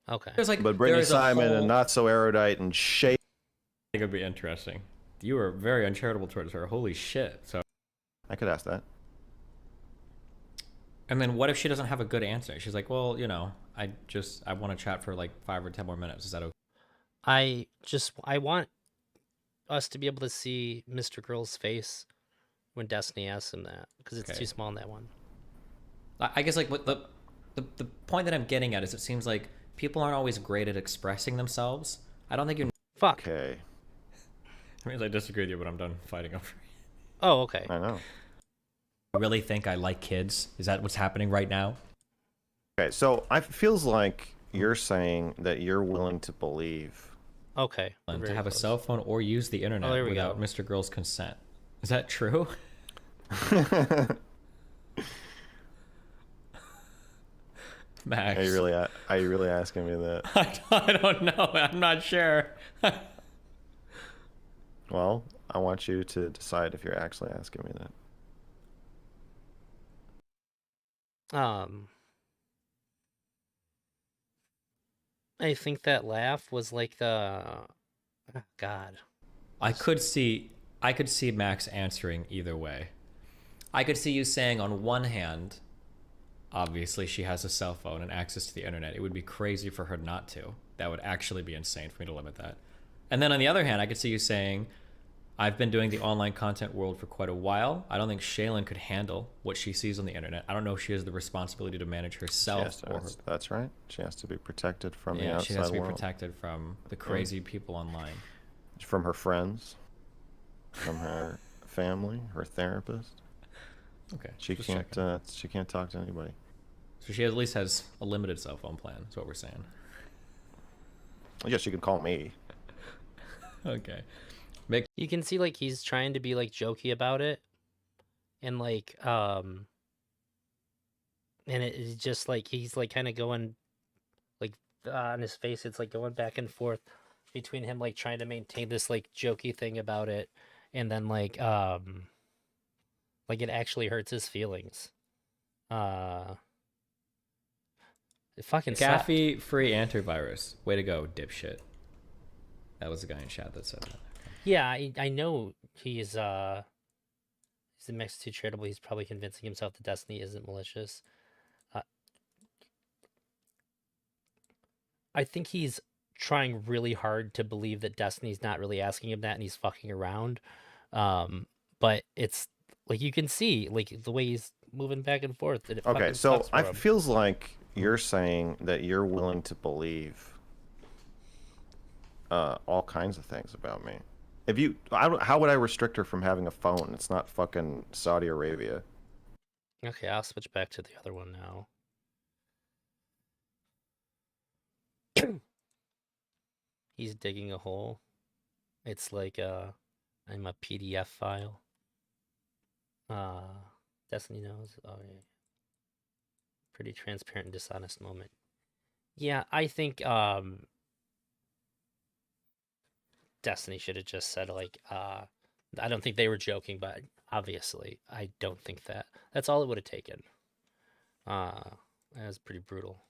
Okay. there's like But Brittany there's a Simon whole- and not so erudite and Shay. I think it'd be interesting. You were very uncharitable towards her. Holy shit. So I could ask that. and then what if she doesn't have a good answer? She's like, well, you know, I want to chat for like 5 or 10 more minutes. Is that okay? I want us to be able to see Mr. Girl's face when Destiny asks him that, because it's Okay. too small in that one. I guess like what the point that I'm getting at is it seems like people aren't always great at expressing themselves. I don't think you're. Fuck. Okay. That means I disagree with you, but I'm done fighting over. Oh, okay. I know. I really think I like kids. Is that what's happening right now? Okay, so it feels like you're saying that you're willing to believe. Okay. we're To very have a close. cell phone or use the internet there we without go. Mr. Girl's consent. Is that true? Max. Are you really asking me that? I don't know. I'm not sure. Well, I want you to decide if you're actually asking me that. I think that laugh was like the God. I could see Max answering either way. I could see you saying on one hand, obviously she has a cell phone and access to the internet. It would be crazy for her not to. That would actually be insane for me to limit that. And then on the other hand, I could see you saying, I've been doing the online content world for quite a while. I don't think Shaylin could handle what she sees on the internet. I don't know if she has the responsibility to manage herself or her. That's right. She has to be protected from the Yeah, outside she has to be world. protected from the crazy people online. From her friends, from her family, her therapist. Okay. She just can't. checking. She can't talk to anybody. So she at least has a limited cell phone plan. Is what we're saying. Yes, she can call me. Okay. You can see like he's trying to be like jokey about it, and like and it's just like he's like kind of going like on his face. It's like going back and forth between him like trying to maintain this like jokey thing about it, and then like it actually hurts his feelings. It fucking sucked. McAfee-free antivirus. Way to go, dipshit. That was the guy in chat that said that. Yeah, I know he's a mix too charitable. He's probably convincing himself that Destiny isn't malicious. I think he's trying really hard to believe that Destiny's not really asking him that and he's fucking around. But it's like you can see like the way he's moving back and forth. And it Okay, fucking so sucks for him. it feels like you're saying that you're willing to believe all kinds of things about me. If you, how would I restrict her from having a phone? It's not fucking Saudi Arabia. Okay, I'll switch back to the other one now. He's digging a hole. It's like I'm a PDF file. Destiny knows. Oh yeah. Pretty transparent and dishonest moment. Yeah, I think Destiny should have just said like I don't think they were joking, but obviously I don't think that. That's all it would have taken. That was pretty brutal.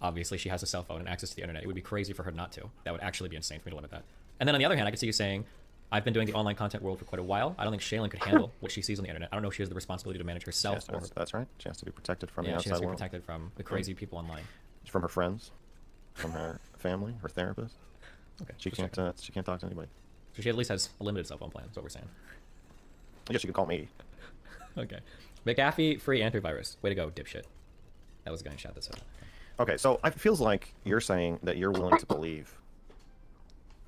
Obviously, she has a cell phone and access to the internet. It would be crazy for her not to. That would actually be insane for me to limit that. And then on the other hand, I could see you saying, I've been doing the online content world for quite a while. I don't think Shaylin could handle what she sees on the internet. I don't know if she has the responsibility to manage herself or her. That's right. She has to be protected from the Yeah, she has outside to be world. protected from the crazy people online. From her friends, from her family, her therapist. Okay. She just can't. checking. She can't talk to anybody. So she at least has a limited cell phone plan. Is what we're saying. Yes, she can call me. Okay. McAfee-free antivirus. Way to go, dipshit. That was the guy in chat that said that. Okay, so it feels like you're saying that you're willing to believe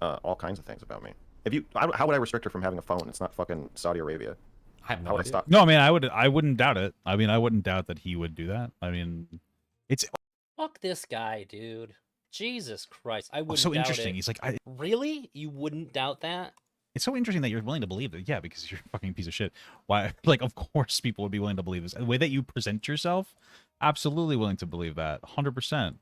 all kinds of things about me. If you, how would I restrict her from having a phone? It's not fucking Saudi Arabia. I have How no would I idea. stop? No, I mean, I wouldn't doubt it. I mean, I wouldn't doubt that he would do that. I mean, it's Fuck this guy, dude. Jesus Christ, I wouldn't so doubt interesting. it. He's like, Really? You wouldn't doubt that? it's so interesting that you're willing to believe that. Yeah, because you're a fucking piece of shit. Why? Like, of course, people would be willing to believe this. The way that you present yourself, absolutely willing to believe that. 100%.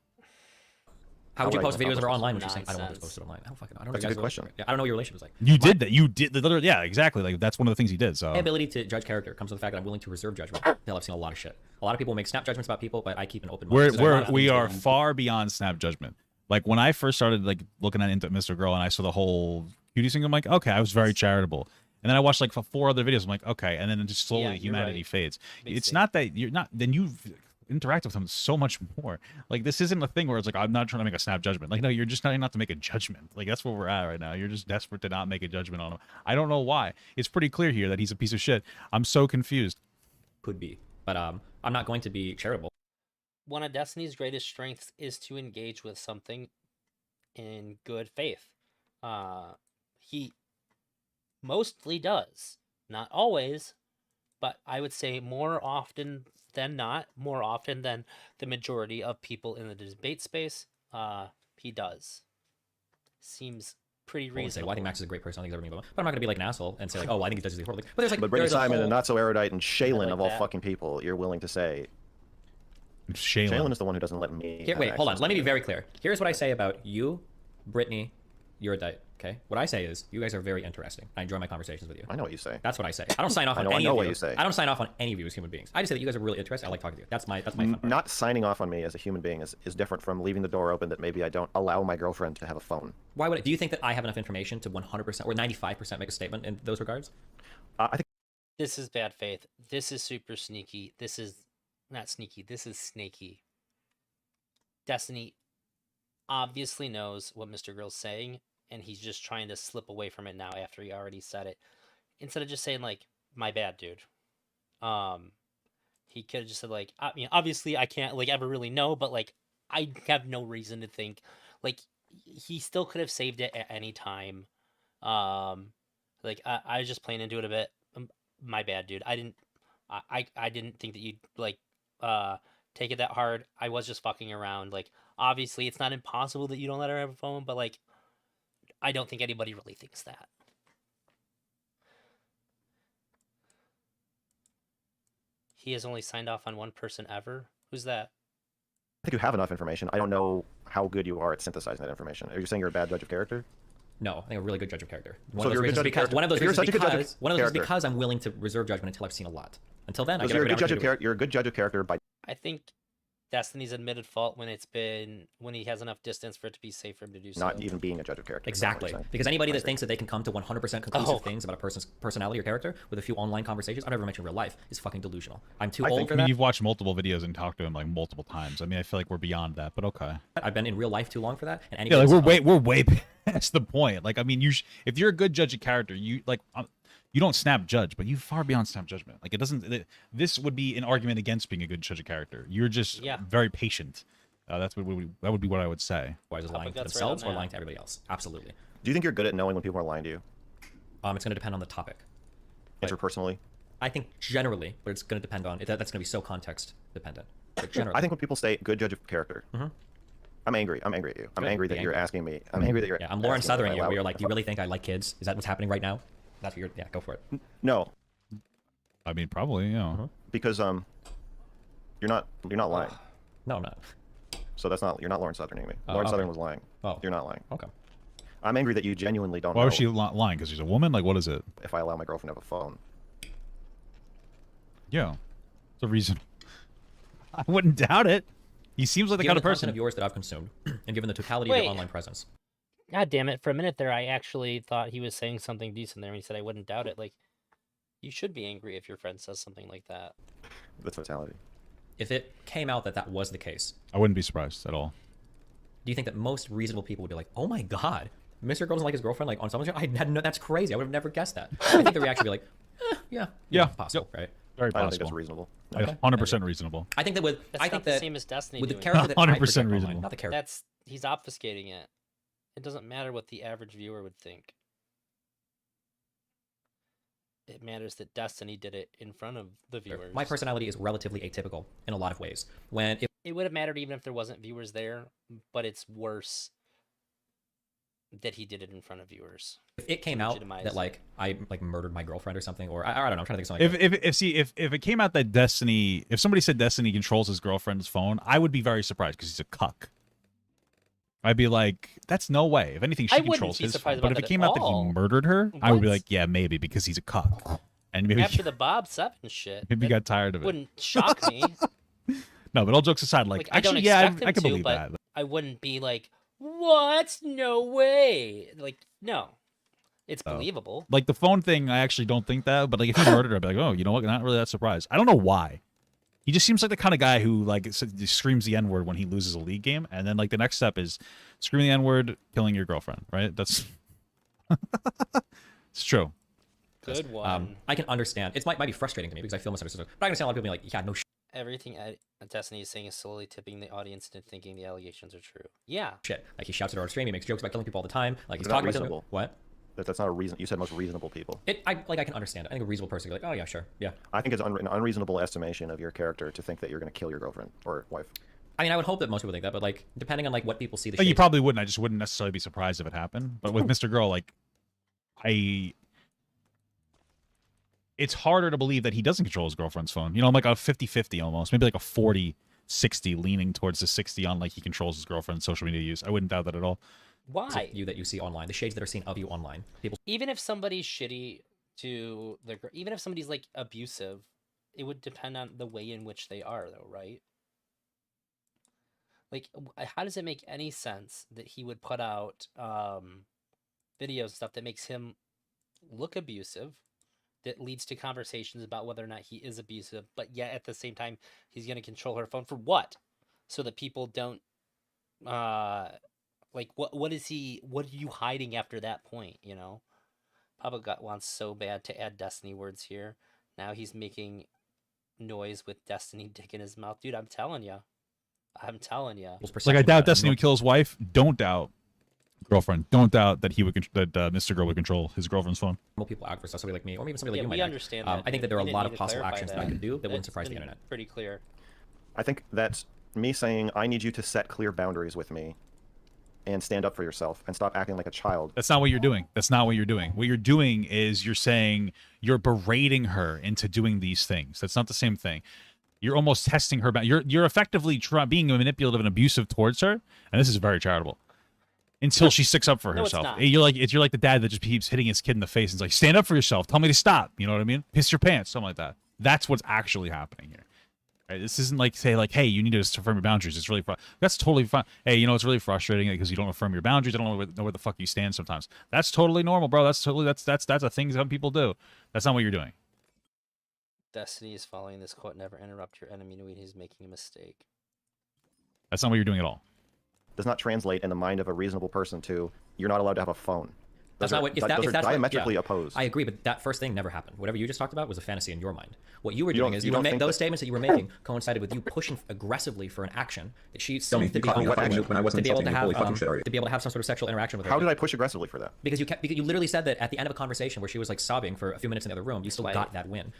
How would you would I post videos of her online when she's saying, I Nonsense. don't want this posted online? I don't fucking, I don't know. That's a guys' good question. relationship. Yeah, I don't know what your relationship is like. You did that. You did literally. Yeah, exactly. Like that's one of the things he did. So My ability to judge character comes from the fact that I'm willing to reserve judgment. Hell, I've seen a lot of shit. A lot of people make snap judgments about people, but I keep an open mind. we are far beyond snap judgment. Like when I first started like looking at into Mr. Girl and I saw the whole cutie thing, I'm like, okay, I was very charitable. And then I watched like 4 other videos. I'm like, okay. And then just slowly Yeah, you're humanity right. fades. Makes It's sense. not that you're not. Then you interact with him so much more. Like, this isn't a thing where it's like, I'm not trying to make a snap judgment. Like, no, you're just trying not to make a judgment. Like, that's where we're at right now. You're just desperate to not make a judgment on him. I don't know why. It's pretty clear here that he's a piece of shit. I'm so confused. Could be, but I'm not going to be charitable. One of Destiny's greatest strengths is to engage with something in good faith. He mostly does, not always, but I would say more often than not, more often than the majority of people in the debate space, he does. Seems pretty I would say, reasonable. well, I think Max is a great person. I think he's everything, but I'm not going to be like an asshole and say like, oh, I think he does this horribly. But there's like, But Brittany there's a Simon and whole- not so erudite and Shaylin like of all that. fucking people, you're willing to say Shaylin. Shaylin is the one who doesn't let me. Here, have wait, hold on. access Let me to be very clear. Here's what I say about you, Brittany, Erudite. Okay, what I say is you guys are very interesting. I enjoy my conversations with you. I know what you say. That's what I say. I don't sign off on I any know of what you. you say. I don't sign off on any of you as human beings. I just say that you guys are really interesting. I like talking to you. That's my fun part. Not signing off on me as a human being is different from leaving the door open that maybe I don't allow my girlfriend to have a phone. Why would do you think that I have enough information to 100% or 95% make a statement in those regards? I think This is bad faith. This is super sneaky. This is not sneaky. This is snaky. Destiny obviously knows what Mr. Girl's saying, and he's just trying to slip away from it now after he already said it. Instead of just saying like, "My bad, dude." He could have just said like, "I mean, obviously I can't like ever really know, but like I have no reason to think." Like he still could have saved it at any time. Like I was just playing into it a bit. My bad, dude. I didn't think that you'd like take it that hard. I was just fucking around. Like obviously it's not impossible that you don't let her have a phone, but like I don't think anybody really thinks that. He has only signed off on one person ever. Who's that? you have enough information. I don't know how good you are at synthesizing that information. Are you saying you're a bad judge of character? No, I think a really good judge of character. So you're a good judge of character. One of those If you're reasons such a good judge of because one of those character. because I'm willing to reserve judgment until I've seen a lot. Until then, I So get you're a every good judge of opportunity. character. You're a good judge of character by. I think Destiny's admitted fault when when he has enough distance for it to be safe for him to do so. Not even being a judge of character. Exactly. Is that what you're saying? Because anybody I that see. thinks that they can come to 100% conclusive Oh. things about a person's personality or character with a few online conversations, I've never mentioned in real life, is fucking delusional. I'm too I old think- for I mean, that. you've watched multiple videos and talked to him like multiple times. I mean, I feel like we're beyond that, but okay. I've been in real life too long for that. And Yeah, like anybody we're way past the point. Like, I mean, if you're a good judge of character, you like you don't snap judge, but you far beyond snap judgment. Like, it doesn't. This would be an argument against being a good judge of character. You're just Yeah. very patient. That would be what I would say. Why is lying to Papagut's right on themselves or that. lying to everybody else? Absolutely. Do you think you're good at knowing when people are lying to you, It's going to depend on the topic. interpersonally? I think generally, but it's going to depend on that's going to be so context dependent. But generally, I think when people say good judge of character, Mhm. I'm angry. I'm angry at you. I'm Good. angry Be that you're angry. asking me. I'm angry that you're. yeah, I'm Lauren asking me Southern if I you, where allow- you're like, do you really think I like kids? Is that what's happening right now? That's what you're. Yeah, go for it. No, I mean, probably, you know. because you're not lying. No, I'm not. So that's not you're not Lauren Southerning me. Oh, Lauren okay. Southern was lying. Oh. You're not lying. Okay. I'm angry that you genuinely don't Why know was she lying? Because she's a woman? Like, what is it? if I allow my girlfriend to have a phone. Yeah, it's a reason. I wouldn't doubt it. He seems like the Given kind the of content person. of yours that I've consumed, and given the totality of Wait. your online presence, God damn it! For a minute there, I actually thought he was saying something decent there when he said I wouldn't doubt it. Like, you should be angry if your friend says something like that. The totality. if it came out that that was the case, I wouldn't be surprised at all. do you think that most reasonable people would be like, "Oh my god, Mr. Girl doesn't like his girlfriend like on someone's show? I had no, that's crazy. I would have never guessed that." I think the reaction would be like, "Yeah, Yeah, possible, right?" Very I don't think that's possible. reasonable. No. Like, 100% reasonable. I think that with That's I not think the that same as Destiny with the doing character that I 100% project online, reasonable. not the character. That's he's obfuscating it. It doesn't matter what the average viewer would think. It matters that Destiny did it in front of the viewers. My personality is relatively atypical in a lot of ways. When It would have mattered even if there wasn't viewers there, but it's worse that he did it in front of viewers. if it came to out legitimize that it. like I like murdered my girlfriend or something, or I don't know, I'm trying to think of something. If it came out that Destiny, if somebody said Destiny controls his girlfriend's phone, I would be very surprised because he's a cuck. I'd be like, that's no way. If anything, she I wouldn't controls be his surprised phone. But about if it that came at out that all. he murdered her, I would be What? like, yeah, maybe because he's a cuck, and maybe After the Bob 7 shit, maybe that got tired of it. wouldn't shock me. No, but all jokes aside, like, Like, I don't actually, yeah, expect him I can to, believe but that. I wouldn't be like, what? No way. Like, no. It's Oh. believable. Like the phone thing, I actually don't think that. But like, if he murdered her, I'd be like, oh, you know what? Not really that surprised. I don't know why. He just seems like the kind of guy who like screams the N-word when he loses a league game, and then like the next step is screaming the N-word, killing your girlfriend. Right? That's it's true. Good one. I can understand. It might be frustrating to me because I feel misunderstood. But I understand a lot of people being like, yeah, no Everything Destiny is saying is slowly tipping the audience into thinking the allegations are true. Yeah. shit. Like he shouts at her on stream, he makes jokes about killing people all the time. Like he's They're not talking about reasonable. what? That's not a reason. You said most reasonable people. I can understand it. I think a reasonable person could be like, oh yeah, sure, yeah. I think it's an unreasonable estimation of your character to think that you're going to kill your girlfriend or wife. I mean, I would hope that most people think that, but like, depending on like what people see the Like, you shades- probably wouldn't. I just wouldn't necessarily be surprised if it happened. But with Mr. Girl, like, it's harder to believe that he doesn't control his girlfriend's phone. You know, I'm like a 50-50 almost, maybe like a 40-60 leaning towards the 60 on like he controls his girlfriend's social media use. I wouldn't doubt that at all. Why? you that you see online, the shades that are seen of you online. People Even if somebody's shitty to the girl, even if somebody's like abusive, it would depend on the way in which they are, though, right? Like, how does it make any sense that he would put out videos and stuff that makes him look abusive, that leads to conversations about whether or not he is abusive, but yet at the same time he's going to control her phone for what? So that people don't like what are you hiding after that point, you know? Papagut wants so bad to add Destiny words here. Now he's making noise with Destiny dick in his mouth. Dude, I'm telling you. Like, I doubt Destiny would kill his wife. Don't doubt girlfriend. Don't doubt that Mr. Girl would control his girlfriend's phone. people out for stuff, somebody like me, or even somebody Yeah, like you we might understand act. that. I think that there are a We lot didn't of need to possible clarify actions that I could do that wouldn't surprise the been internet. Pretty clear. I think that's me saying, I need you to set clear boundaries with me and stand up for yourself and stop acting like a child. That's not what you're doing. That's not what you're doing. What you're doing is you're saying you're berating her into doing these things. That's not the same thing. You're almost testing her. You're effectively being manipulative and abusive towards her, and this is very charitable. Until she sticks up for No, it's herself. not. You're like the dad that just keeps hitting his kid in the face and is like, stand up for yourself. Tell me to stop. You know what I mean? Piss your pants. Something like that. That's what's actually happening here. Right? This isn't like, say, like, hey, you need to affirm your boundaries. It's really that's totally fine. Hey, you know, it's really frustrating because you don't affirm your boundaries. I don't know where the fuck you stand sometimes. That's totally normal, bro. That's a thing some people do. That's not what you're doing. Destiny is following this quote: "Never interrupt your enemy when he's making a mistake." That's not what you're doing at all. Does not translate in the mind of a reasonable person to, you're not allowed to have a phone. That's not what. If Those that's are what- diametrically yeah. opposed. I agree, but that first thing never happened. Whatever you just talked about was a fantasy in your mind. What you were doing is you you were don't think those that- statements that you were making coincided with you pushing aggressively for an action that she Tell me, seemed to you be caught me on off board with, when I wasn't to be able to insulting you. have Holy fucking shit, are you? to be able to have some sort of sexual interaction with her. How did I push aggressively for that? Because you literally said that at the end of a conversation where she was like sobbing for a few minutes in the other room, you still Why? got that win.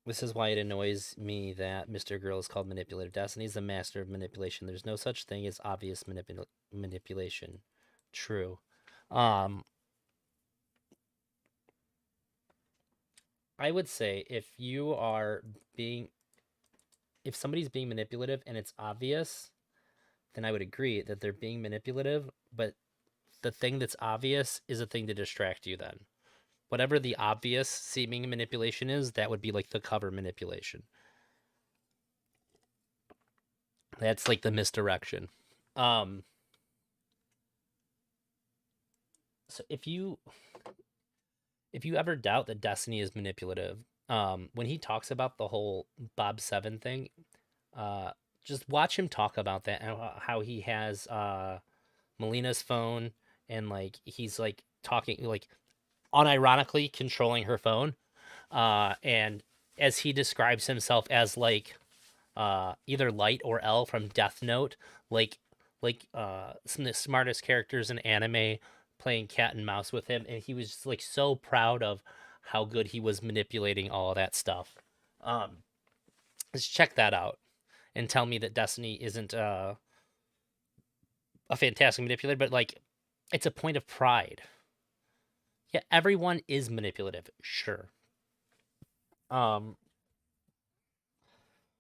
This is why it annoys me that Mr. Girl is called manipulative. Destiny is the master of manipulation. There's no such thing as obvious manipulation. True. I would say if somebody's being manipulative and it's obvious, then I would agree that they're being manipulative, but the thing that's obvious is a thing to distract you then. Whatever the obvious seeming manipulation is, that would be like the cover manipulation. That's like the misdirection. So if you ever doubt that Destiny is manipulative, when he talks about the whole Bob 7 thing, just watch him talk about that and how he has Melina's phone and like he's like talking like unironically controlling her phone, and as he describes himself as like either Light or L from Death Note, like some of the smartest characters in anime playing cat and mouse with him, and he was just like so proud of how good he was manipulating all of that stuff. Let's check that out and tell me that Destiny isn't a fantastic manipulator, but like it's a point of pride. Yeah, everyone is manipulative, sure.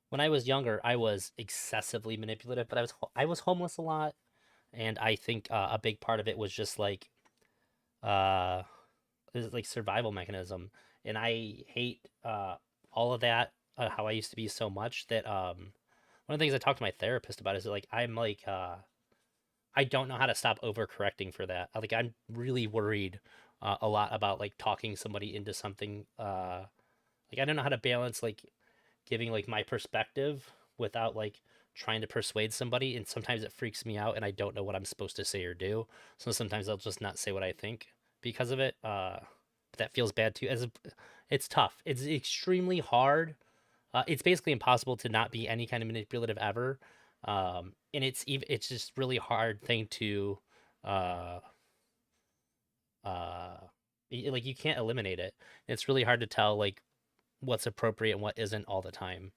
When I was younger, I was excessively manipulative, but I was homeless a lot, and I think a big part of it was just like survival mechanism, and I hate all of that. How I used to be so much that one of the things I talked to my therapist about is that, like I'm like I don't know how to stop overcorrecting for that. Like I'm really worried a lot about like talking somebody into something. Like I don't know how to balance like giving like my perspective without like trying to persuade somebody, and sometimes it freaks me out and I don't know what I'm supposed to say or do. So sometimes I'll just not say what I think because of it. That feels bad too. It's tough. It's extremely hard. It's basically impossible to not be any kind of manipulative ever. And it's just really hard thing to uh like you can't eliminate it. It's really hard to tell like what's appropriate and what isn't all the time.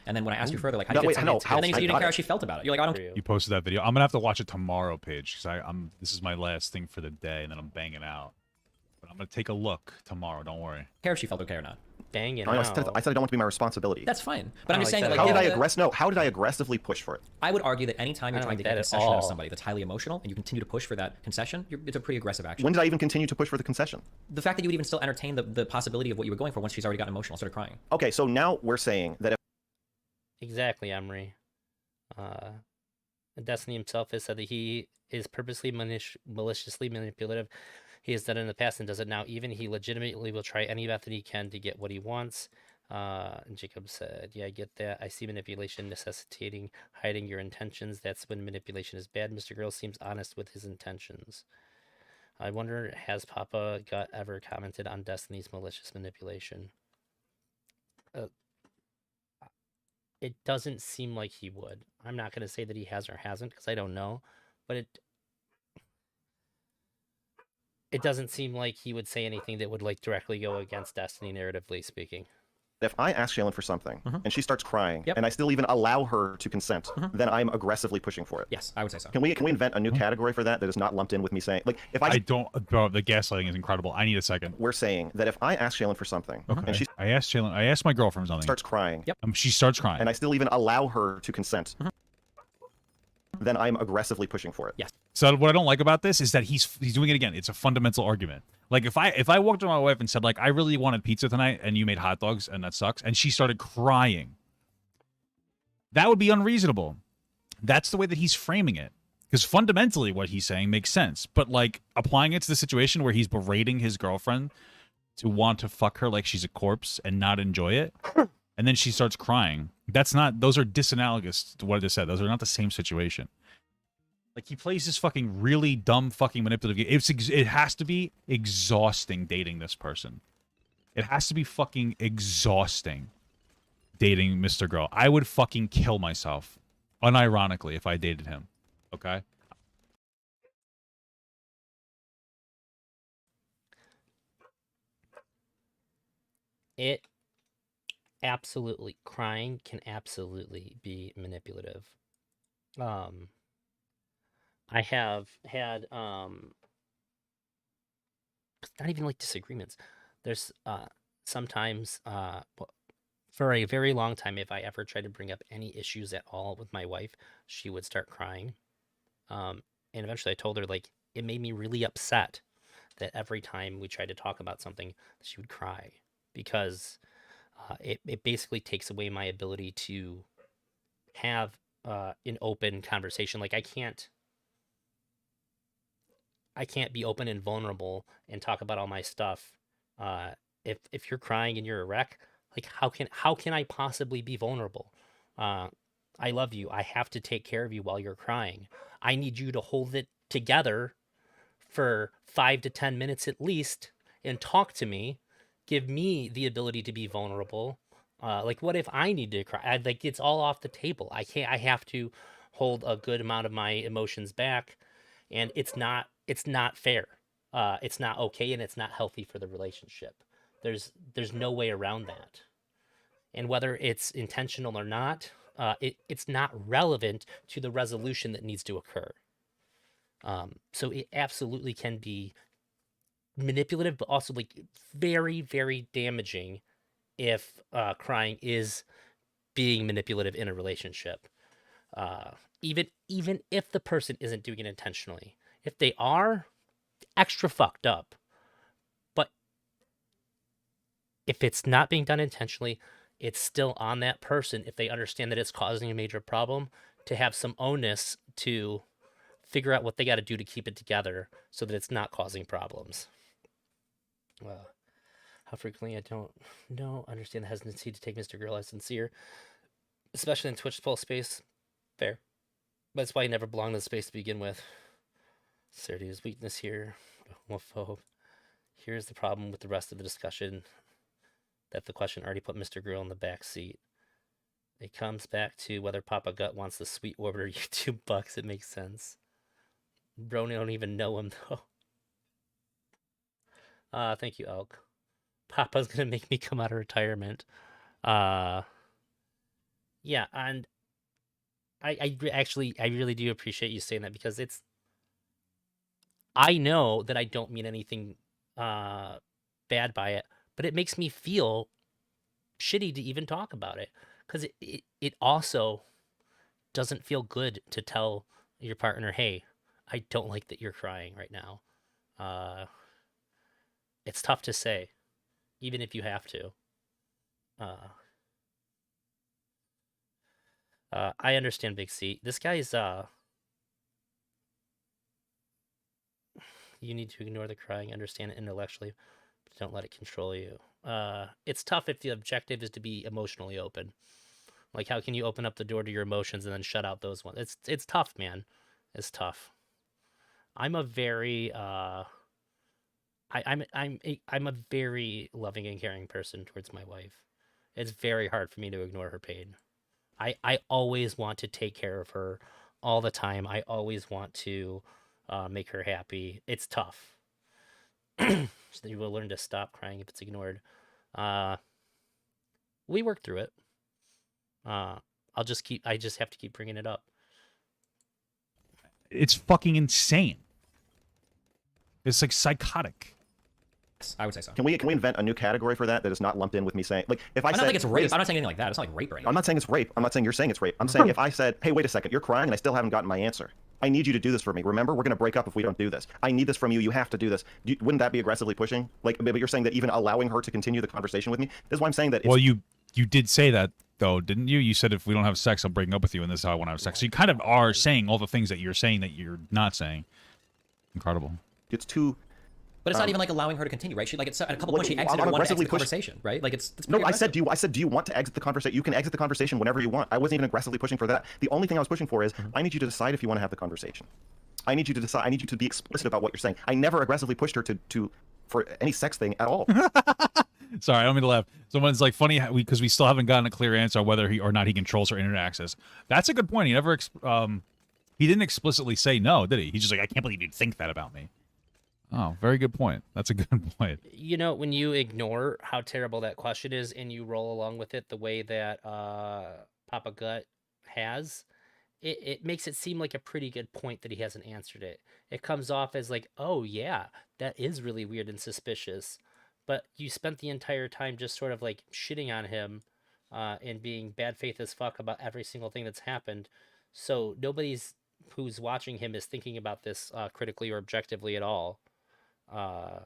And then when I asked you further, like, how No, do you wait, feel? no, And then you said I you didn't got care how it. she felt about it. You're like, I don't For you. You posted that video. I'm gonna have to watch it tomorrow, Paige, because this is my last thing for the day, and then I'm banging out. But I'm gonna take a look tomorrow. Don't worry. care if she felt okay or not. Banging I out. said I don't want it to be my responsibility. That's fine. But I'm No, just I saying that, said like, it. How did I aggressively push for it? I would argue that anytime you're I don't trying to like get a that at concession out of all. somebody that's highly emotional and you continue to push for that concession, it's a pretty aggressive action. When did I even continue to push for the concession? The fact that you would even still entertain the possibility of what you were going for once she's already gotten emotional, started crying. Okay, so now we're saying that if Exactly, Emery. Destiny himself has said that he is purposely maliciously manipulative. He has done it in the past and does it now. Even he legitimately will try any method he can to get what he wants. And Jacob said, yeah, I get that. I see manipulation necessitating hiding your intentions. That's when manipulation is bad. Mr. Girl seems honest with his intentions. I wonder, has Papagut ever commented on Destiny's malicious manipulation? It doesn't seem like he would. I'm not going to say that he has or hasn't because I don't know, but it doesn't seem like he would say anything that would like directly go against Destiny, narratively speaking. if I ask Shaylin for something and she starts crying Yep. and I still even allow her to consent, then I'm aggressively pushing for it. Yes, I would say so. Can we invent a new category for that that is not lumped in with me saying, like, if I don't. Bro, the gaslighting is incredible. I need a second. we're saying that if I ask Shaylin for something Okay. and she I asked my girlfriend something. starts crying Yep. She starts crying. and I still even allow her to consent, then I'm aggressively pushing for it. Yes. So what I don't like about this is that he's doing it again. It's a fundamental argument. Like if I walked to my wife and said like I really wanted pizza tonight and you made hot dogs and that sucks, and she started crying, that would be unreasonable. That's the way that he's framing it. Because fundamentally what he's saying makes sense. But like applying it to the situation where he's berating his girlfriend to want to fuck her like she's a corpse and not enjoy it, and then she starts crying. Those are disanalogous to what I just said. Those are not the same situation. Like he plays this fucking really dumb fucking manipulative game. It has to be exhausting dating this person. It has to be fucking exhausting dating Mr. Girl. I would fucking kill myself, unironically, if I dated him. Okay? It absolutely, crying can absolutely be manipulative. I have had not even like disagreements. There's sometimes for a very long time, if I ever tried to bring up any issues at all with my wife, she would start crying. And eventually I told her like it made me really upset that every time we tried to talk about something, she would cry because it basically takes away my ability to have an open conversation. Like I can't be open and vulnerable and talk about all my stuff. If you're crying and you're a wreck, like how can I possibly be vulnerable? I love you. I have to take care of you while you're crying. I need you to hold it together for 5 to 10 minutes at least and talk to me. Give me the ability to be vulnerable. Like what if I need to cry? Like it's all off the table. I have to hold a good amount of my emotions back, and it's not fair. It's not okay, and it's not healthy for the relationship. There's no way around that. And whether it's intentional or not, it's not relevant to the resolution that needs to occur. So it absolutely can be manipulative, but also like very, very damaging if crying is being manipulative in a relationship. Even if the person isn't doing it intentionally. If they are, extra fucked up. But if it's not being done intentionally, it's still on that person, if they understand that it's causing a major problem, to have some onus to figure out what they got to do to keep it together so that it's not causing problems. how frequently I don't know. Understand the hesitancy to take Mr. Girl as sincere, especially in Twitch poll space. Fair. But that's why he never belonged in the space to begin with. Sincerity is weakness here. Homophobe. Here's the problem with the rest of the discussion. That the question already put Mr. Girl in the back seat. It comes back to whether Papagut wants the sweet order YouTube bucks. It makes sense. Bro, don't even know him though. Thank you, Elk. Papa's gonna make me come out of retirement. Yeah, and I really do appreciate you saying that, because I know that I don't mean anything bad by it, but it makes me feel shitty to even talk about it, because it also doesn't feel good to tell your partner, hey, I don't like that you're crying right now. It's tough to say, even if you have to. I understand Big C. This guy's you need to ignore the crying, understand it intellectually, but don't let it control you. It's tough if the objective is to be emotionally open. Like, how can you open up the door to your emotions and then shut out those ones? It's tough, man. It's tough. I'm a very I'm a very loving and caring person towards my wife. It's very hard for me to ignore her pain. I always want to take care of her all the time. I always want to make her happy. It's tough. So you will learn to stop crying if it's ignored. We work through it. I just have to keep bringing it up. It's fucking insane. It's like psychotic. Yes, I would say so. Can we invent a new category for that is not lumped in with me saying, like, if I I'm said, not like it's rape. wait a- I'm not saying anything like that. It's not like rape right now. I'm not saying it's rape. I'm not saying you're saying it's rape. I'm saying if I said, hey, wait a second, you're crying and I still haven't gotten my answer. I need you to do this for me. Remember, we're going to break up if we don't do this. I need this from you. You have to do this. Wouldn't that be aggressively pushing? Like, but you're saying that even allowing her to continue the conversation with me? This is why I'm saying that. Well, you did say that, though, didn't you? You said if we don't have sex, I'll break up with you, and this is how I want to have sex. So you kind of are saying all the things that you're saying that you're not saying. Incredible. It's too... But it's not even like allowing her to continue, right? She like at a couple points she exited or wanted to exit the conversation, right? Like it's no. I said, do you want to exit the conversation? You can exit the conversation whenever you want. I wasn't even aggressively pushing for that. The only thing I was pushing for is I need you to decide if you want to have the conversation. I need you to decide. I need you to be explicit about what you're saying. I never aggressively pushed her to for any sex thing at all. Sorry, I don't mean to laugh. Someone's like, funny because we still haven't gotten a clear answer on whether he or not he controls her internet access. That's a good point. He never he didn't explicitly say no, did he? He's just like, I can't believe you'd think that about me. Oh, very good point. That's a good point. You know, when you ignore how terrible that question is and you roll along with it the way that Papagut has, it makes it seem like a pretty good point that he hasn't answered it. It comes off as like, oh yeah, that is really weird and suspicious. But you spent the entire time just sort of like shitting on him and being bad faith as fuck about every single thing that's happened. So nobody's who's watching him is thinking about this critically or objectively at all. I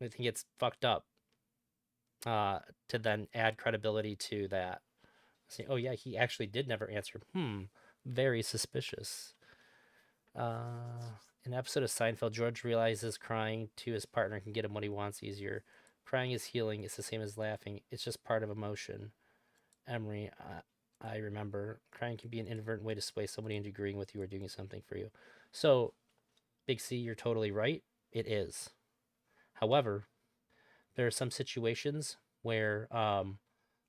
think it's fucked up to then add credibility to that. Say, oh yeah, he actually did never answer. Very suspicious. An episode of Seinfeld, George realizes crying to his partner can get him what he wants easier. Crying is healing. It's the same as laughing. It's just part of emotion. Emery, I remember crying can be an inadvertent way to sway somebody into agreeing with you or doing something for you. So, Big C, you're totally right. It is. However, there are some situations where,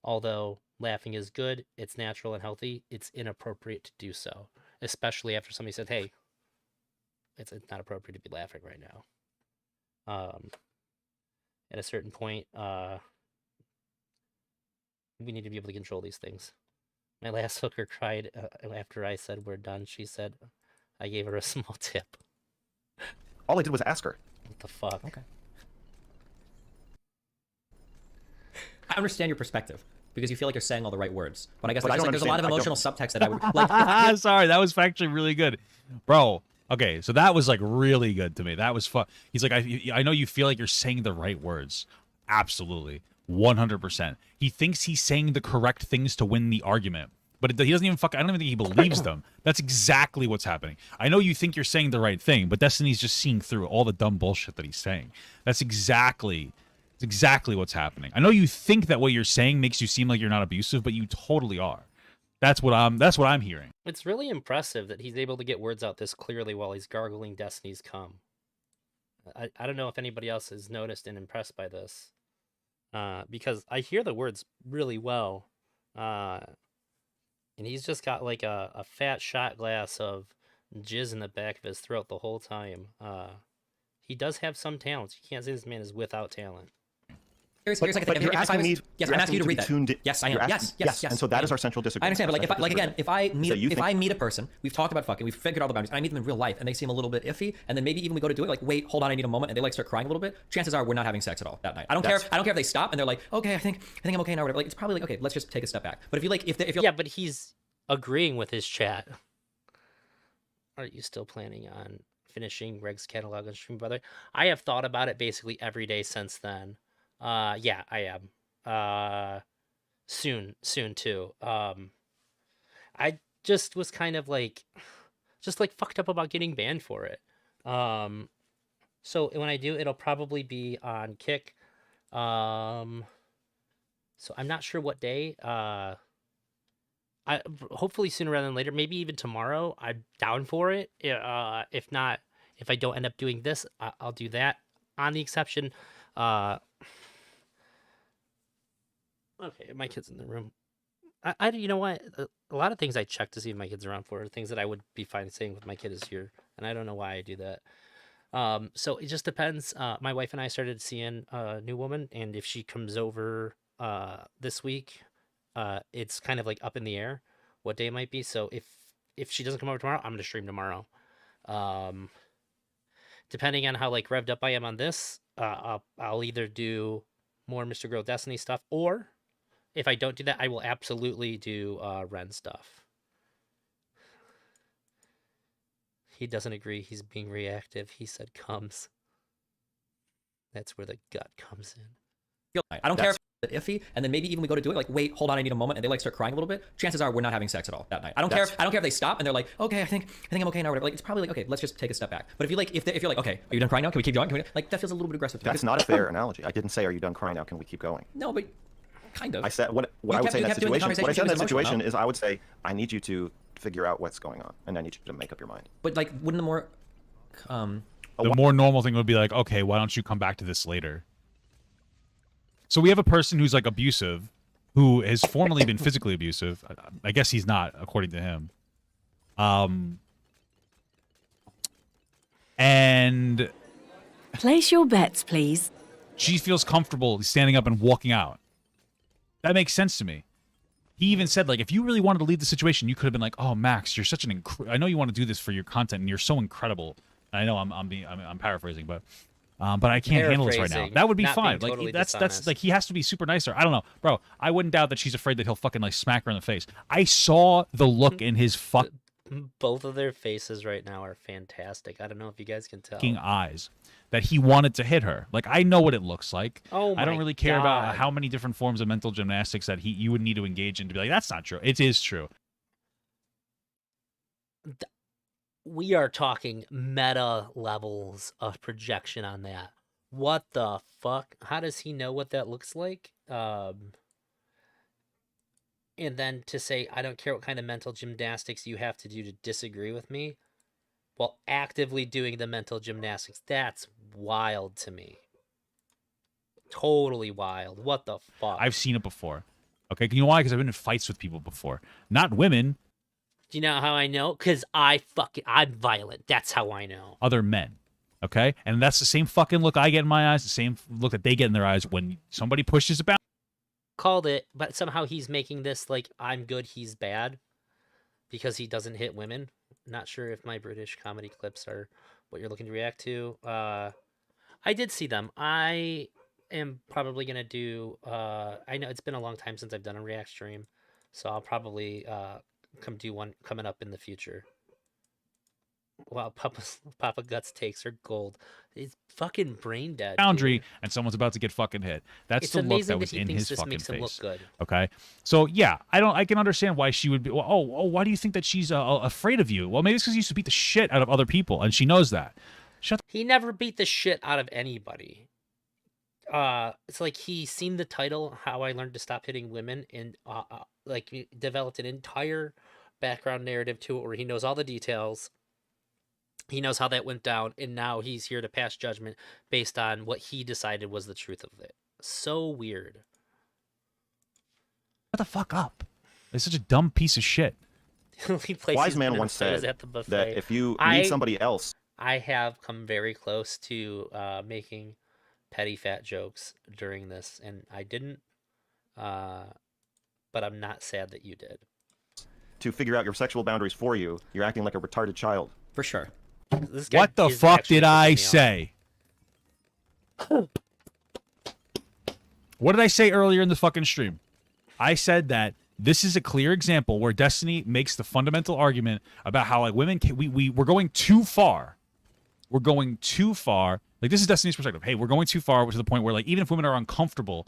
although laughing is good, it's natural and healthy, it's inappropriate to do so. Especially after somebody said, hey, it's not appropriate to be laughing right now. At a certain point, we need to be able to control these things. My last hooker cried after I said we're done. She said I gave her a small tip. All I did was ask her. What the fuck? Okay. I understand your perspective because you feel like you're saying all the right words, but I guess But I like, don't there's a lot of understand- emotional subtext that I would like. Sorry, that was actually really good, bro. Okay, so that was like really good to me. That was fun. He's like, I know you feel like you're saying the right words. Absolutely, 100%. He thinks he's saying the correct things to win the argument, but he doesn't even I don't even think he believes them. That's exactly what's happening. I know you think you're saying the right thing, but Destiny's just seeing through all the dumb bullshit that he's saying. That's exactly It's exactly what's happening. I know you think that what you're saying makes you seem like you're not abusive, but you totally are. That's what I'm hearing. It's really impressive that he's able to get words out this clearly while he's gargling Destiny's cum. I don't know if anybody else has noticed and impressed by this, because I hear the words really well, and he's just got like a fat shot glass of jizz in the back of his throat the whole time. He does have some talents. You can't say this man is without talent. Here's like a thing. You're asking me. Yes, you're I'm asking you to me read that. tuned in- Yes, I am. you're asking- Yes. And so that is our central I disagreement. understand, but if I meet a person, we've talked about fucking, we've figured all the boundaries, and I meet them in real life, and they seem a little bit iffy, and then maybe even we go to do it, like, wait, hold on, I need a moment, and they like start crying a little bit. Chances are we're not having sex at all that night. I don't care if they stop and they're like, okay, I think I'm okay now, or whatever. Like, it's probably like, okay, let's just take a step back. But if you like, if you're Yeah, but he's agreeing with his chat. Are you still planning on finishing Reg's catalog on stream, brother? I have thought about it basically every day since then. Yeah, I am. Soon too. I just was kind of like, fucked up about getting banned for it. So when I do, it'll probably be on Kick. So I'm not sure what day. I hopefully sooner rather than later, maybe even tomorrow. I'm down for it. If not, if I don't end up doing this, I'll do that. On the exception, okay, my kid's in the room. I you know what? A lot of things I check to see if my kid's around for are things that I would be fine saying with my kid is here, and I don't know why I do that. So it just depends. My wife and I started seeing a new woman, and if she comes over this week, it's kind of like up in the air what day it might be. So if she doesn't come over tomorrow, I'm gonna stream tomorrow. Depending on how like revved up I am on this, I'll either do more Mr. Girl Destiny stuff, or if I don't do that, I will absolutely do Ren stuff. He doesn't agree. He's being reactive. He said comes. That's where the gut comes in. I don't care if it's iffy, and then maybe even we go to do it, like, wait, hold on, I need a moment, and they like start crying a little bit. Chances are we're not having sex at all that night. I don't care if they stop and they're like, okay, I think I'm okay now, or whatever. Like, it's probably like, okay, let's just take a step back. But if you're like, okay, are you done crying now? Can we keep going? Like, that feels a little bit aggressive. That's not a fair analogy. I didn't say, "Are you done crying now? Can we keep going?" No, but kind of. I said what I would say in that situation. What I said in that situation is, I would say, I need you to figure out what's going on, and I need you to make up your mind. But like, wouldn't the more the more normal thing would be like, okay, why don't you come back to this later? So we have a person who's like abusive, who has formerly been physically abusive. I guess he's not, according to him. And place your bets, please. She feels comfortable standing up and walking out. That makes sense to me. He even said, like, if you really wanted to leave the situation, you could have been like, "Oh, Max, you're such an I know you want to do this for your content, and you're so incredible." I know I'm paraphrasing, but I can't handle this right now. That would be fine. Like, totally that's dishonest. like, he has to be super nicer. I don't know, bro. I wouldn't doubt that she's afraid that he'll fucking like smack her in the face. I saw the look in his Both of their faces right now are fantastic. I don't know if you guys can tell. fucking eyes that he wanted to hit her. Like, I know what it looks like. Oh I don't my really care about God. how many different forms of mental gymnastics that you would need to engage in to be like, that's not true. It is true. We are talking meta levels of projection on that. What the fuck? How does he know what that looks like? And then to say, I don't care what kind of mental gymnastics you have to do to disagree with me, while actively doing the mental gymnastics. That's wild to me. Totally wild. What the fuck? I've seen it before. Okay, you know why? Because I've been in fights with people before. Not women, Do you know how I know? Because I'm violent. That's how I know. other men. Okay? And that's the same fucking look I get in my eyes, the same look that they get in their eyes when somebody pushes a boundary. Called it, but somehow he's making this like I'm good, he's bad, because he doesn't hit women. Not sure if my British comedy clips are what you're looking to react to. I did see them. I am probably gonna do. I know it's been a long time since I've done a react stream, so I'll probably come do one coming up in the future. Wow, Papagut's takes are gold. He's fucking brain dead. Boundary, dude. and someone's about to get fucking hit. That's It's the look amazing that was he in thinks his this fucking makes him look face. good. Okay, so yeah, I can understand why she would be. Well, why do you think that she's afraid of you? Well, maybe it's because you used to beat the shit out of other people, and she knows that. He never beat the shit out of anybody. it's like he's seen the title "How I Learned to Stop Hitting Women" and like developed an entire background narrative to it where he knows all the details. He knows how that went down, and now he's here to pass judgment based on what he decided was the truth of it. So weird. Shut the fuck up. It's such a dumb piece of shit. The only place Wise he's man been once upset is said at the buffet. that if you I- need somebody else, I have come very close to making petty fat jokes during this, and I didn't. But I'm not sad that you did. to figure out your sexual boundaries for you, you're acting like a retarded child. For sure. This guy What the is fuck actually did I pissing me off. say? What did I say earlier in the fucking stream? I said that this is a clear example where Destiny makes the fundamental argument about how like women can, we're going too far. We're going too far. Like this is Destiny's perspective. Hey, we're going too far to the point where like even if women are uncomfortable,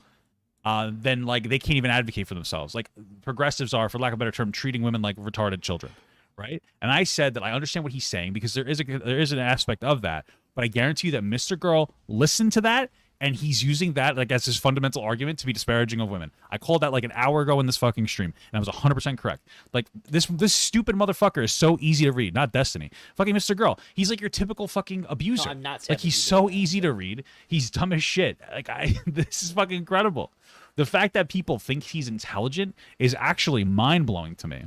then like they can't even advocate for themselves. Like progressives are, for lack of a better term, treating women like retarded children, right? And I said that I understand what he's saying because there is an aspect of that, but I guarantee you that Mr. Girl listened to that and he's using that like as his fundamental argument to be disparaging of women. I called that like an hour ago in this fucking stream, and I was 100% correct. Like this stupid motherfucker is so easy to read, not Destiny. Fucking Mr. Girl, he's like your typical fucking abuser. I'm not sad like that he's you did so that. easy to read. He's dumb as shit. Like this is fucking incredible. The fact that people think he's intelligent is actually mind blowing to me.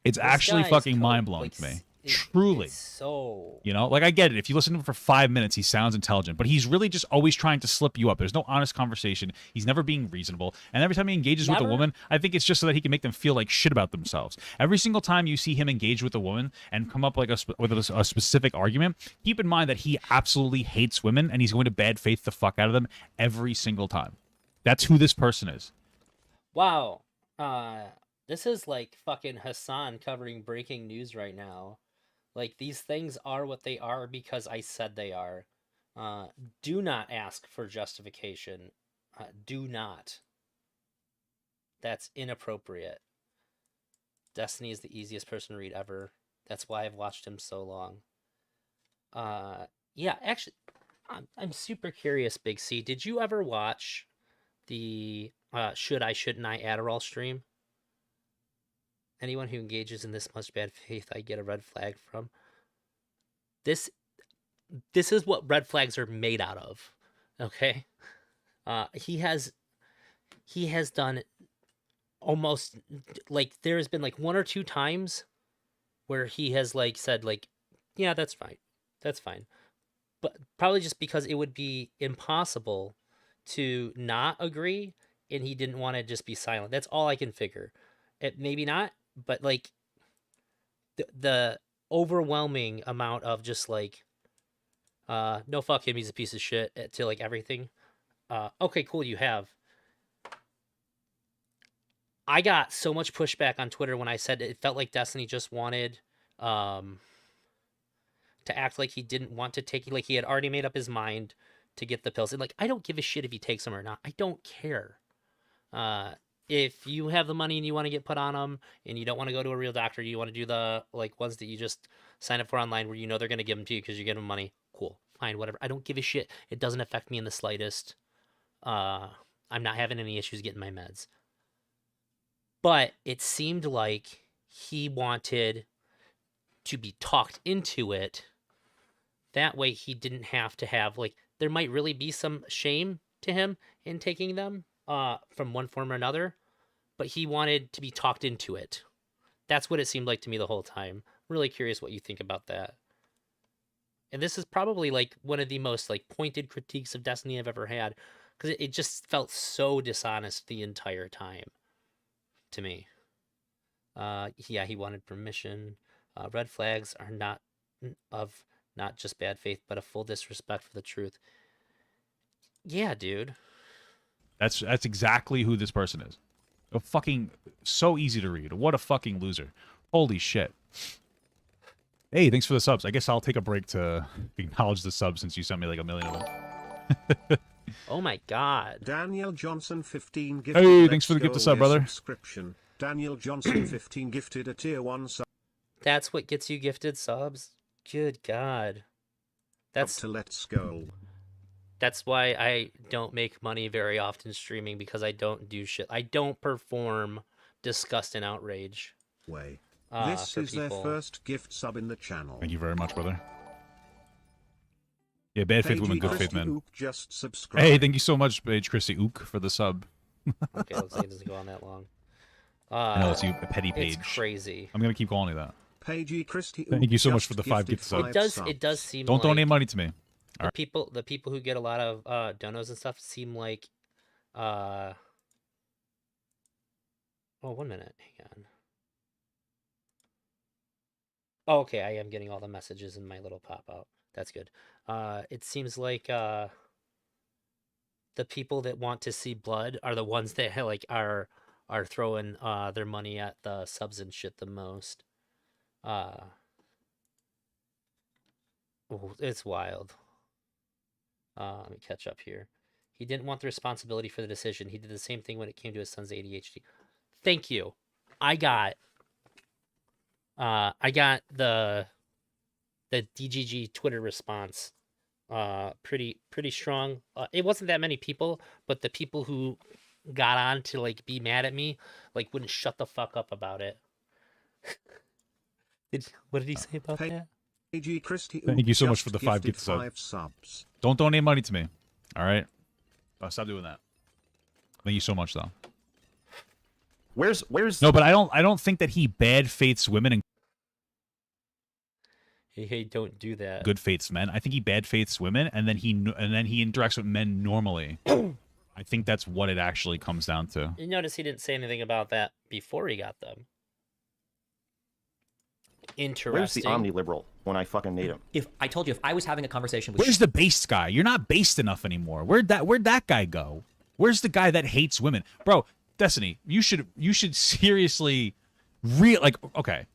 It's actually guy's fucking code, mind blowing like, to me. it- Truly. it's so You know, like I get it. If you listen to him for 5 minutes, he sounds intelligent, but he's really just always trying to slip you up. There's no honest conversation. He's never being reasonable. And every time he engages with a Never? woman, I think it's just so that he can make them feel like shit about themselves. Every single time you see him engage with a woman and come up like with a specific argument, keep in mind that he absolutely hates women and he's going to bad faith the fuck out of them every single time. That's who this person is. wow. This is like fucking Hassan covering breaking news right now. Like these things are what they are because I said they are. Do not ask for justification. Do not. That's inappropriate. Destiny is the easiest person to read ever. That's why I've watched him so long. Yeah, actually, I'm super curious, Big C. Did you ever watch the Should I, Shouldn't I Adderall stream? Anyone who engages in this much bad faith, I get a red flag from. This is what red flags are made out of. Okay? He has done almost like there has been like one or two times where he has like said like, yeah, that's fine. That's fine. But probably just because it would be impossible to not agree and he didn't want to just be silent. That's all I can figure. It maybe not, but like the overwhelming amount of just like no, fuck him, he's a piece of shit, to like everything. Okay, cool, you have. I got so much pushback on Twitter when I said it felt like Destiny just wanted to act like he didn't want to take, like he had already made up his mind to get the pills. And like, I don't give a shit if he takes them or not. I don't care. If you have the money and you want to get put on them and you don't want to go to a real doctor, you want to do the like ones that you just sign up for online where you know they're going to give them to you because you give them money. Cool, fine, whatever. I don't give a shit. It doesn't affect me in the slightest. I'm not having any issues getting my meds. But it seemed like he wanted to be talked into it. That way he didn't have to have, like, there might really be some shame to him in taking them from one form or another, but he wanted to be talked into it. That's what it seemed like to me the whole time. Really curious what you think about that. And this is probably like one of the most like pointed critiques of Destiny I've ever had, because it just felt so dishonest the entire time to me. Yeah, he wanted permission. Red flags are not just bad faith, but a full disrespect for the truth. Yeah, dude. That's exactly who this person is. A fucking so easy to read. What a fucking loser. Holy shit. Hey, thanks for the subs. I guess I'll take a break to acknowledge the subs since you sent me like 1 million of them. Oh my god. Daniel Johnson 15 gifted. Hey, thanks for the Let's gift Go of sub, Away brother. Subscription. Daniel Johnson 15 gifted a tier 1 sub That's what gets you gifted subs? Good god. That's to Let's Go. That's why I don't make money very often streaming, because I don't do shit. I don't perform disgust and outrage Way. This for is their people. first gift sub in the channel. Thank you very much, brother. Yeah, bad faith women, good faith Christy men. Ook just subscribed. Hey, thank you so much, Paige Christy Ook, for the sub. Okay, let's see. It doesn't go on that long. I know it's you, a petty It's page. crazy. I'm gonna keep calling you that. Paige Christy Thank you so much just for the 5 gifted gift subs. It does seem Don't like donate money to me. the people who get a lot of donos and stuff seem like oh, 1 minute, hang on. Oh, okay, I am getting all the messages in my little pop-out. That's good. It seems like the people that want to see blood are the ones that like are throwing their money at the subs and shit the most. Oh, it's wild. Let me catch up here. He didn't want the responsibility for the decision. He did the same thing when it came to his son's ADHD. Thank you. I got the DGG Twitter response pretty strong. It wasn't that many people, but the people who got on to like be mad at me like wouldn't shut the fuck up about it. What did he say about that? Paige Christy Ook Thank you so much just for the 5 gifted gift sub. 5 subs. Don't donate money to me. All right? Stop doing that. Thank you so much, though. Where's No, but I don't think that he bad faiths women and Hey, don't do that. good faiths men. I think he bad faiths women, and then he interacts with men normally. I think that's what it actually comes down to. You notice he didn't say anything about that before he got them. Interesting. Where's the omni-liberal when I fucking need him? If I told you, if I was having a conversation with Where's the based guy? You're not based enough anymore. Where'd that guy go? Where's the guy that hates women, bro? Destiny, you should seriously, okay.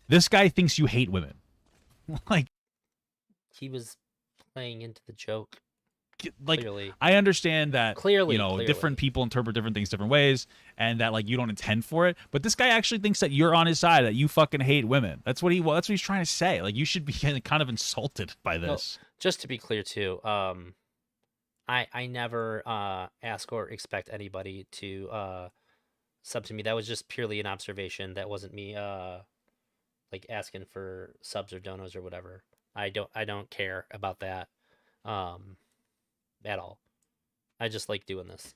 This guy thinks you hate women, like He was playing into the joke. like Clearly. I understand that Clearly. different people interpret different things different ways, and that like you don't intend for it, but this guy actually thinks that you're on his side, that you fucking hate women. That's what he's trying to say. Like you should be kind of insulted by this. Just to be clear too, I never ask or expect anybody to sub to me. That was just purely an observation. That wasn't me like asking for subs or donos or whatever. I don't care about that at all. I just like doing this.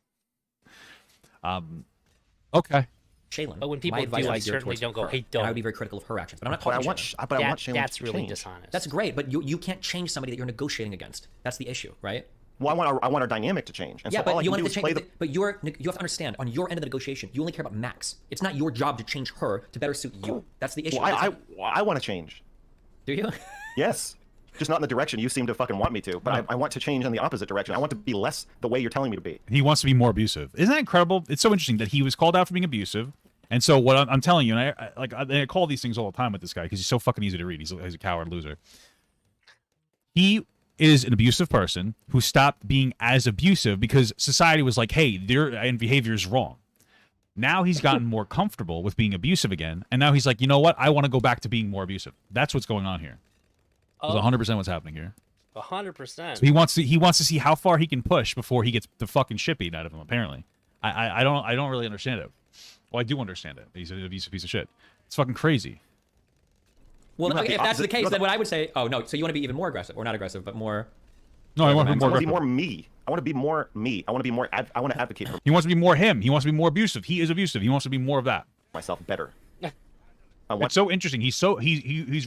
Okay. Shaylin. But when people my advice do, would I be geared certainly towards don't go, her, "Hey, and I don't." would be very critical of her actions, but I'm not But I calling want, Shaylin. but I want Shaylin That's to really change. dishonest. That's great, but you can't change somebody that you're negotiating against. That's the issue, right? Well, I want our dynamic to change. And Yeah, so all but I you can want do to is change. play the. But you have to understand, on your end of the negotiation, you only care about Max. It's not your job to change her to better suit you. That's the issue. Well, I want to change. Do you? Yes. Just not in the direction you seem to fucking want me to. But I want to change in the opposite direction. I want to be less the way you're telling me to be. He wants to be more abusive. Isn't that incredible? It's so interesting that he was called out for being abusive. And so what I'm telling you, and I call these things all the time with this guy because he's so fucking easy to read. He's a coward loser. He is an abusive person who stopped being as abusive because society was like, hey, their behavior is wrong. Now he's gotten more comfortable with being abusive again. And now he's like, you know what? I want to go back to being more abusive. That's what's going on here. That's 100% what's happening here. 100%. So he wants to see how far he can push before he gets the fucking shit beaten out of him. Apparently, I don't really understand it. Well, I do understand it. He's an abusive piece of shit. It's fucking crazy. Well, have okay, the if that's the opposite- case, no, then what I would say, oh no, so you want to be even more aggressive, or not aggressive, but more. No, I want to be I more. want to be more me. I want to be more me. I want to be more. I want to advocate for He wants to be more him. He wants to be more abusive. He is abusive. He wants to be more of that. myself better. I It's want. so interesting. He's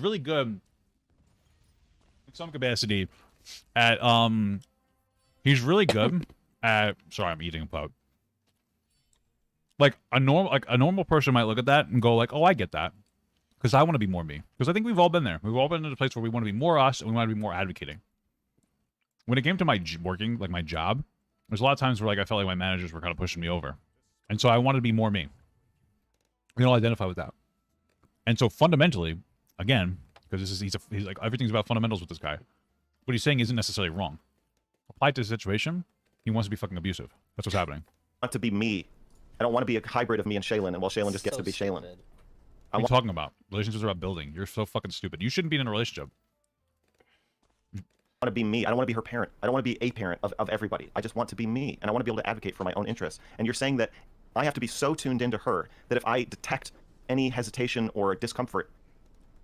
really good in some capacity at he's really good at sorry, I'm eating a cloud. Like a normal person might look at that and go like, "Oh, I get that." Because I want to be more me. Because I think we've all been there. We've all been in a place where we want to be more us and we want to be more advocating. When it came to my working, like my job, there's a lot of times where like I felt like my managers were kind of pushing me over. And so I wanted to be more me. We all identify with that. And so fundamentally, again, because he's like everything's about fundamentals with this guy. What he's saying isn't necessarily wrong. Applied to the situation, he wants to be fucking abusive. That's what's happening. I want to be me. I don't want to be a hybrid of me and Shaylin, and while Shaylin just gets to be Shaylin. stupid. What are you talking about? Relationships are about building. You're so fucking stupid. You shouldn't be in a relationship. want to be me. I don't want to be her parent. I don't want to be a parent of everybody. I just want to be me, and I want to be able to advocate for my own interests. And you're saying that I have to be so tuned into her that if I detect any hesitation or discomfort,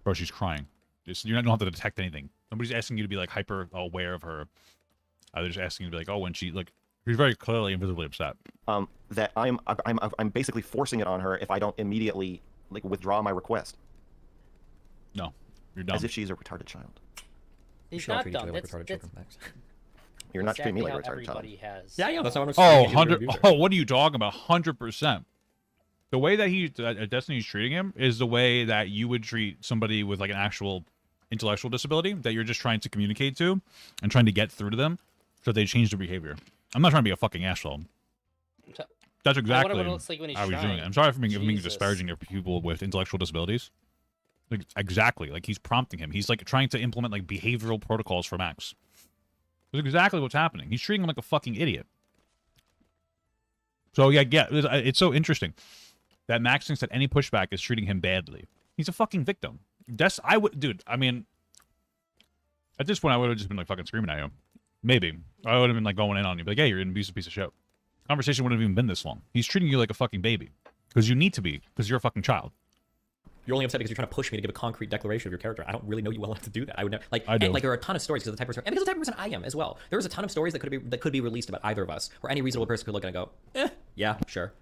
Bro, she's crying. You don't have to detect anything. Nobody's asking you to be like hyper aware of her. They're just asking you to be like, oh, when she's very clearly and visibly upset. that I'm basically forcing it on her if I don't immediately like withdraw my request, No, you're dumb. as if she's a retarded child. He's should all not treat each dumb. other like That's, retarded that's children, Max. You're not treating me like a exactly retarded how child. everybody has. Yeah, yeah, that's not what I'm Oh, saying. 100. Oh, what are you talking about? 100%. The way that Destiny's treating him is the way that you would treat somebody with like an actual intellectual disability that you're just trying to communicate to and trying to get through to them so they change their behavior. I'm not trying to be a fucking asshole. That's exactly what it looks like when he's how he's doing trying. it. I'm sorry for being Jesus. disparaging of people with intellectual disabilities. Like, exactly. Like, he's prompting him. He's like trying to implement like behavioral protocols for Max. That's exactly what's happening. He's treating him like a fucking idiot. So yeah, it's so interesting that Max thinks that any pushback is treating him badly. He's a fucking victim. Dude, I mean, at this point, I would have just been like fucking screaming at you. Maybe. I would have been like going in on you. Like, hey, you're an abusive piece of shit. Conversation wouldn't have even been this long. He's treating you like a fucking baby. Because you need to be. Because you're a fucking child. You're only upset because you're trying to push me to give a concrete declaration of your character. I don't really know you well enough to do that. I would never, like, I do. And, like, there are a ton of stories because of the type of person, and because of the type of person I am as well. There's a ton of stories that could be released about either of us, where any reasonable person could look at it and go, yeah, sure.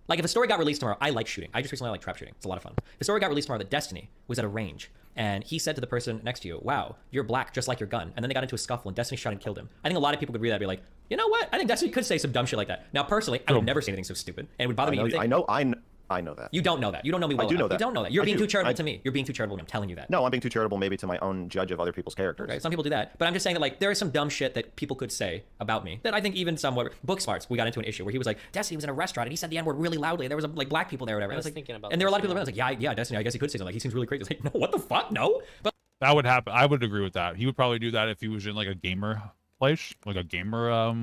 Like if a story got released tomorrow, I like shooting. I just recently like trap shooting. It's a lot of fun. If a story got released tomorrow that Destiny was at a range, and he said to the person next to you, wow, you're black just like your gun. And then they got into a scuffle and Destiny shot and killed him. I think a lot of people could read that and be like, you know what? I think Destiny could say some dumb shit like that. Now, personally, I would never say anything so stupid. And it would bother me. I know that. You don't know that. You don't know me well I do know enough. that. You don't know that. You're I being do. too charitable to me. You're being too charitable. I'm telling you that. No, I'm being too charitable maybe to my own judge of other people's characters. Okay, some people do that, but I'm just saying that like there is some dumb shit that people could say about me that I think even somewhat book smarts. We got into an issue where he was like, Destiny was in a restaurant and he said the N-word really loudly. There was like black people there or whatever. I And was like, thinking about and there were a lot of this, people around. I was like, yeah, Destiny. I guess he could say something. Like he seems really crazy. It's like, no, what the fuck, no. But That would happen. I would agree with that. He would probably do that if he was in like a gamer place, like a gamer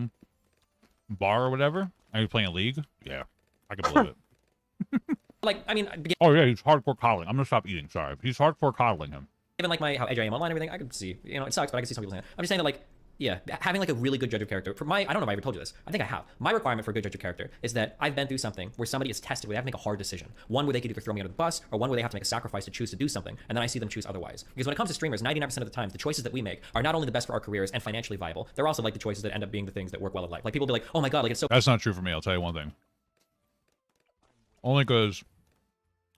bar or whatever, and he was playing a league. Yeah, I can believe it. like, I mean, Oh yeah, he's hardcore coddling. I'm gonna stop eating. Sorry, he's hardcore coddling him. given like how edgy I am online and everything, I could see, it sucks, but I can see some people saying it. I'm just saying that like, yeah, having like a really good judge of character. I don't know if I ever told you this. I think I have. My requirement for a good judge of character is that I've been through something where somebody is tested where they have to make a hard decision. One where they could either throw me under the bus, or one where they have to make a sacrifice to choose to do something, and then I see them choose otherwise. Because when it comes to streamers, 99% of the time, the choices that we make are not only the best for our careers and financially viable, they're also like the choices that end up being the things that work well in life. Like people will be like, oh my god, like it's so. That's not true for me. I'll tell you one thing. Only because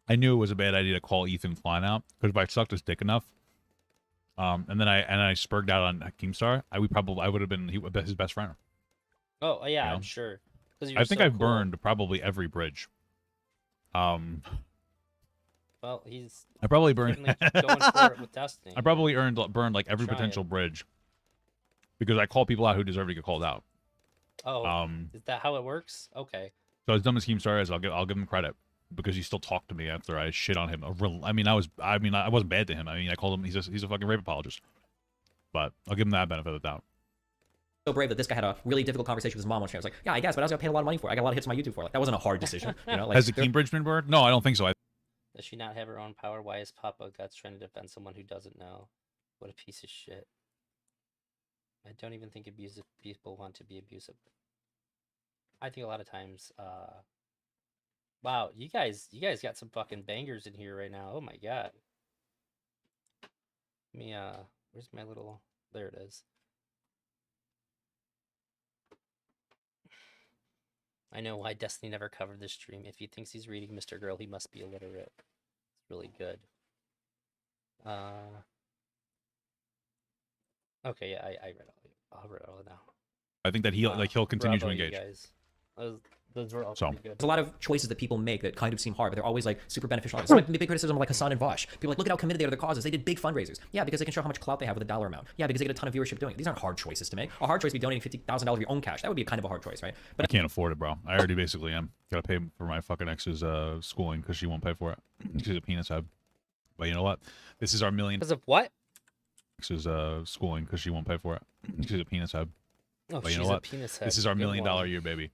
I knew it was a bad idea to call Ethan Klein out. Because if I sucked his dick enough, and then I spurged out on Keemstar, I would have been his best friend. Oh yeah, You know? I'm sure. I think I've burned probably every bridge. Well, he's I probably burned. definitely going for it with Destiny. I probably burned like every Trying. potential bridge because I call people out who deserve to get called out. Oh, is that how it works? Okay. So as dumb as Keemstar is, I'll give him credit because he still talked to me after I shit on him. I wasn't bad to him. I mean, I called him. He's a fucking rape apologist. But I'll give him that benefit of the doubt. So brave that this guy had a really difficult conversation with his mom one day. I was like, yeah, I guess, but I was gonna pay a lot of money for it. I got a lot of hits on my YouTube for it. Like, that wasn't a hard decision, Like, Has the Keem Bridge been burned? No, I don't think so. Does she not have her own power? Why is Papagut trying to defend someone who doesn't know? What a piece of shit. I don't even think abusive people want to be abusive. I think a lot of times, wow, you guys got some fucking bangers in here right now. Oh my god. Let me, where's my little, there it is. I know why Destiny never covered this stream. If he thinks he's reading Mr. Girl, he must be illiterate. It's really good. Okay, yeah, I read all. I'll read all of it now. I think that he'll continue to Bravo, you engage. guys. Those were all So. pretty good. There's a lot of choices that people make that kind of seem hard, but they're always like super beneficial. It's like big criticism of like Hassan and Vosh. People are like, look at how committed they are to their causes. They did big fundraisers. Yeah, because they can show how much clout they have with a dollar amount. Yeah, because they get a ton of viewership doing it. These aren't hard choices to make. A hard choice would be donating $50,000 of your own cash. That would be kind of a hard choice, right? I But can't afford it, bro. I already basically am. Gotta pay for my fucking ex's schooling because she won't pay for it. She's a penis head. But you know what? This is our million Because of what? ex's schooling because she won't pay for it. She's a penis head. Oh, But you she's know a what? penis head. This is our $1 Good million one. year, baby.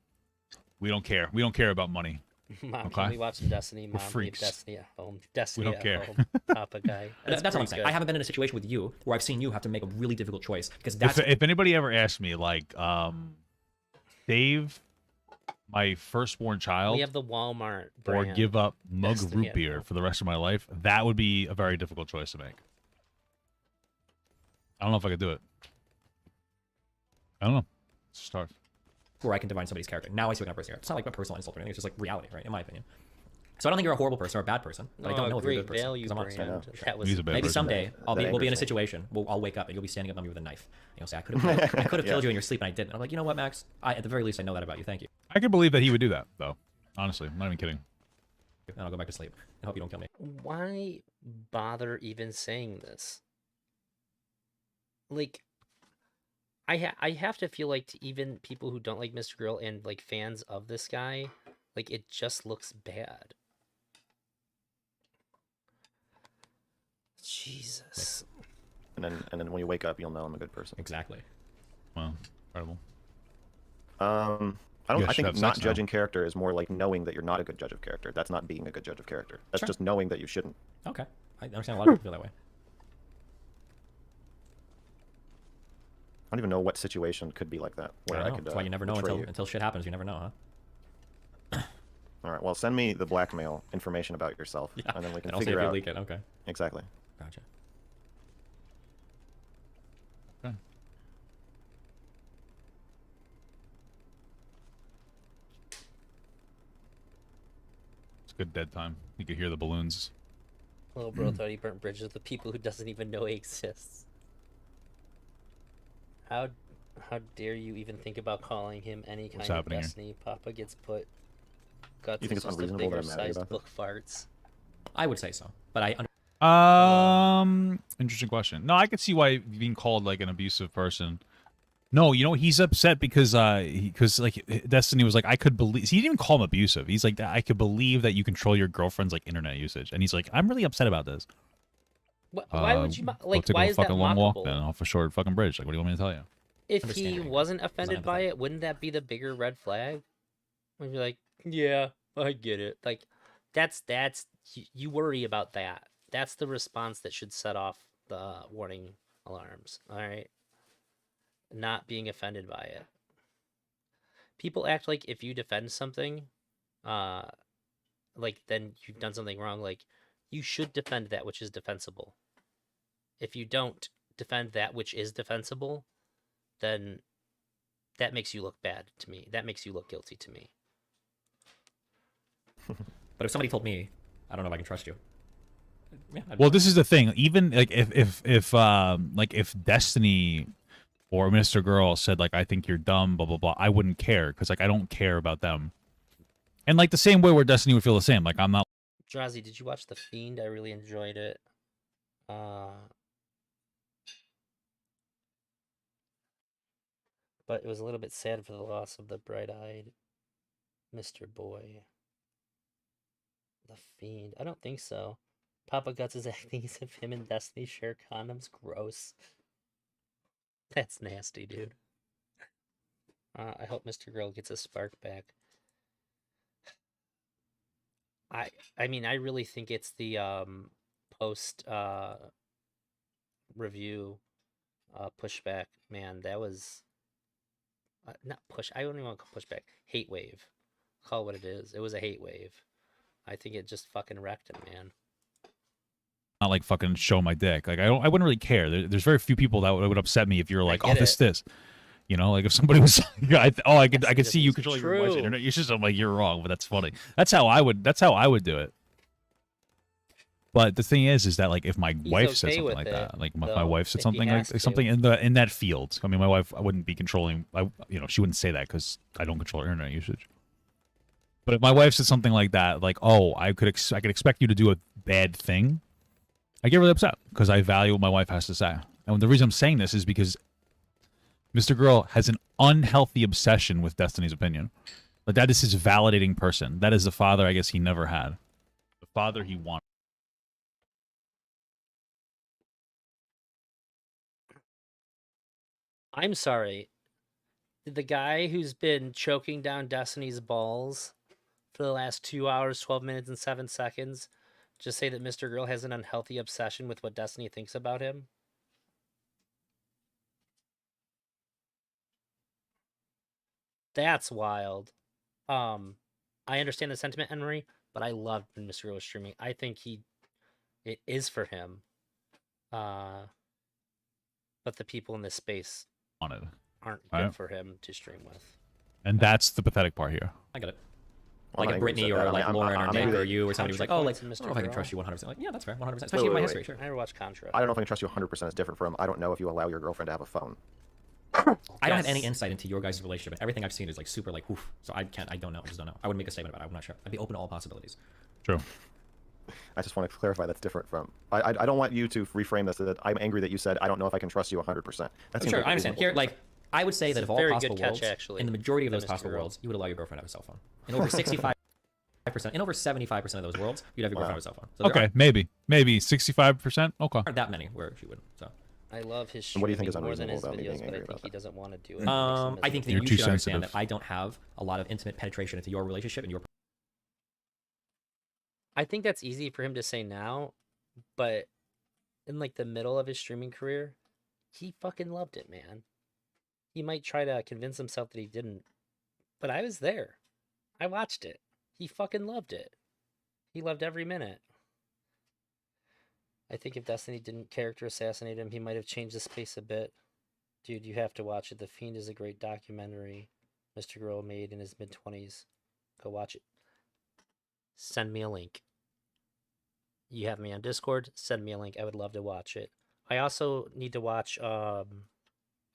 We don't care. We don't care about money. Mom, Okay. can we watch some Destiny? We're Mom, leave freaks. Destiny at home. Destiny don't at care. home. Papa guy. That's all I'm pretty saying. good. I haven't been in a situation with you where I've seen you have to make a really difficult choice because that's If anybody ever asked me, like, Dave, my firstborn child, We have the Walmart or brand. give up mug Destiny root at beer home. for the rest of my life, that would be a very difficult choice to make. I don't know if I could do it. I don't know. It's just hard. where I can divine somebody's character. Now I see what kind of person you are. It's not like a personal insult or anything. It's just like reality, right? In my opinion. So I don't think you're a horrible person or a bad person, but I don't know if you're a good person. Value 'cause I'm honest. brand. Sure. That was He's a bad Maybe person. someday we'll be in a angers me. situation. I'll wake up and you'll be standing up on me with a knife. You'll say, I could have Yeah. killed you in your sleep and I didn't. I'm like, you know what, Max? At the very least, I know that about you. Thank you. I can believe that he would do that, though. Honestly, I'm not even kidding. And I'll go back to sleep and hope you don't kill me. Why bother even saying this? Like, I have to feel like to even people who don't like Mr. Girl and like fans of this guy, like it just looks bad. Jesus. And then when you wake up, you'll know I'm a good person. Exactly. Well, incredible. I You think should have not sex now. judging character is more like knowing that you're not a good judge of character. That's not being a good judge of character. That's Sure. just knowing that you shouldn't. Okay. I understand a lot of people feel that way. I don't even know what situation could be like that where I I know. could. That's why you never know betray until shit happens. You never know, huh? All right. Well, send me the blackmail information about yourself, Yeah. and then we can And I'll see if figure you out leak it. Okay. exactly. Gotcha. Okay. It's good dead time. You could hear the balloons. Little bro thought he burnt bridges with the people who doesn't even know he exists. How dare you even think about calling him any kind What's of happening here? destiny? Papa gets put. Guts You think is it's just a unreasonable that bigger I'm mad at you sized about book farts. I would say so, but I Interesting question. No, I could see why being called like an abusive person. No, you know he's upset because like Destiny was like I could believe he didn't even call him abusive. He's like I could believe that you control your girlfriend's like internet usage, and he's like I'm really upset about this. Why would you Go like? take Why a is that fucking long walk mockable? then off a short fucking bridge? Like what do you want me to tell you? If he Understanding. wasn't He's offended not by empathetic. it, wouldn't that be the bigger red flag? Would be like, yeah, I get it. Like, that's you worry about that. That's the response that should set off the warning alarms. All right, not being offended by it. People act like if you defend something, like then you've done something wrong. Like, you should defend that which is defensible. If you don't defend that which is defensible, then that makes you look bad to me. That makes you look guilty to me. But if somebody told me, I don't know if I can trust you. Yeah. Well, this is the thing. Even like if Destiny or Mr. Girl said like I think you're dumb, blah blah blah, I wouldn't care because like I don't care about them. And like the same way where Destiny would feel the same. Like I'm not. Drazi, did you watch The Fiend? I really enjoyed it. But it was a little bit sad for the loss of the bright-eyed Mr. Boy. The Fiend. I don't think so. Papa Guts is acting as if him and Destiny share condoms. Gross. That's nasty, dude. I hope Mr. Girl gets a spark back. I mean, I really think it's the post review pushback. Man, that was not push. I don't even want to call pushback. Hate wave. Call it what it is. It was a hate wave. I think it just fucking wrecked him, man. Not like fucking show my dick. Like I wouldn't really care. There's very few people that would upset me if you're like, oh, get this. You know, like if somebody was, I could see you It's controlling your wife's true. internet usage. I'm like, you're wrong, but that's funny. That's how I would do it. But the thing is that like if my wife said okay something with like it, that, like if my though, wife said if he something like has to. something in that field. I mean, my wife, I wouldn't be controlling. She wouldn't say that because I don't control her internet usage. But if my wife said something like that, like, oh, I could expect you to do a bad thing, I get really upset because I value what my wife has to say. And the reason I'm saying this is because Mr. Girl has an unhealthy obsession with Destiny's opinion. Like that is his validating person. That is the father I guess he never had. The father he wanted. I'm sorry. Did the guy who's been choking down Destiny's balls for the last 2 hours, 12 minutes, and 7 seconds, just say that Mr. Girl has an unhealthy obsession with what Destiny thinks about him? That's wild. I understand the sentiment, Henry, but I loved when Mr. Girl was streaming. I think it is for him. But the people in this space On it. aren't good Right. for him to stream with. And that's the pathetic part here. I get it. Well, Like I'm if not angry Brittany at that. or I mean, like Lauren or I'm Nick angry or that- you or somebody was like, oh, like, Contrapoints I and don't know if I can Mr. trust you Girl. 100%. Like, yeah, that's fair, 100%. Especially wait, in my wait, history, sure. I never watched Contra. I don't know if I can trust you 100% is different from I don't know if you allow your girlfriend to have a phone. I don't have any Yes. insight into your guys' relationship, and everything I've seen is like super like oof. So I don't know. I just don't know. I wouldn't make a statement about it. I'm not sure. I'd be open to all possibilities. True. I just want to clarify that's different from. I don't want you to reframe this that I'm angry that you said I don't know if I can trust you 100%. That seems Sure, like a I understand. reasonable Here, concern. like, I would say that It's of a all very possible good catch, worlds, actually, in the majority of by those Mr. possible Girl. worlds, you would allow your girlfriend to have a cell phone. In over 65%, in over 75% of those worlds, you'd have your girlfriend have a cell phone. So there Okay, maybe 65%. Okay. aren't that many where she wouldn't. So, I love his And what do you streaming think is more than his unreasonable about me videos, being but I angry think about he that? doesn't want to do it. I think that You're you too should understand sensitive. that I don't have a lot of intimate penetration into your relationship and your. I think that's easy for him to say now, but in like the middle of his streaming career, he fucking loved it, man. He might try to convince himself that he didn't, but I was there. I watched it. He fucking loved it. He loved every minute. I think if Destiny didn't character assassinate him, he might have changed the space a bit. Dude, you have to watch it. The Fiend is a great documentary Mr. Girl made in his mid-20s. Go watch it. Send me a link. You have me on Discord, send me a link. I would love to watch it. I also need to watch, I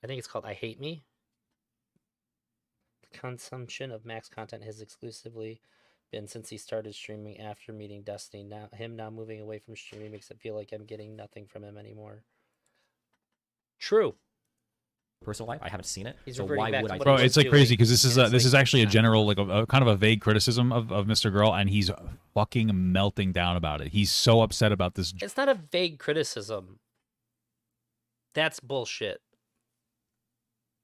think it's called I Hate Me. The consumption of Max content has exclusively been since he started streaming after meeting Destiny. Now, him now moving away from streaming makes it feel like I'm getting nothing from him anymore. True. Personal life, I haven't seen it, He's so reverting why back would to I? what Bro, he it's was like crazy doing, because this is and it's this like, is actually a not general enough. like a kind of a vague criticism of Mr. Girl, and he's fucking melting down about it. He's so upset about this. It's not a vague criticism. That's bullshit.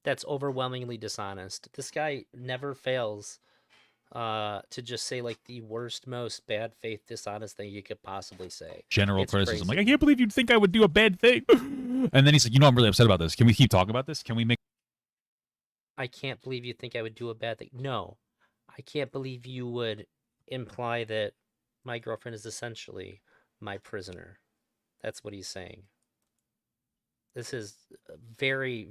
That's overwhelmingly dishonest. This guy never fails to just say like the worst, most bad faith, dishonest thing you could possibly say. General It's criticism. Like, I crazy. can't believe you'd think I would do a bad thing. And then he's like, I'm really upset about this. Can we keep talking about this? Can we make I can't believe you think I would do a bad thing. No, I can't believe you would imply that my girlfriend is essentially my prisoner. That's what he's saying. This is a very,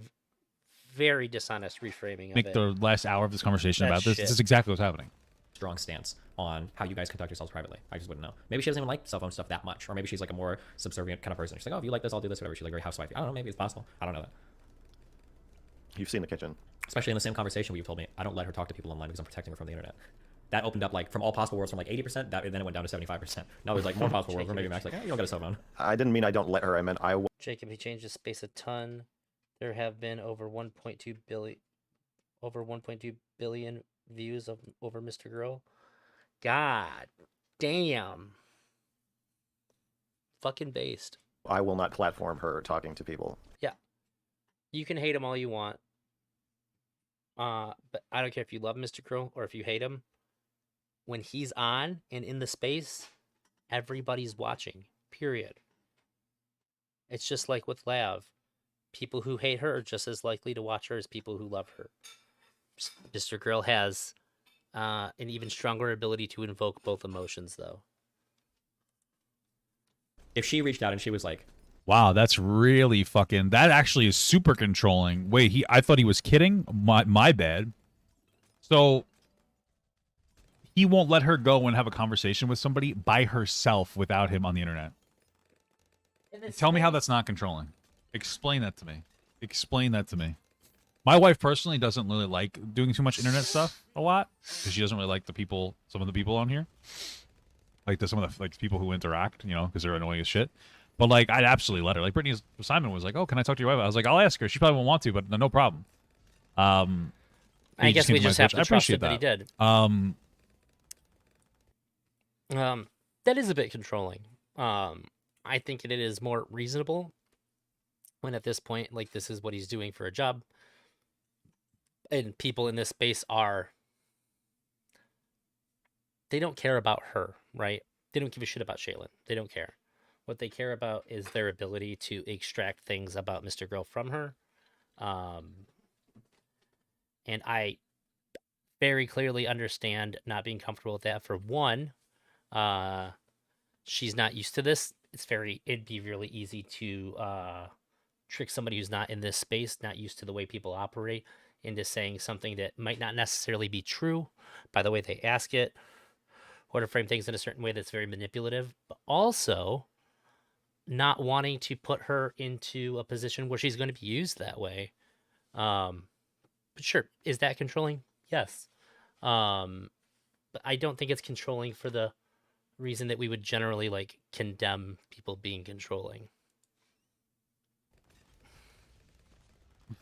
very dishonest reframing of make it. the last hour of this conversation That's about this? shit. This is exactly what's happening. Strong stance on how you guys conduct yourselves privately. I just wouldn't know. Maybe she doesn't even like cell phone stuff that much, or maybe she's like a more subservient kind of person. She's like, oh, if you like this, I'll do this, whatever. She's like very housewifey. I don't know. Maybe it's possible. I don't know that. You've seen the kitchen. Especially in the same conversation where you told me I don't let her talk to people online because I'm protecting her from the internet. That opened up like from all possible worlds from like 80%. That then it went down to 75%. Now there's like more possible worlds where maybe Max like, you don't get a cell phone. I didn't mean I don't let her. I meant I will. Jacob, he changed his space a ton. There have been over 1.2 billion views of over Mr. Girl. God damn. Fucking based. I will not platform her talking to people. Yeah. You can hate him all you want. But I don't care if you love Mr. Girl or if you hate him. When he's on and in the space, everybody's watching. Period. It's just like with Lav. People who hate her are just as likely to watch her as people who love her. Mr. Girl has an even stronger ability to invoke both emotions, though. If she reached out and she was like, Wow, that's really fucking. That actually is super controlling. Wait, I thought he was kidding. My bad. So he won't let her go and have a conversation with somebody by herself without him on the internet. Tell me how that's not controlling. Explain that to me. Explain that to me. My wife personally doesn't really like doing too much internet stuff a lot because she doesn't really like some of the people on here, like some of the people who interact, because they're annoying as shit. But like, I'd absolutely let her. Like Brittany Simon was like, "Oh, can I talk to your wife?" I was like, "I'll ask her. She probably won't want to, but no problem." I guess we just have to trust appreciate it that he did. That is a bit controlling. I think it is more reasonable when at this point, like, this is what he's doing for a job. And people in this space are they don't care about her, right? They don't give a shit about Shaylin. They don't care. What they care about is their ability to extract things about Mr. Girl from her. And I very clearly understand not being comfortable with that. For one, she's not used to this. It'd be really easy to trick somebody who's not in this space, not used to the way people operate, into saying something that might not necessarily be true by the way they ask it, or to frame things in a certain way that's very manipulative, but also not wanting to put her into a position where she's going to be used that way. But sure, is that controlling? Yes. But I don't think it's controlling for the reason that we would generally like condemn people being controlling.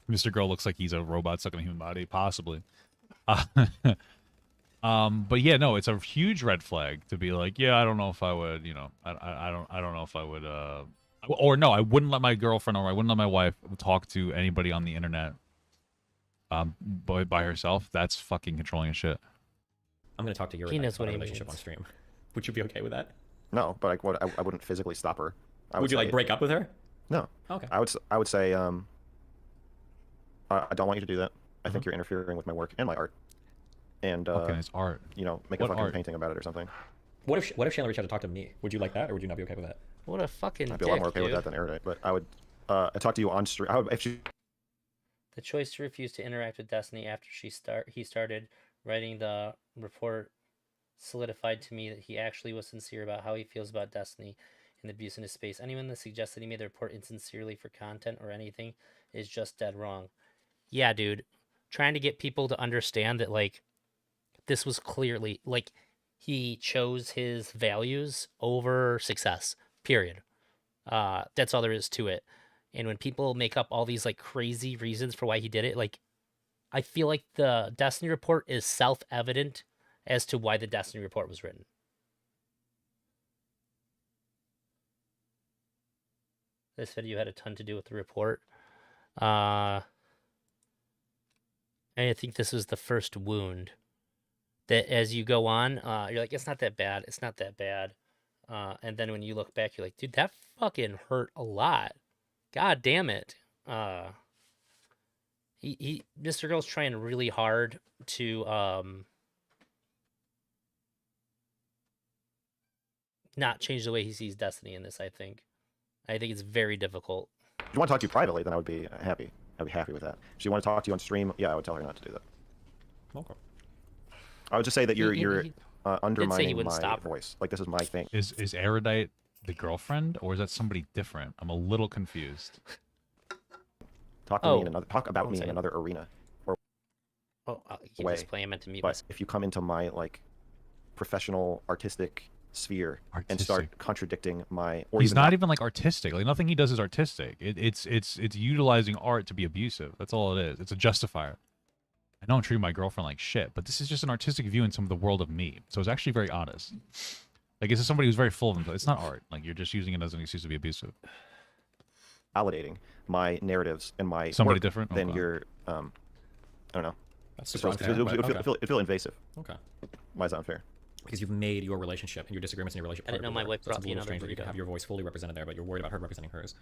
Mr. Girl looks like he's a robot stuck in a human body, possibly. But yeah, no, it's a huge red flag to be like, yeah, I don't know if I would, you know, I don't know if I would, or no, I wouldn't let my girlfriend or I wouldn't let my wife talk to anybody on the internet, by herself. That's fucking controlling as shit. I'm gonna talk to your He knows what he relationship means. on stream. Would you be okay with that? No, but I wouldn't physically stop her. Would you like break up with her? No. Okay. I would say I don't want you to do that. I think you're interfering with my work and my art. And Fucking it's art. you know, make What a fucking art? painting about it or something. What if Shayla reached out to talk to me? Would you like that, or would you not be okay with that? What a fucking I'd be dick, a lot more okay dude. with that than Erudite. But I would talk to you on stream. If she The choice to refuse to interact with Destiny after he started writing the report solidified to me that he actually was sincere about how he feels about Destiny and the abuse in his space. Anyone that suggests that he made the report insincerely for content or anything is just dead wrong. Yeah, dude. Trying to get people to understand that, like, this was clearly, like, he chose his values over success, period. That's all there is to it. And when people make up all these, like, crazy reasons for why he did it, like, I feel like the Destiny report is self-evident as to why the Destiny report was written. This video had a ton to do with the report. And I think this was the first wound that as you go on, you're like, it's not that bad. It's not that bad. And then when you look back, you're like, dude, that fucking hurt a lot. God damn it. Mr. Girl's trying really hard to not change the way he sees Destiny in this, I think. I think it's very difficult. If you want to talk to you privately, then I would be happy. I'd be happy with that. If you want to talk to you on stream, yeah, I would tell her not to do that. Okay. I would just say that you're he undermining wouldn't my stop her. voice. Like, this is my thing. Is Erudite the girlfriend, or is that somebody different? I'm a little confused. Talk to me in another. Talk about one me in second. another arena. Or Oh, you way. just play. I meant to mute but myself. if you come into my like professional artistic sphere and Artistic. start contradicting my, or He's even not even like artistic. Like nothing he does is artistic. It's utilizing art to be abusive. That's all it is. It's a justifier. I know I'm treating my girlfriend like shit, but this is just an artistic view in some of the world of me. So it's actually very honest. Like it's somebody who's very full of himself. It's not art. Like you're just using it as an excuse to be abusive. validating my narratives and my Somebody work, different? then Okay. you're I don't know. That's Just super feels- unfair, it'd but feel- okay. it'd feel invasive. Okay. Why is that unfair? Because you've made your relationship and your disagreements in your relationship. I didn't part of know your my work. wife So it's brought a me little another strange that you can burrito. have your voice fully represented there, but you're worried about her representing hers.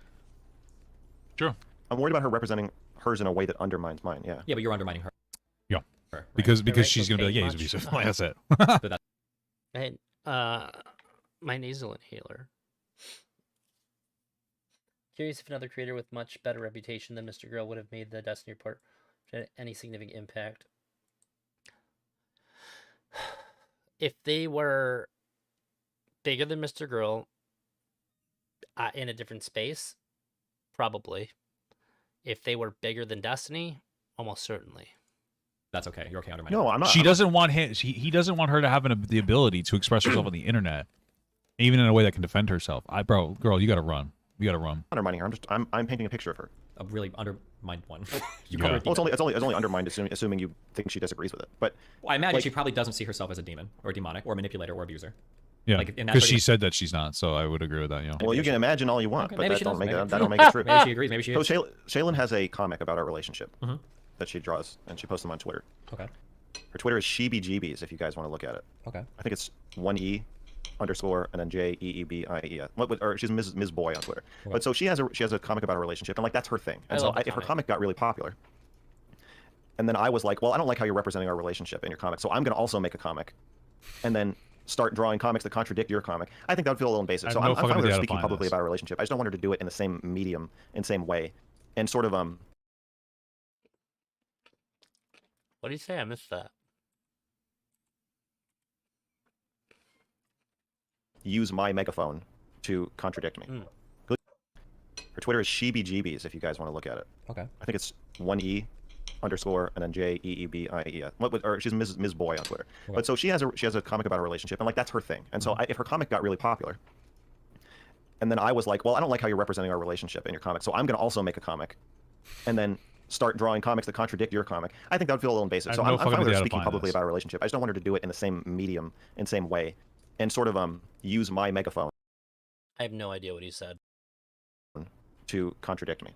Sure. I'm worried about her representing hers in a way that undermines mine. Yeah. Yeah, but you're undermining her. Yeah. Her, right? Because right, she's so gonna be like, pay yeah, he's much. abusive. Like, that's it. So that's I had my nasal inhaler. Curious if another creator with much better reputation than Mr. Girl would have made the Destiny report any significant impact. If they were bigger than Mr. Girl in a different space, probably. If they were bigger than Destiny, almost certainly. that's okay. You're okay undermining. No, I'm not. She I'm not- doesn't want him. He doesn't want her to have the ability to express herself on the internet, even in a way that can defend herself. Girl, you gotta run. You gotta run. undermining her. I'm painting a picture of her. A really undermined one. You Yeah. call her a Well, demon. it's only undermined assuming you think she disagrees with it. But Well, I imagine like- she probably doesn't see herself as a demon or demonic or a manipulator or abuser. Yeah, Like, in that because she pretty- said that she's not. So I would agree with that. Yeah. well, you can imagine all you want, Okay, but maybe that she don't does, make maybe. it that don't make it true. Maybe she agrees. Maybe she So is. Shaylin has a comic about our relationship Mhm. that she draws and she posts them on Twitter. Okay. Her Twitter is sheebyjeebies if you guys want to look at it. Okay. I think it's 1E underscore and then JEEBIE. Or she's Ms. Boy on Twitter. Okay. But so she has a comic about a relationship, and like that's her thing. And I so love the if her comic. comic got really popular, and then I was like, well, I don't like how you're representing our relationship in your comic, so I'm going to also make a comic, and then start drawing comics that contradict your comic. I think that would feel a little invasive. I So have no I'm fucking fine with her idea how to speaking find publicly this. about a relationship. I just don't want her to do it in the same medium, in the same way, and sort of What do you say? I missed that. use my megaphone to contradict me. Her Twitter is sheebyjeebies if you guys want to look at it. Okay. I think it's 1E underscore and then JEEBIE. Or she's Ms. Boy on Twitter. Okay. But so she has a comic about a relationship, and like that's her thing. And so if her comic got really popular, and then I was like, well, I don't like how you're representing our relationship in your comic, so I'm going to also make a comic, and then start drawing comics that contradict your comic. I think that would feel a little invasive. I So have no I'm fucking fine with her idea how to speaking find publicly this. about a relationship. I just don't want her to do it in the same medium, in the same way, and sort of use my megaphone I have no idea what he said. to contradict me.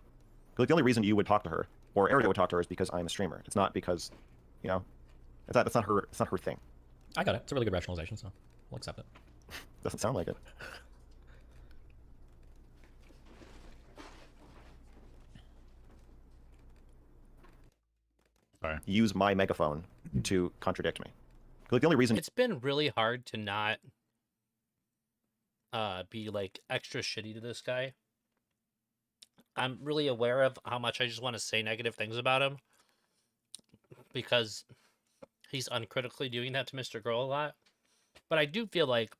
Like the only reason you would talk to her or Ariel would talk to her is because I'm a streamer. It's not because, that's not her thing. I got it. It's a really good rationalization, so we'll accept it. Doesn't sound like it. Sorry. Use my megaphone to contradict me. Like the only reason It's been really hard to not be like extra shitty to this guy. I'm really aware of how much I just want to say negative things about him because he's uncritically doing that to Mr. Girl a lot. But I do feel like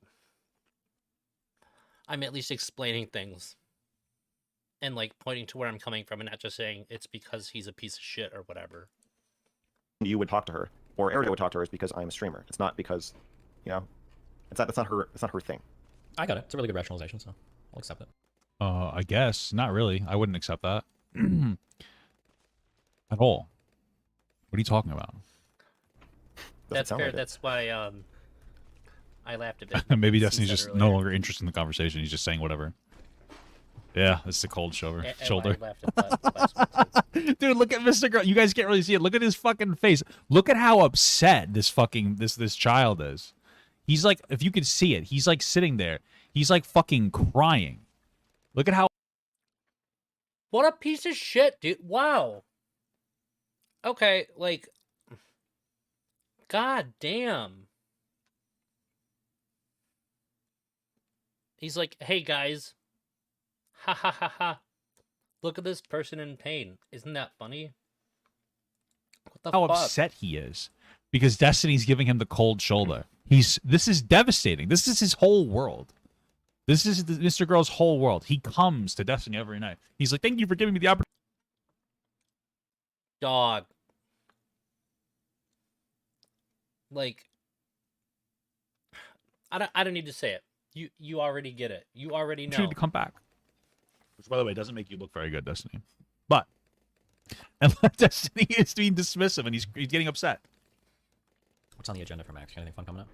I'm at least explaining things and like pointing to where I'm coming from and not just saying it's because he's a piece of shit or whatever. you would talk to her or Ariel would talk to her is because I'm a streamer. It's not because, that's not her thing. I got it. It's a really good rationalization, so we'll accept it. I guess not really. I wouldn't accept that at all. What are you talking about? Doesn't That's sound fair. like it. That's why I laughed a bit. Maybe since Destiny's that just earlier. no longer interested in the conversation. He's just saying whatever. Yeah, it's the cold shoulder. And why Shoulder. I laughed at that last one, too. Dude, look at Mr. Girl. You guys can't really see it. Look at his fucking face. Look at how upset this child is. He's like, if you could see it, he's like sitting there. He's like fucking crying. Look at how What a piece of shit, dude. Wow. Okay, like, god damn. He's like, hey guys. Ha ha ha ha. Look at this person in pain. Isn't that funny? What the how fuck? upset he is because Destiny's giving him the cold shoulder. This is devastating. This is his whole world. This is Mr. Girl's whole world. He comes to Destiny every night. He's like, thank you for giving me the opportunity. Dog. Like, I don't need to say it. You already get it. You already know. To come back. Which, by the way, doesn't make you look very good, Destiny. But and Destiny is being dismissive, and he's getting upset. What's on the agenda for Max? Anything fun coming up?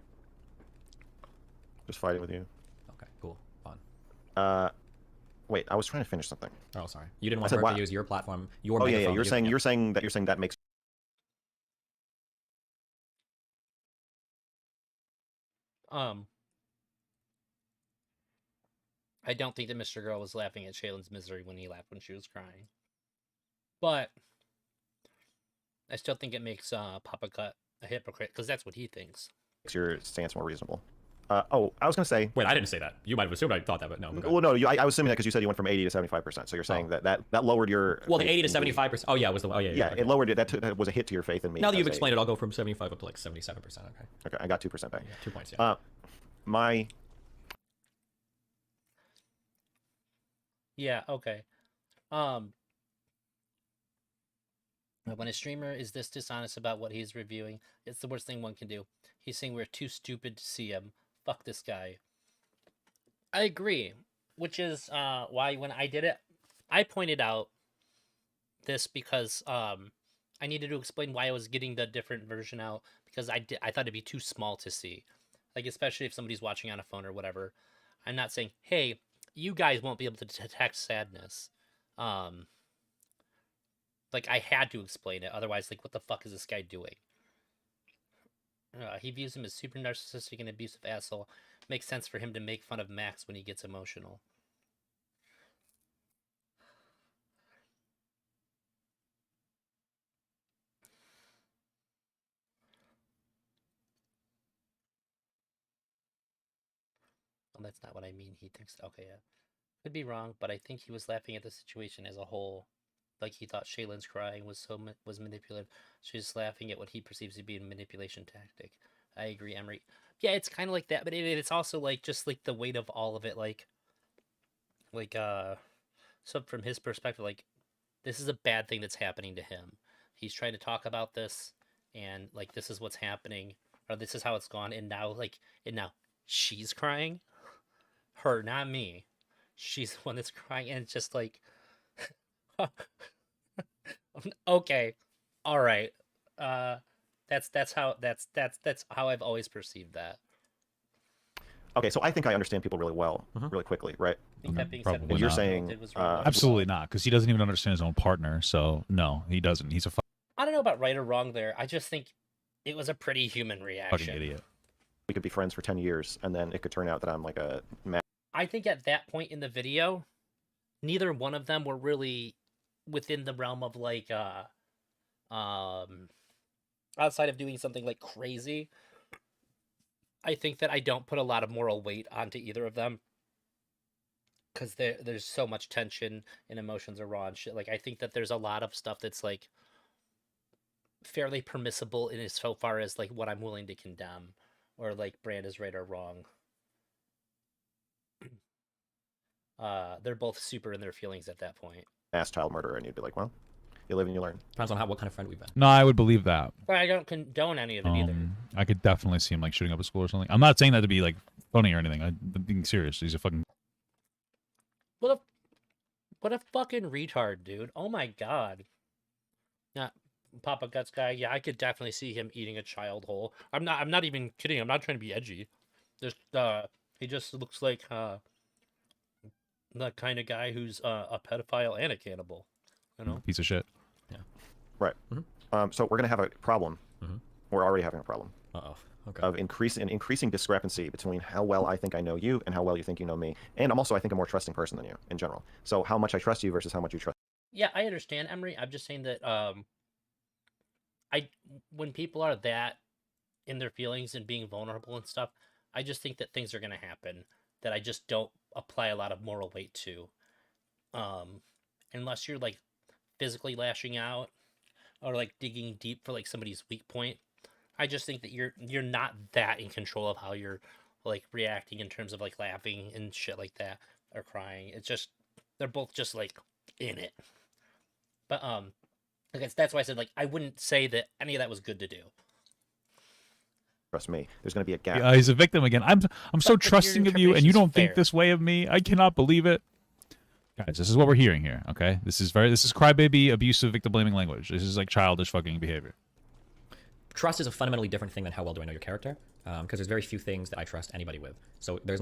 Just fighting with you. Okay, cool, fun. Wait, I was trying to finish something. Oh, sorry. You didn't want said her why- to use your platform, your Oh yeah, megaphone. you're to saying use- you're saying that makes I don't think that Mr. Girl was laughing at Shaylin's misery when he laughed when she was crying. But I still think it makes Papagut a hypocrite because that's what he thinks. your stance more reasonable. I was gonna say. Wait, I didn't say that. You might have assumed I thought that, but no. Okay. Well, no, I was assuming that because you said you went from 80 to 75%. So you're saying that lowered your. Well, the faith 80 to in 75%. Oh yeah, it was the. Oh yeah. Yeah, okay. it lowered it. That was a hit to your faith in me. Now that as you've a- explained it, I'll go from 75 up to like 77%. Okay. Okay, I got 2% back. Yeah, 2 points. Yeah. My. Yeah, okay. When a streamer is this dishonest about what he's reviewing, it's the worst thing one can do. He's saying we're too stupid to see him. Fuck this guy. I agree, which is why when I did it, I pointed out this because I needed to explain why I was getting the different version out because I thought it'd be too small to see, like especially if somebody's watching on a phone or whatever. I'm not saying, hey, you guys won't be able to detect sadness. Like I had to explain it, otherwise, like, what the fuck is this guy doing? He views him as super narcissistic and abusive asshole. Makes sense for him to make fun of Max when he gets emotional. Well, that's not what I mean. He thinks, okay, yeah. Could be wrong, but I think he was laughing at the situation as a whole. Like he thought Shaylin's crying was manipulative. She's laughing at what he perceives to be a manipulation tactic. I agree, Emery. Yeah, it's kind of like that, but it's also like just like the weight of all of it. So from his perspective, like this is a bad thing that's happening to him. He's trying to talk about this, and like this is what's happening, or this is how it's gone, and now she's crying. Her, not me. She's the one that's crying, and it's just like, okay, all right. That's how I've always perceived that. Okay, so I think I understand people really well, really quickly, right? I think that being Probably said, not. what You're Will saying, did was wrong. Absolutely not, because he doesn't even understand his own partner. So no, he doesn't. He's a I don't know about right or wrong there. I just think it was a pretty human fucking reaction. idiot. We could be friends for 10 years, and then it could turn out that I'm like a man. I think at that point in the video, neither one of them were really within the realm of like outside of doing something like crazy. I think that I don't put a lot of moral weight onto either of them because there's so much tension and emotions are raw and shit. Like I think that there's a lot of stuff that's like fairly permissible in as so far as like what I'm willing to condemn or like brand is right or wrong. They're both super in their feelings at that point. Mass child murderer, and you'd be like, well, you live and you learn. Depends on what kind of friend we've been. No, I would believe that. But I don't condone any of it either. I could definitely see him like shooting up a school or something. I'm not saying that to be like funny or anything. I'm being serious. He's a fucking. What a fucking retard, dude. Oh my god. Yeah, Papa Guts guy. Yeah, I could definitely see him eating a child whole. I'm not even kidding. I'm not trying to be edgy. Just he just looks like the kind of guy who's a pedophile and a cannibal. You know? Piece of shit. Right. So we're going to have a problem. We're already having a problem Uh-oh. Okay. of increasing discrepancy between how well I think I know you and how well you think you know me. And I'm also, I think, a more trusting person than you in general. So how much I trust you versus how much you trust. Yeah, I understand, Emery. I'm just saying that when people are that in their feelings and being vulnerable and stuff, I just think that things are gonna happen that I just don't apply a lot of moral weight to. Unless you're like physically lashing out or like digging deep for like somebody's weak point. I just think that you're not that in control of how you're like reacting in terms of like laughing and shit like that or crying. It's just they're both just like in it. But I guess that's why I said like I wouldn't say that any of that was good to do. Trust me. There's going to be a gap. Yeah, he's a victim again. I'm so But your trusting of you, and you interpretation's don't think fair. this way of me. I cannot believe it. Guys, this is what we're hearing here. Okay, this is crybaby, abusive, victim blaming language. This is like childish fucking behavior. Trust is a fundamentally different thing than how well do I know your character, because there's very few things that I trust anybody with. So there's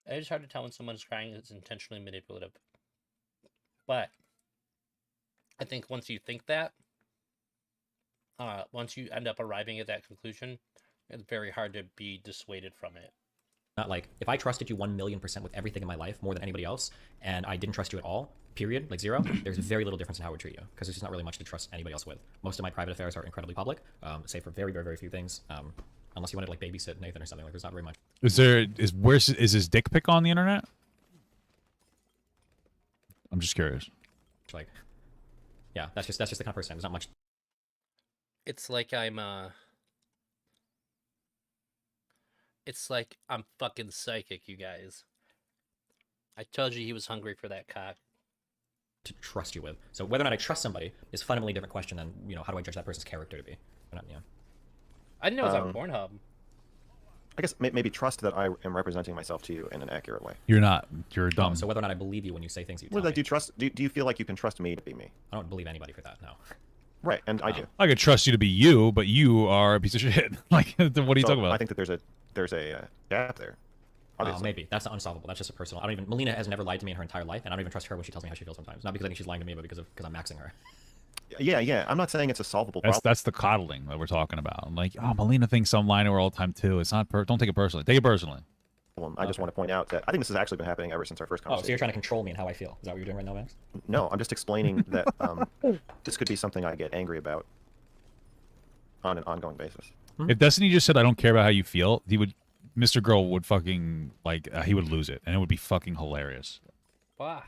It's hard to tell when someone's crying is intentionally manipulative. But I think once you think that, once you end up arriving at that conclusion, it's very hard to be dissuaded from it. not like if I trusted you 1,000,000% with everything in my life more than anybody else, and I didn't trust you at all, period, like zero, there's very little difference in how I would treat you, because there's just not really much to trust anybody else with. Most of my private affairs are incredibly public, save for very, very, very few things. Unless you wanted to like babysit Nathan or something, like there's not very much. Is his dick pic on the internet? I'm just curious. Like, yeah, that's just the kind of person. There's not much. It's like I'm fucking psychic, you guys. I told you he was hungry for that cock. To trust you with. So whether or not I trust somebody is a fundamentally different question than, you know, how do I judge that person's character to be? Not, you know. I didn't know it was on Pornhub. I guess maybe trust that I am representing myself to you in an accurate way. You're not. You're dumb. So whether or not I believe you when you say things you tell Well, like, me. do you feel like you can trust me to be me? I don't believe anybody for that, no. Right, and I do. I could trust you to be you, but you are a piece of shit. Like, what are you So talking about? I think that there's a gap there. Obviously. Maybe. That's not unsolvable. That's just a personal. I don't even. Melina has never lied to me in her entire life, and I don't even trust her when she tells me how she feels sometimes. Not because I think she's lying to me, but because I'm maxing her. Yeah. I'm not saying it's a solvable problem. That's the coddling that we're talking about. I'm like, oh, Melina thinks I'm lying to her all the time too. It's not. Don't take it personally. Take it personally. I just want to point out that I think this has actually been happening ever since our first Oh, conversation. so you're trying to control me and how I feel. Is that what you're doing right now, Max? No, I'm just explaining that this could be something I get angry about on an ongoing basis. If Destiny just said, "I don't care about how you feel," Mr. Girl would fucking he would lose it, and it would be fucking hilarious. Wow.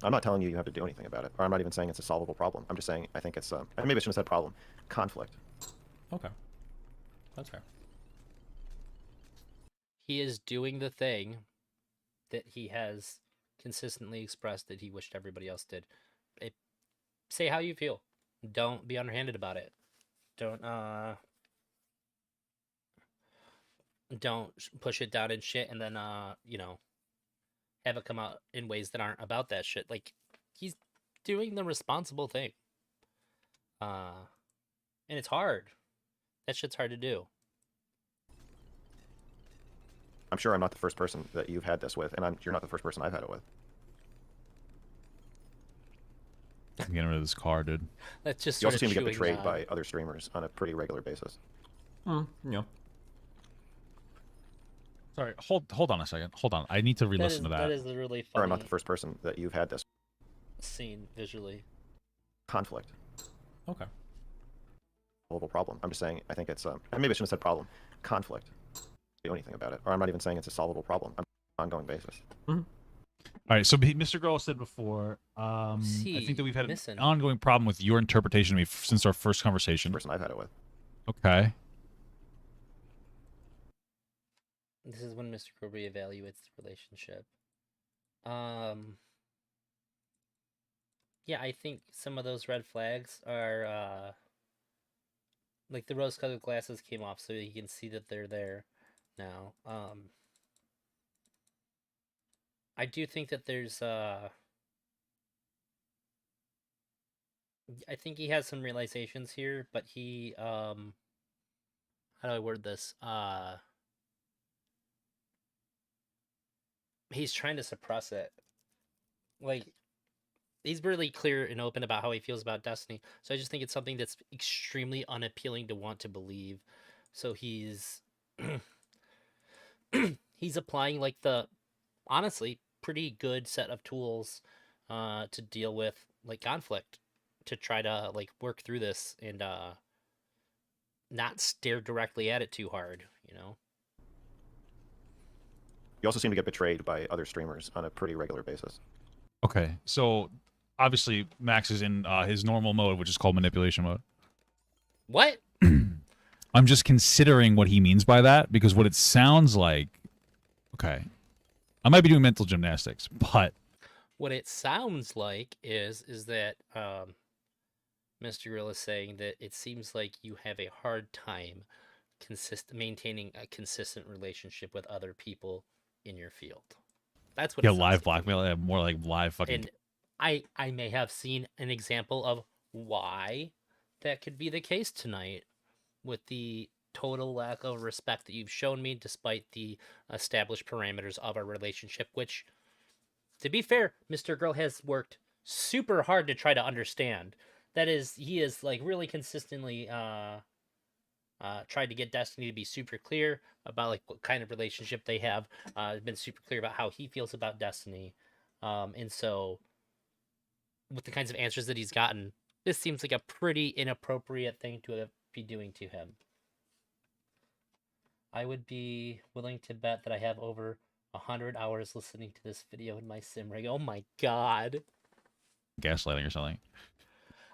I'm not telling you have to do anything about it, or I'm not even saying it's a solvable problem. I'm just saying I think it's maybe I shouldn't have said problem, conflict. Okay, that's fair. He is doing the thing that he has consistently expressed that he wished everybody else did. Say how you feel. Don't be underhanded about it. Don't push it down and shit, and then have it come out in ways that aren't about that shit. Like, he's doing the responsible thing. And it's hard. That shit's hard to do. I'm sure I'm not the first person that you've had this with, and you're not the first person I've had it with. I'm getting rid of this car, dude. That's just You also sort seem of to get chewing betrayed by other streamers on a pretty regular basis. Yeah. Sorry, hold on a second. Hold on. I need to re-listen to that. That is a really Or funny I'm not the first person that you've had this scene visually. conflict. Okay. Solvable problem. I'm just saying I think it's maybe I shouldn't have said problem, conflict. Do anything about it, or I'm not even saying it's a solvable problem on an ongoing basis. All right, so Mr. Girl said before, I think that we've had an ongoing problem with your interpretation of me since our first conversation. Person I've had it with. Okay. This is when Mr. Girl reevaluates the relationship. Yeah, I think some of those red flags are like the rose-colored glasses came off, so you can see that they're there now. I do think that there's I think he has some realizations here, but he how do I word this? He's trying to suppress it. Like, he's really clear and open about how he feels about Destiny. So I just think it's something that's extremely unappealing to want to believe. So he's he's applying like the honestly pretty good set of tools to deal with like conflict, to try to like work through this and not stare directly at it too hard, you know. You also seem to get betrayed by other streamers on a pretty regular basis. Okay, so obviously Max is in his normal mode, which is called manipulation mode. What? I'm just considering what he means by that, because what it sounds like... Okay. I might be doing mental gymnastics, but... What it sounds like is that Mr. Grill is saying that it seems like you have a hard time maintaining a consistent relationship with other people in your field. That's what. Yeah, it sounds live like blackmail, more like live fucking... And I may have seen an example of why that could be the case tonight, with the total lack of respect that you've shown me despite the established parameters of our relationship, which, to be fair, Mr. Girl has worked super hard to try to understand. That is, he is like really consistently tried to get Destiny to be super clear about like what kind of relationship they have. Been super clear about how he feels about Destiny. And so with the kinds of answers that he's gotten, this seems like a pretty inappropriate thing to be doing to him. I would be willing to bet that I have over 100 hours listening to this video in my sim rig. Oh my god. Gaslighting or something.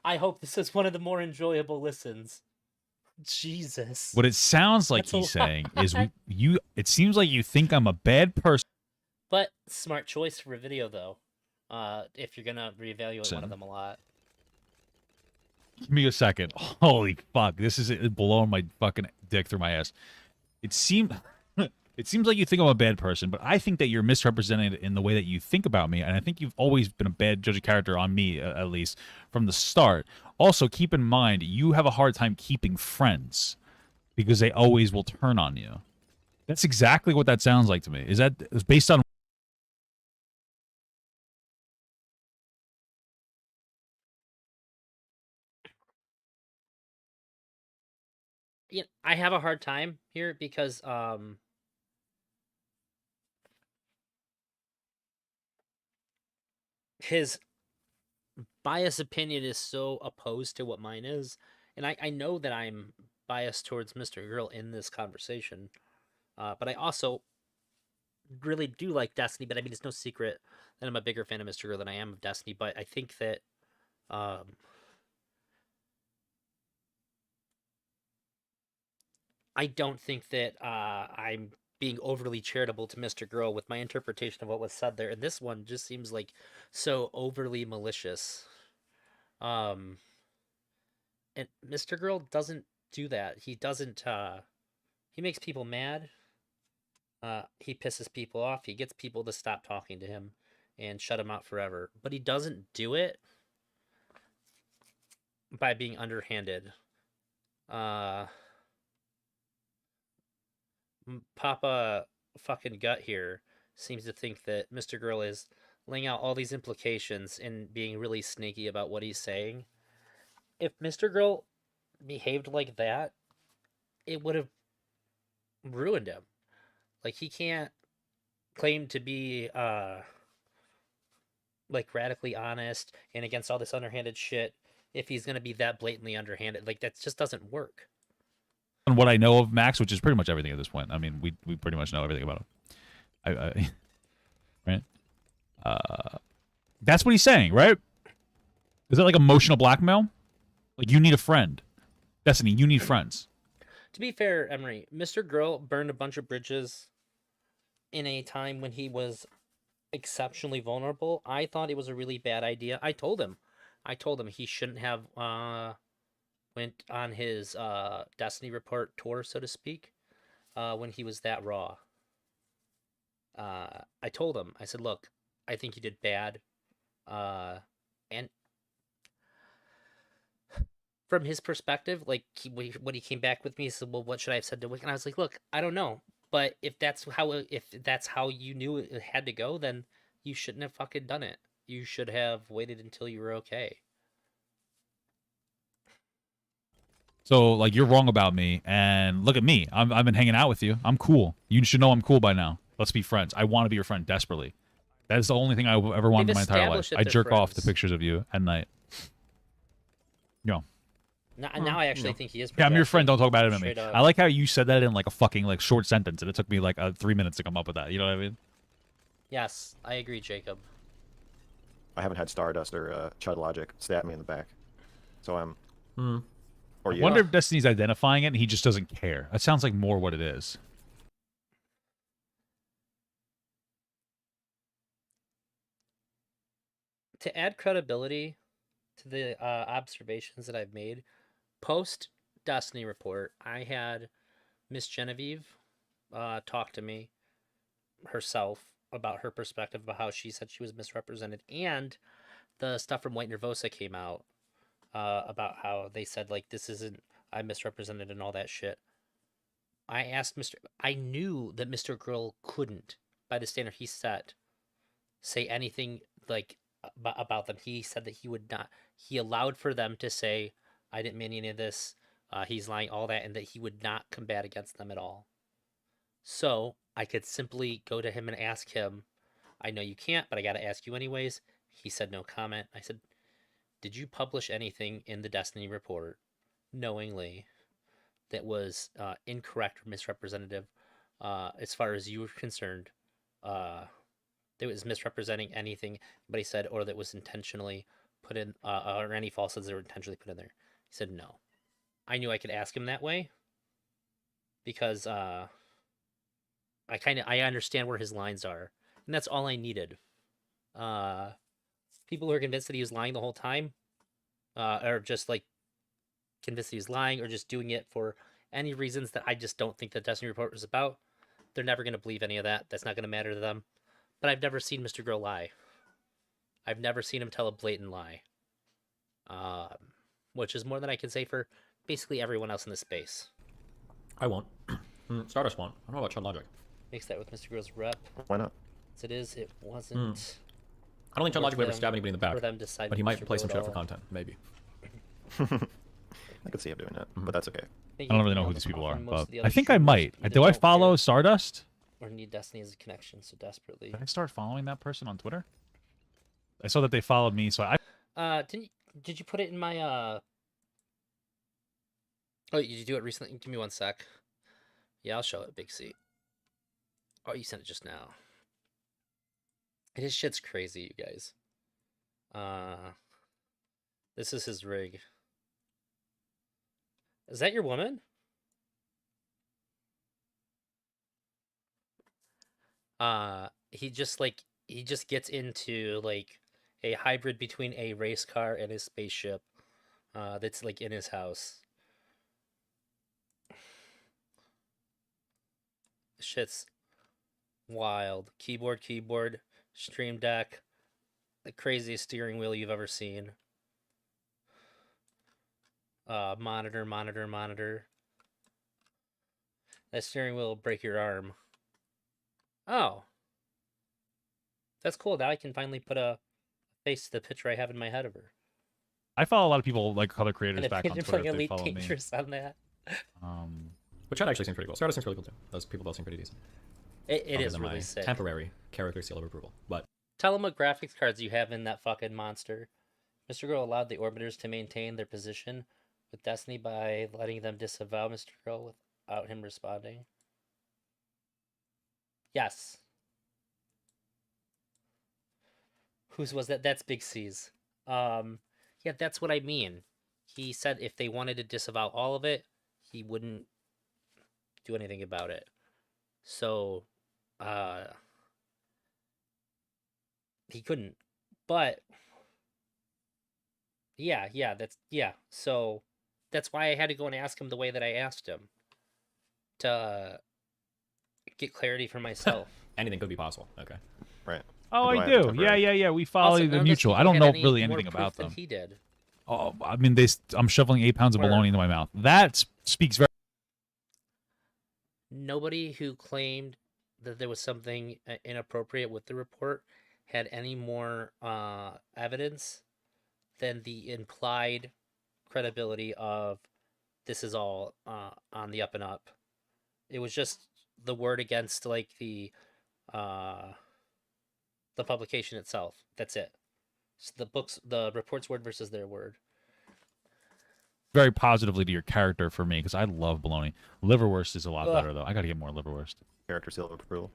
I hope this is one of the more enjoyable listens. Jesus. What it sounds like That's a he's lot. saying is it seems like you think I'm a bad person. But smart choice for a video, though. If you're gonna reevaluate one of them a lot. Give me a second. Holy fuck. This is it blowing my fucking dick through my ass. It seems like you think I'm a bad person, but I think that you're misrepresenting it in the way that you think about me, and I think you've always been a bad judge of character on me, at least, from the start. Also, keep in mind, you have a hard time keeping friends, because they always will turn on you. That's exactly what that sounds like to me. Is based on... yeah, I have a hard time here because his biased opinion is so opposed to what mine is, and I know that I'm biased towards Mr. Girl in this conversation, but I also really do like Destiny. But I mean, it's no secret that I'm a bigger fan of Mr. Girl than I am of Destiny. But I think that I don't think that I'm being overly charitable to Mr. Girl with my interpretation of what was said there. And this one just seems like so overly malicious. Um, and Mr. Girl doesn't do that. He doesn't. He makes people mad. He pisses people off. He gets people to stop talking to him and shut him out forever. But he doesn't do it by being underhanded. Papa fucking Gut here seems to think that Mr. Girl is laying out all these implications and being really sneaky about what he's saying. If Mr. Girl behaved like that, it would have ruined him. Like, he can't claim to be like radically honest and against all this underhanded shit if he's gonna be that blatantly underhanded. Like, that just doesn't work. And what I know of Max, which is pretty much everything at this point. I mean, we pretty much know everything about him. Right? That's what he's saying, right? Is that like emotional blackmail? Like, you need a friend. Destiny, you need friends. To be fair, Emery, Mr. Girl burned a bunch of bridges in a time when he was exceptionally vulnerable. I thought it was a really bad idea. I told him he shouldn't have went on his Destiny Report tour, so to speak, when he was that raw. I told him, I said, look, I think you did bad. And from his perspective, like, when he came back with me, he said, well, what should I have said to Wick? And I was like, look, I don't know. But if that's how you knew it had to go, then you shouldn't have fucking done it. You should have waited until you were okay. So, like, you're wrong about me, and look at me. I've been hanging out with you. I'm cool. You should know I'm cool by now. Let's be friends. I want to be your friend desperately. That is the only thing I ever wanted in my entire life. established that I they're jerk off to friends. pictures of you at night. Yo. Now I actually think he is. Yeah, I'm your friend. Don't talk bad about me. Straight up. I like how you said that in like a fucking like short sentence, and it took me like 3 minutes to come up with that. You know what I mean? Yes, I agree, Jacob. I haven't had Stardust or Chud Logic stab me in the back, so I'm. Or I you. wonder if Destiny's identifying it and he just doesn't care. That sounds like more what it is. To add credibility to the observations that I've made, post Destiny Report, I had Miss Genevieve talk to me herself about her perspective about how she said she was misrepresented, and the stuff from White Nervosa came out about how they said, like, this isn't, I'm misrepresented and all that shit. I knew that Mr. Girl couldn't, by the standard he set, say anything like about them. He said that he would not. He allowed for them to say, I didn't mean any of this. He's lying, all that, and that he would not combat against them at all. So I could simply go to him and ask him, I know you can't, but I got to ask you anyways. He said no comment. I said, did you publish anything in the Destiny Report knowingly that was incorrect or misrepresentative as far as you were concerned? That was misrepresenting anything, but he said, or that was intentionally put in, or any falsehoods that were intentionally put in there. He said no. I knew I could ask him that way because I understand where his lines are, and that's all I needed. People who are convinced that he was lying the whole time, or just like convinced he was lying, or just doing it for any reasons that I just don't think the Destiny Report was about, they're never going to believe any of that. That's not going to matter to them. But I've never seen Mr. Girl lie. I've never seen him tell a blatant lie. Which is more than I can say for basically everyone else in this space. I won't. Stardust won't. I don't know about Chud Logic. Mix that with Mr. Girl's rep. Why not? As it is, it wasn't. I don't think Chud Worth Logic would ever them- stab anybody in the back, for them to side but he with might Mr. play some Girl shit at up for all. content, maybe. I could see him doing that, but that's okay. I don't really know who these people are, but I think I might. Either Do I don't follow care Stardust? or need Destiny as a connection so desperately. Did I start following that person on Twitter? I saw that they followed me, so I Did you put it in my Oh, did you do it recently? Give me one sec. Yeah, I'll show it, Big C. Oh, you sent it just now. His shit's crazy, you guys. This is his rig. Is that your woman? He just gets into like a hybrid between a race car and a spaceship. That's like in his house. Shit's wild. Keyboard, Stream Deck, the craziest steering wheel you've ever seen. Monitor. That steering wheel will break your arm. Oh. That's cool. Now I can finally put a face to the picture I have in my head of her. follow a lot of people, like other creators And back on imagine Twitter. playing If they Elite follow me. Dangerous on that. Which that actually seems pretty cool. Stardust seems really cool too. Those people both seem pretty decent. It Other is than really my sick. temporary character seal of approval, but Tell them what graphics cards you have in that fucking monster. Mr. Girl allowed the orbiters to maintain their position with Destiny by letting them disavow Mr. Girl without him responding. Yes. Whose was that? That's Big C's. Yeah, that's what I mean. He said if they wanted to disavow all of it, he wouldn't do anything about it. So, he couldn't. But yeah, so that's why I had to go and ask him the way that I asked him to get clarity for myself. anything could be possible. Okay. Right. Oh, Do I I have a do. temporary? Yeah. We follow Also, the none of those mutual. I people don't had know any really more anything proof about than them. he did. Oh, I mean, I'm shoveling 8 pounds of Where- bologna into my mouth. That speaks very. Nobody who claimed that there was something inappropriate with the report had any more evidence than the implied credibility of this is all on the up and up. It was just the word against like the publication itself. That's it. So the report's word versus their word. Very positively to your character for me because I love bologna. Liverwurst is a lot Ugh. better though. I got to get more liverwurst. Character seal of approval.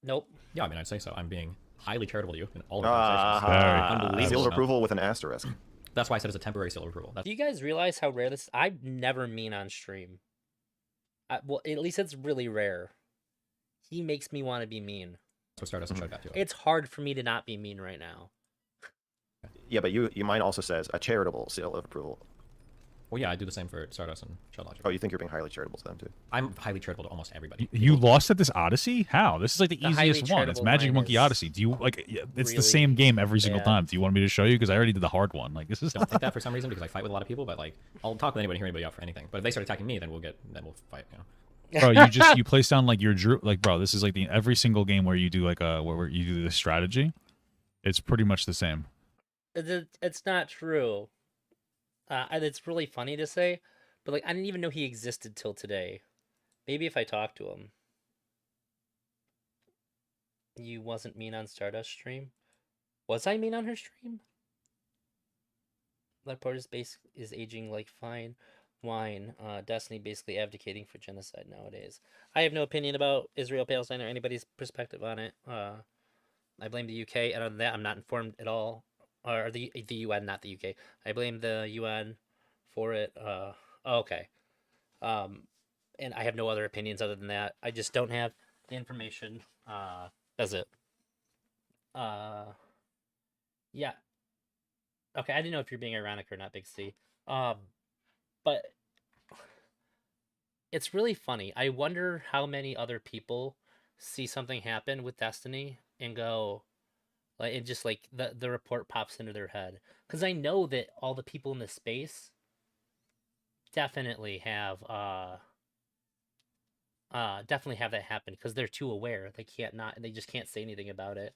Nope. Yeah, I mean, I'd say so. I'm being highly charitable to you in all of Very. our conversations. Unbelievable. Seal of no? approval with an asterisk. That's why I said it's a temporary seal of approval. That's Do you guys realize how rare this? I'm never mean on stream. Well, at least it's really rare. He makes me want to be mean. what Stardust and Chug got to. It's hard for me to not be mean right now. Yeah, but you mine also says a charitable seal of approval. Well, yeah, I do the same for Stardust and Shell Logic. Oh, you think you're being highly charitable to them too? I'm highly charitable to almost everybody. You lost at this Odyssey? How? This is like the The highly easiest one. It's charitable Magic mine Monkey is Odyssey. Do you like? It's the really same game every single bad. time. Do you want me to show you? Because I already did the hard one. Like this is. Don't think that for some reason because I fight with a lot of people, but like I'll talk with anybody, hear anybody out for anything. But if they start attacking me, then we'll fight. You know. Bro, you place down like your drew. Like, bro, this is like every single game where you do like where you do the strategy. It's pretty much the same. It's not true. And it's really funny to say, but like I didn't even know he existed till today. Maybe if I talked to him. You wasn't mean on Stardust stream? Was I mean on her stream? That part is aging like fine wine. Destiny basically abdicating for genocide nowadays. I have no opinion about Israel, Palestine, or anybody's perspective on it. I blame the UK, and on that, I'm not informed at all. Or the UN, not the UK. I blame the UN for it. Okay. And I have no other opinions other than that. I just don't have the information. That's it. Yeah. Okay, I didn't know if you're being ironic or not, Big C. But it's really funny. I wonder how many other people see something happen with Destiny and go, like, it just like the report pops into their head. Because I know that all the people in the space definitely have that happen because they're too aware. They just can't say anything about it.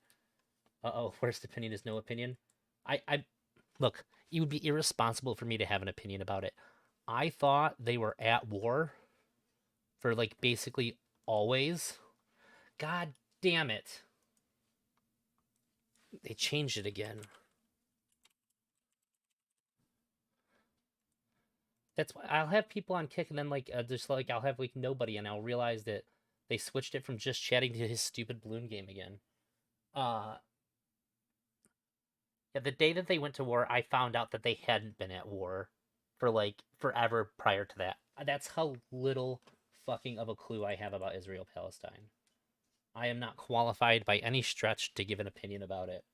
Worst opinion is no opinion. I look, it would be irresponsible for me to have an opinion about it. I thought they were at war for like basically always. God damn it. They changed it again. That's why I'll have people on Kick and then like just like I'll have like nobody and I'll realize that they switched it from just chatting to his stupid balloon game again. Yeah, the day that they went to war, I found out that they hadn't been at war for like forever prior to that. That's how little fucking of a clue I have about Israel Palestine. I am not qualified by any stretch to give an opinion about it.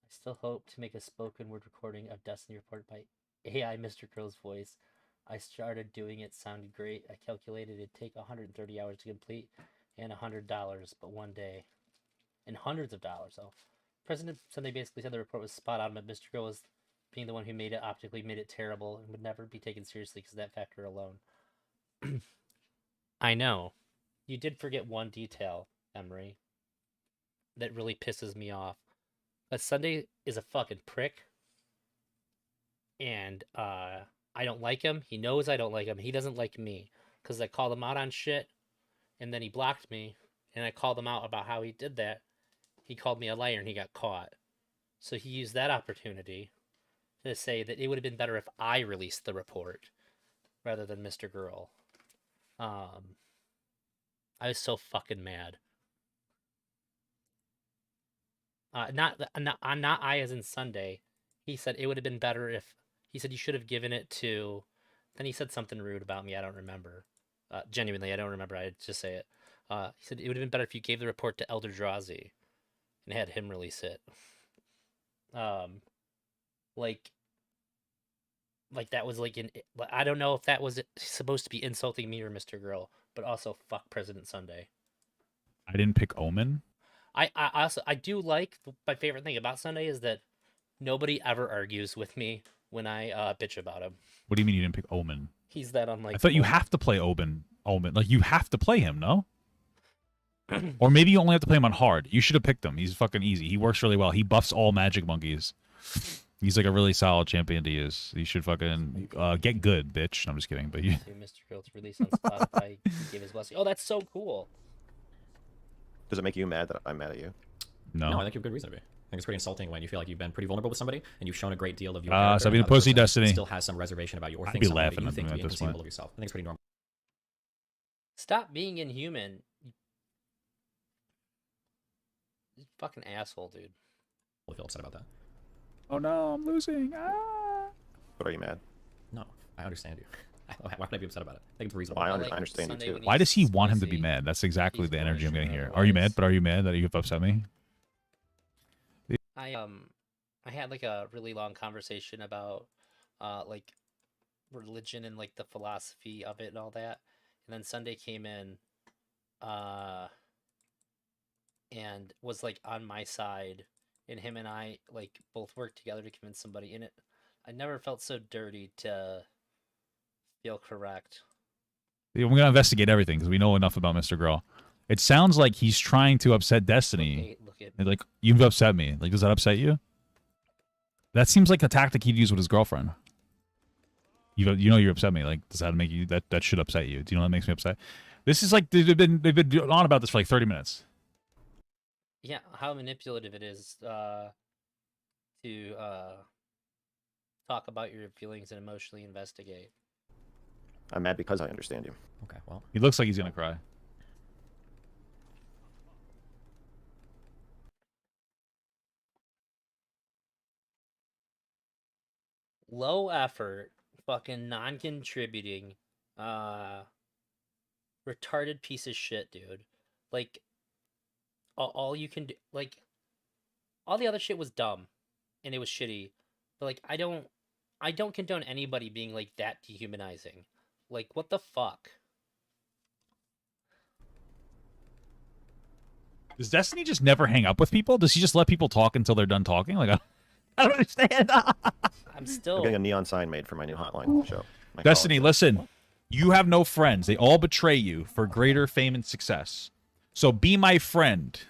I still hope to make a spoken word recording of Destiny reported by AI Mr. Girl's voice. I started doing it, sounded great. I calculated it'd take 130 hours to complete and $100, but one day. And hundreds of dollars, though. President Sunday basically said the report was spot on, but Mr. Girl was being the one who made it optically made it terrible and would never be taken seriously because of that factor alone. I know. You did forget one detail, Emery, that really pisses me off. But Sunday is a fucking prick. And I don't like him. He knows I don't like him. He doesn't like me. Because I called him out on shit. And then he blocked me. And I called him out about how he did that. He called me a liar and he got caught. So he used that opportunity to say that it would have been better if I released the report rather than Mr. Girl. I was so fucking mad. Not I as in Sunday. He said it would have been better if he said you should have given it to. Then he said something rude about me. I don't remember. Genuinely, I don't remember. I'd just say it. He said it would have been better if you gave the report to Elder Drazi and had him release it. Like that was like I don't know if that was supposed to be insulting me or Mr. Girl, but also fuck President Sunday. I didn't pick Omen. I also I do like my favorite thing about Sunday is that nobody ever argues with me when I bitch about him. What do you mean you didn't pick Omen? He's that unlike. I thought you have to play Omen. Like you have to play him, no? Or maybe you only have to play him on hard. You should have picked him. He's fucking easy. He works really well. He buffs all magic monkeys. He's like a really solid champion to use. You should fucking get good, bitch. No, I'm just kidding. But you. Mr. Girl to release on Spotify. He gave his blessing. Oh, that's so cool. Does it make you mad that I'm mad at you? No, I think you have good reason to be. I think it's pretty insulting when you feel like you've been pretty vulnerable with somebody and you've shown a great deal of your so be the pussy, Destiny. Still has some reservation about you or I'd thinks be something that laughing you at think them to be at this inconceivable point. of yourself. I think it's pretty normal. Stop being inhuman. You fucking asshole, dude. I feel upset about that. Oh no, I'm losing. Ah. But are you mad? No, I understand you. Why would I be upset about it? I think it's reasonable. Well, I Like understand you Sunday too. when Why does he he's want him to be busy, mad? That's exactly he's the energy I'm bullish getting in here. other Are you ways. mad? But are you mad that you've upset me? I had like a really long conversation about like religion and like the philosophy of it and all that. And then Sunday came in and was like on my side, and him and I like both worked together to convince somebody, and I never felt so dirty to feel correct. We're gonna investigate everything because we know enough about Mr. Girl. It sounds like he's trying to upset Destiny. Look at And, like, you've upset me. Like, does that upset you? That seems like a tactic he'd use with his girlfriend. You know you upset me. Like, does that make you that should upset you? Do you know what makes me upset? This is like they've been on about this for like 30 minutes. Yeah, how manipulative it is to talk about your feelings and emotionally investigate. I'm mad because I understand you. Okay, well. He looks like he's gonna cry. Low effort, fucking non-contributing, retarded piece of shit, dude. Like, all you can do, like, all the other shit was dumb, and it was shitty. But like, I don't condone anybody being like that dehumanizing. Like, what the fuck? Does Destiny just never hang up with people? Does he just let people talk until they're done talking? Like, I don't understand. I'm still. I'm getting a neon sign made for my new hotline show. My Destiny, college. listen. You have no friends. They all betray you for greater fame and success. So be my friend.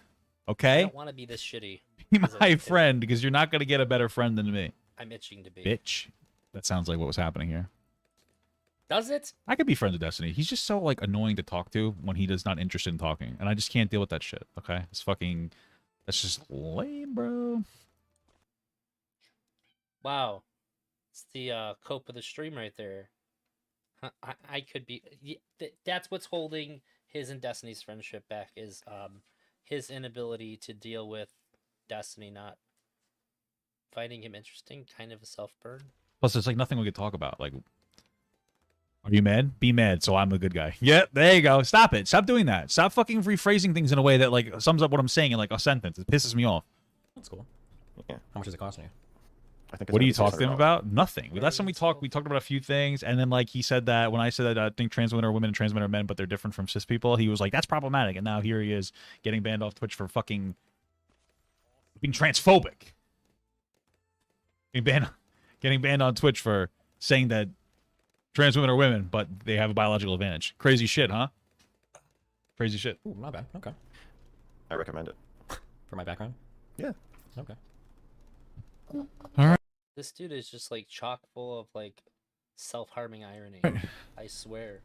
I Okay? don't want to be this shitty. Be 'cause my it's- friend, because you're not gonna get a better friend than me. I'm itching to be. Bitch. That sounds like what was happening here. Does it? I could be friends with Destiny. He's just so like annoying to talk to when he does not interested in talking, and I just can't deal with that shit. Okay, that's just lame, bro. Wow. It's the cope of the stream right there. I could be. That's what's holding his and Destiny's friendship back is his inability to deal with Destiny not finding him interesting. Kind of a self burn. Plus, there's like nothing we could talk about. Like, are you mad? Be mad, so I'm a good guy. Yep, there you go. Stop it. Stop doing that. Stop fucking rephrasing things in a way that like sums up what I'm saying in like a sentence. It pisses me off. That's cool. Yeah. How much is it costing you? I think. It's What do gonna you be talk to him $600. about? Nothing. Where Last is time we it talked, sold? we talked about a few things, and then like he said that when I said that I think trans women are women and trans men are men, but they're different from cis people, he was like, "That's problematic." And now here he is getting banned off Twitch for fucking being transphobic. Getting banned on Twitch for saying that trans women are women, but they have a biological advantage. Crazy shit, huh? Crazy shit. Ooh, not bad. Okay. I recommend it. For my background? Yeah. Okay. This dude is just like chock full of like self-harming irony. I swear.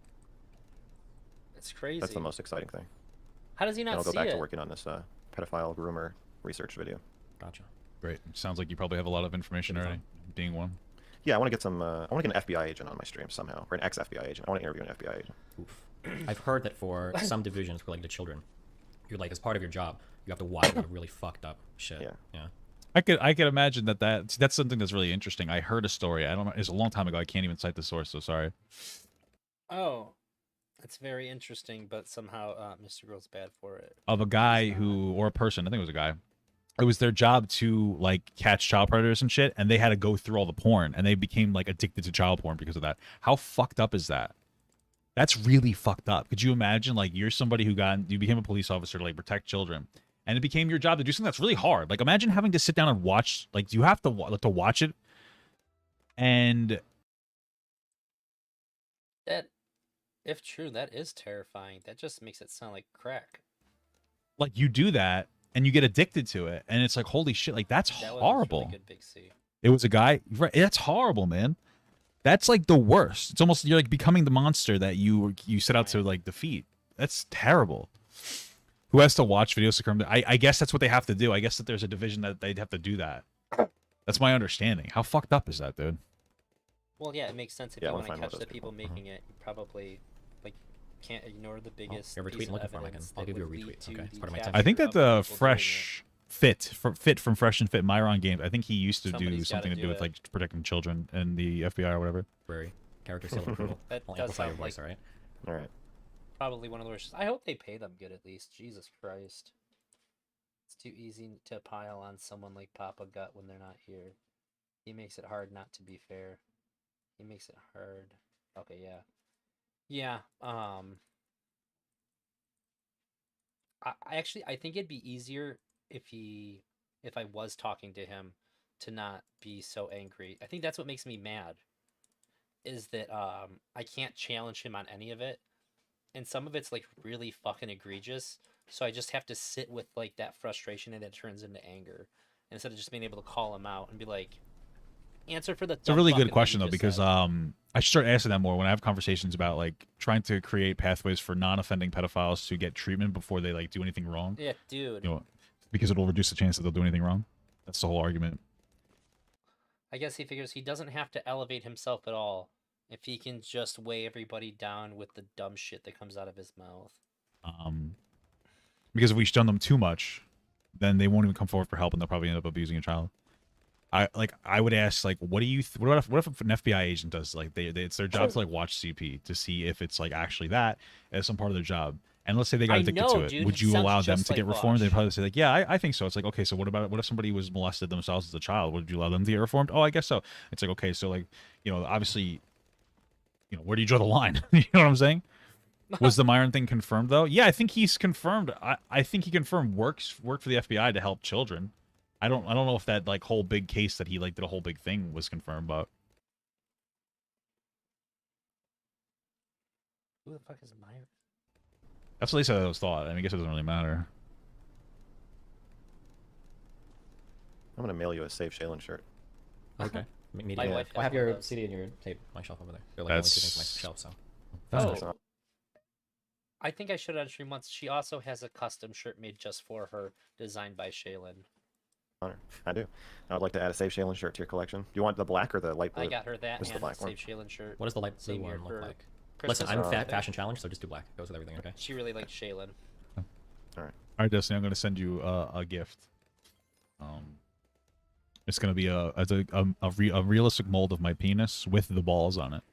It's crazy. That's the most exciting thing. How does he And not I'll go see back it? to working on this pedophile groomer research video. Gotcha. Great. Sounds like you probably have a lot of information Pretty already. Being one. Yeah, I want to get some. I want to get an FBI agent on my stream somehow, or an ex-FBI agent. I want to interview an FBI agent. Oof. I've heard that for some divisions related to children, you're like, as part of your job, you have to watch a lot of really fucked up shit. Yeah. Yeah. I could imagine that's something that's really interesting. I heard a story. I don't know. It's a long time ago. I can't even cite the source. So sorry. Oh, that's very interesting, but somehow Mr. Girl's bad for it. Of a guy who, or a person, I think it was a guy. It was their job to like catch child predators and shit, and they had to go through all the porn, and they became like addicted to child porn because of that. How fucked up is that? That's really fucked up. Could you imagine like you're somebody who you became a police officer to like protect children, and it became your job to do something that's really hard. Like imagine having to sit down and watch. Like you have to watch it, and That, if true, that is terrifying. That just makes it sound like crack. like you do that and you get addicted to it, and it's like holy shit, like that's That was horrible. really good, Big C. It was a guy. Right, that's horrible, man. That's like the worst. It's almost you're like becoming the monster that you set out to like defeat. That's terrible. Who has to watch videos to come? I guess that's what they have to do. I guess that there's a division that they'd have to do that. That's my understanding. How fucked up is that, dude? Well, yeah, it makes sense if Yeah, I you wanna want to find one catch of the those people people. making it. You probably like can't ignore the biggest. you ever tweet piece and of looking for 'em, I can- evidence I'll that give you a would lead retweet, to okay? It's the part of my capture I think that of the people doing it. fresh fit from Fresh and Fit Myron games. I think he used to do Somebody's something gotta to do do with it. like protecting children and the FBI or whatever. Very character seal of approval. That I'll does amplify your sound voice, like- alright? All right. Probably one of the worst. I hope they pay them good at least. Jesus Christ. It's too easy to pile on someone like Papagut when they're not here. He makes it hard not to be fair. He makes it hard. Okay, yeah. Yeah, I think it'd be easier if I was talking to him to not be so angry. I think that's what makes me mad. Is that I can't challenge him on any of it. And some of it's like really fucking egregious. So I just have to sit with like that frustration and it turns into anger. Instead of just being able to call him out and be like, answer for the It's a really good question though, because I should start asking that more when I have conversations about like trying to create pathways for non-offending pedophiles to get treatment before they like do anything wrong. Yeah, dude. You know, because it'll reduce the chance that they'll do anything wrong. That's the whole argument. I guess he figures he doesn't have to elevate himself at all if he can just weigh everybody down with the dumb shit that comes out of his mouth. Because if we stun them too much, then they won't even come forward for help, and they'll probably end up abusing a child. I would ask like, what do you what if an FBI agent does like it's their job to like watch CP to see if it's like actually that as some part of their job. And let's say they got I addicted know, to it. dude, Would it you sounds allow them just to get like reformed? They'd Watch. probably say like, yeah, I think so. It's like, okay, so what about it? What if somebody was molested themselves as a child? Would you allow them to get reformed? Oh, I guess so. It's like, okay, so like, you know, obviously, you know, where do you draw the line? You know what I'm saying? Was the Myron thing confirmed though? Yeah, I think he's confirmed. I think he confirmed worked for the FBI to help children. I don't know if that like whole big case that he like did a whole big thing was confirmed, but Who the fuck is Myron? that's what they said it was thought. I mean, I guess it doesn't really matter. I'm gonna mail you a Save Shaylin shirt. Okay. Media. My wife I has have one of your those. CD and your tape on my shelf over there. They're like the only two things on my That's shelf. So. that's Oh, nice. I think I should on stream once. She also has a custom shirt made just for her, designed by Shaylin. Honor. I do. I would like to add a Save Shaylin shirt to your collection. Do you want the black or the light blue? I got her that This is the and black one. Save Shaylin shirt. What does the light blue Same year one look for like? Christmas Listen, I'm or fat birthday. fashion challenge, so just do black. Goes with everything. Okay. She really likes Shaylin. All right. All right, Destiny, I'm going to send you a gift. It's going to be a realistic mold of my penis with the balls on it.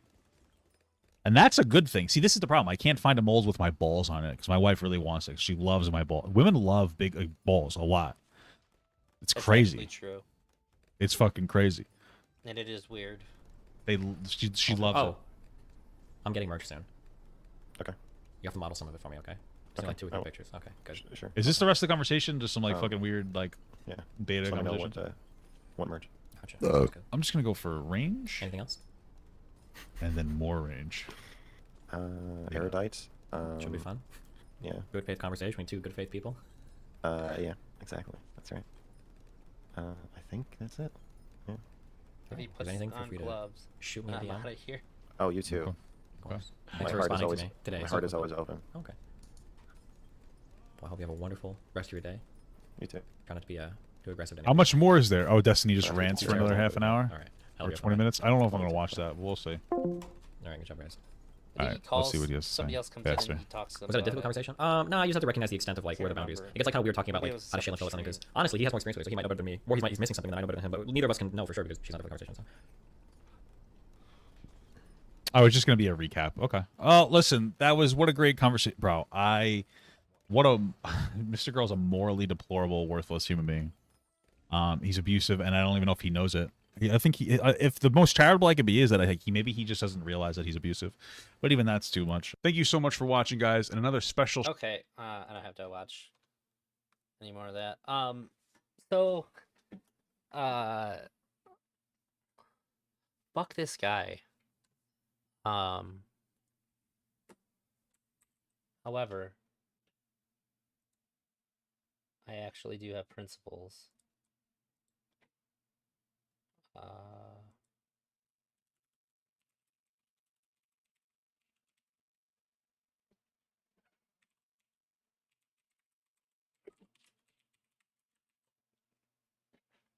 And that's a good thing. See, this is the problem. I can't find a mold with my balls on it because my wife really wants it. She loves my balls. Women love big balls a lot. It's That's crazy. actually true, It's fucking crazy. and it is weird. She loves it. I'm getting merch soon. Okay. You have to model some of it for me, okay? Just Okay. like 2 or 3 Oh. pictures. Okay, good. Sure. Is this the rest of the conversation? Just some like Oh. fucking weird like Yeah. beta Just let me know conversation? what merge. Gotcha. Sounds good. I'm just gonna go for range Anything else? and then more range. Erudite. Should be fun. Yeah. Good faith conversation between 2 good faith people. Yeah. Exactly. That's right. I think that's it. Yeah. If he Alright, is puts there anything for on free to gloves, shoot me a I'm DM? out of here. Oh, you too. Okay. Of course. My Thanks for heart is responding always to me today. my So heart is cool. always open. Okay. Well, I hope you have a wonderful rest of your day. You too. Try not to be too aggressive. How much more is there? Oh, Destiny just Uh, rants for zero. another half an hour All right. or 20 minutes. I don't know if I'm gonna watch that. We'll see. All right. Good job, guys. I think Alright, he calls, let's see what he has to somebody say. else comes Faster. in and he talks to them Was that a about difficult conversation? No, I just have to recognize the extent of like where the Can't boundaries. remember. It gets like kind of weird talking about Maybe like it was how to separate Shaylin feel about something because stream. honestly, he has more experience with it, so he might know better than me, or he's missing something that I know better than him. But neither of us can know for sure because she's not the conversation. So. Oh, it's just gonna be a recap. Okay. Oh, listen, that was what a great conversation, bro. Mr. Girl's a morally deplorable, worthless human being. He's abusive, and I don't even know if he knows it. I think if the most charitable I could be is that I think maybe he just doesn't realize that he's abusive, but even that's too much. Thank you so much for watching, guys, and another special. Okay, I don't have to watch any more of that. So, fuck this guy. However, I actually do have principles.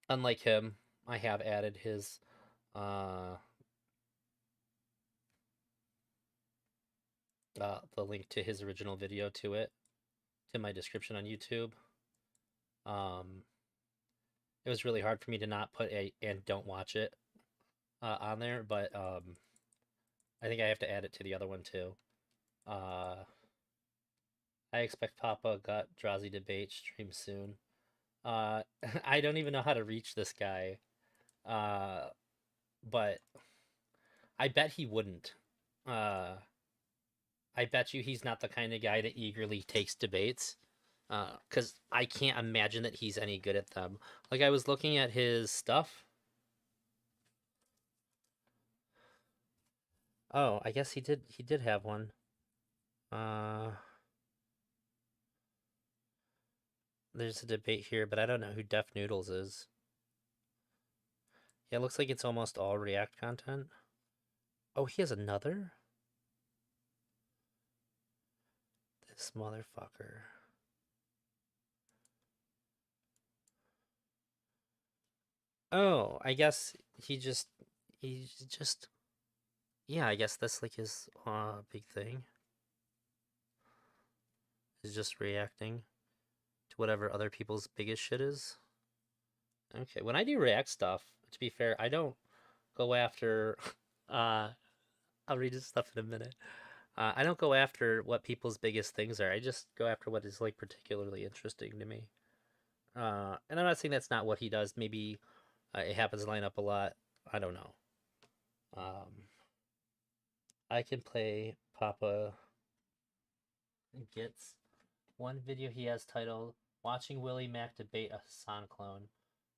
Unlike him, I have added his the link to his original video to my description on YouTube. It was really hard for me to not put a and don't watch it on there, but I think I have to add it to the other one too. I expect Papagut Drazi debate stream soon. I don't even know how to reach this guy, but I bet he wouldn't. I bet you he's not the kind of guy that eagerly takes debates, because I can't imagine that he's any good at them. Like, I was looking at his stuff. Oh, I guess he did have one. There's a debate here, but I don't know who Def Noodles is. Yeah, it looks like it's almost all React content. Oh, he has another? This motherfucker. Oh, I guess he's just yeah, I guess that's like his big thing. Is just reacting to whatever other people's biggest shit is. Okay, when I do React stuff, to be fair, I don't go after I'll read his stuff in a minute. I don't go after what people's biggest things are. I just go after what is like particularly interesting to me. And I'm not saying that's not what he does. Maybe it happens to line up a lot. I don't know. I can play Papa Gets one video he has titled "Watching Willie Mac Debate a Hassan Clone."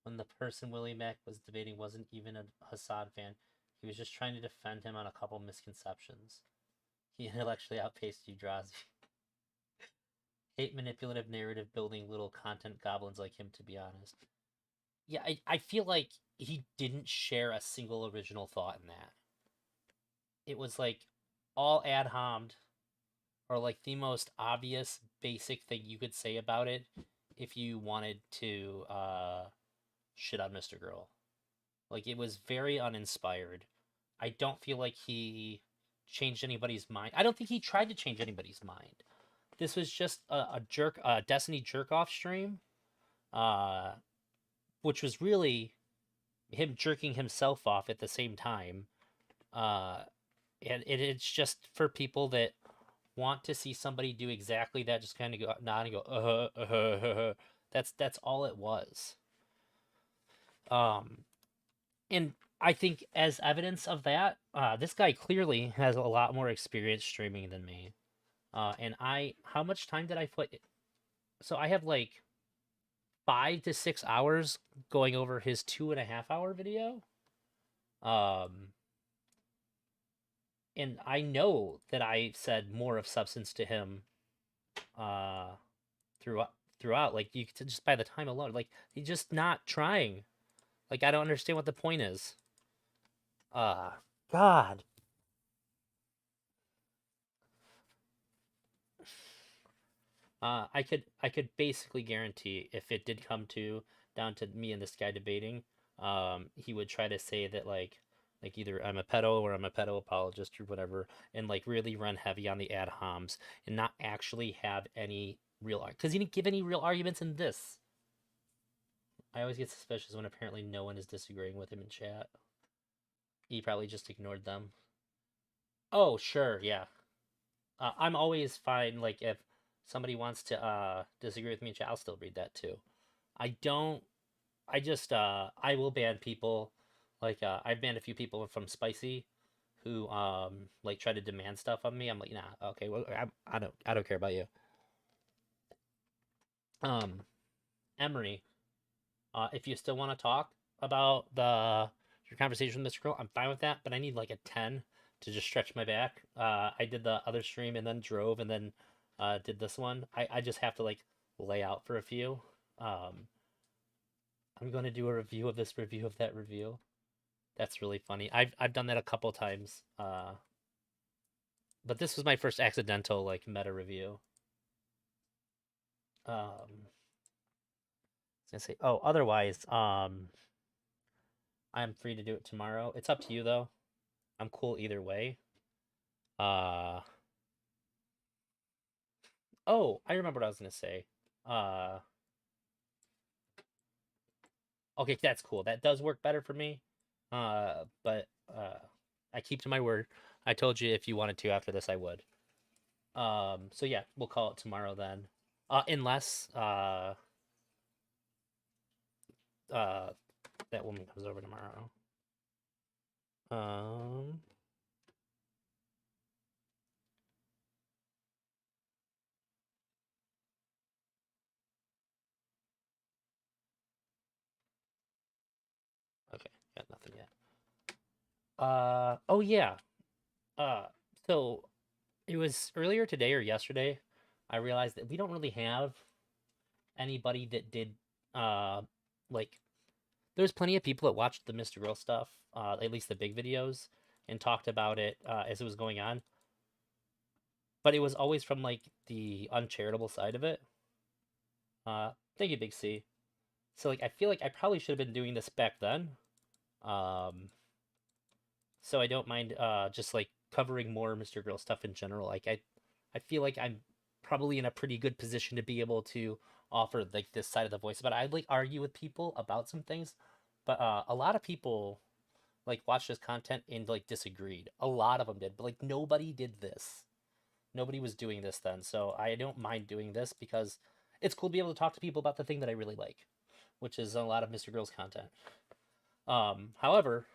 When the person Willie Mac was debating wasn't even a Hassan fan, he was just trying to defend him on a couple misconceptions. He intellectually outpaced Udrazi. Hate manipulative narrative building little content goblins like him, to be honest. yeah, I feel like he didn't share a single original thought in that. It was like all ad hommed, or like the most obvious basic thing you could say about it if you wanted to shit on Mr. Girl. Like it was very uninspired. I don't feel like he changed anybody's mind. I don't think he tried to change anybody's mind. This was just a Destiny jerk off stream, uh, which was really him jerking himself off at the same time. Uh, and it's just for people that want to see somebody do exactly that, just kind of go nod and go that's all it was. Um, and I think as evidence of that, this guy clearly has a lot more experience streaming than me. And how much time did I put? So I have like 5 to 6 hours going over his 2.5 hour video. Um, and I know that I said more of substance to him, uh, throughout. Like you could just by the time alone, like he's just not trying. Like I don't understand what the point is. Uh, God. I could basically guarantee if it did come to down to me and this guy debating, he would try to say that like either I'm a pedo or I'm a pedo apologist or whatever, and like really run heavy on the ad homs and not actually have any real because he didn't give any real arguments in this. I always get suspicious when apparently no one is disagreeing with him in chat. He probably just ignored them. Oh, sure, yeah. I'm always fine. Like if somebody wants to disagree with me in chat, I'll still read that too. I don't. I just I will ban people. Like I've banned a few people from Spicy, who like try to demand stuff on me. I'm like, nah, okay, well, I don't care about you. Um, Emery, if you still want to talk about your conversation with Mr. Girl, I'm fine with that. But I need like a 10 to just stretch my back. I did the other stream and then drove and then did this one. I just have to like lay out for a few. I'm going to do a review of this review of that review. That's really funny. I've done that a couple times. But this was my first accidental like meta review. I was gonna say, oh, otherwise, I'm free to do it tomorrow. It's up to you though. I'm cool either way. Uh oh, I remember what I was gonna say. Uh okay, that's cool. That does work better for me. But I keep to my word. I told you if you wanted to after this I would. So yeah, we'll call it tomorrow then. Unless that woman comes over tomorrow. Okay, got nothing yet. Oh yeah. Uh, so it was earlier today or yesterday. I realized that we don't really have anybody that did like. There's plenty of people that watched the Mr. Girl stuff, at least the big videos, and talked about it as it was going on. But it was always from like the uncharitable side of it. Thank you, Big C. So like I feel like I probably should have been doing this back then. Um, so I don't mind just like covering more Mr. Girl stuff in general. Like I feel like I'm probably in a pretty good position to be able to offer like this side of the voice. But I'd like argue with people about some things. But a lot of people like watched this content and like disagreed. A lot of them did, but like nobody did this. Nobody was doing this then. So I don't mind doing this because it's cool to be able to talk to people about the thing that I really like, which is a lot of Mr. Girl's content. However,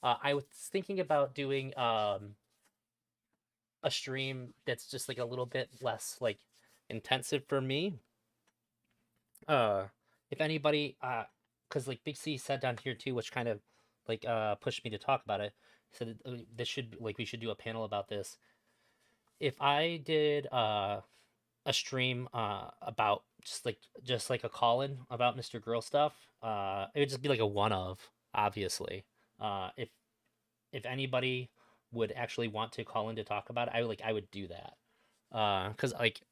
I was thinking about doing a stream that's just like a little bit less like intensive for me. If anybody, because like Big C said down here too, which kind of like pushed me to talk about it. Said this should like we should do a panel about this. If I did a a stream about just like a call-in about Mr. Girl stuff. It would just be like a one of, obviously. If anybody would actually want to call in to talk about it, I would do that. Cuz like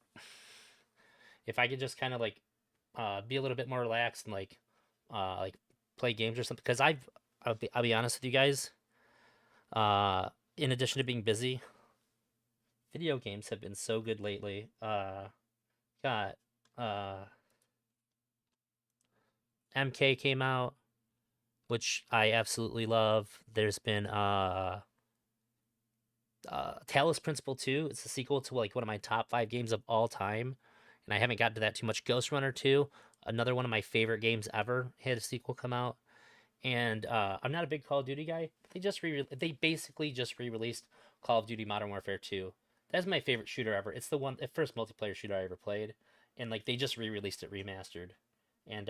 if I could just kind of like be a little bit more relaxed and like play games or something, cuz I'll be honest with you guys, in addition to being busy, video games have been so good lately. Got MK came out, which I absolutely love. There's been Talos Principle 2. It's a sequel to like one of my top 5 games of all time, and I haven't gotten to that too much. Ghost Runner 2, another one of my favorite games ever, had a sequel come out. And I'm not a big Call of Duty guy. They basically just re-released Call of Duty Modern Warfare 2. That's my favorite shooter ever. It's the first multiplayer shooter I ever played, and like they just re-released it remastered, and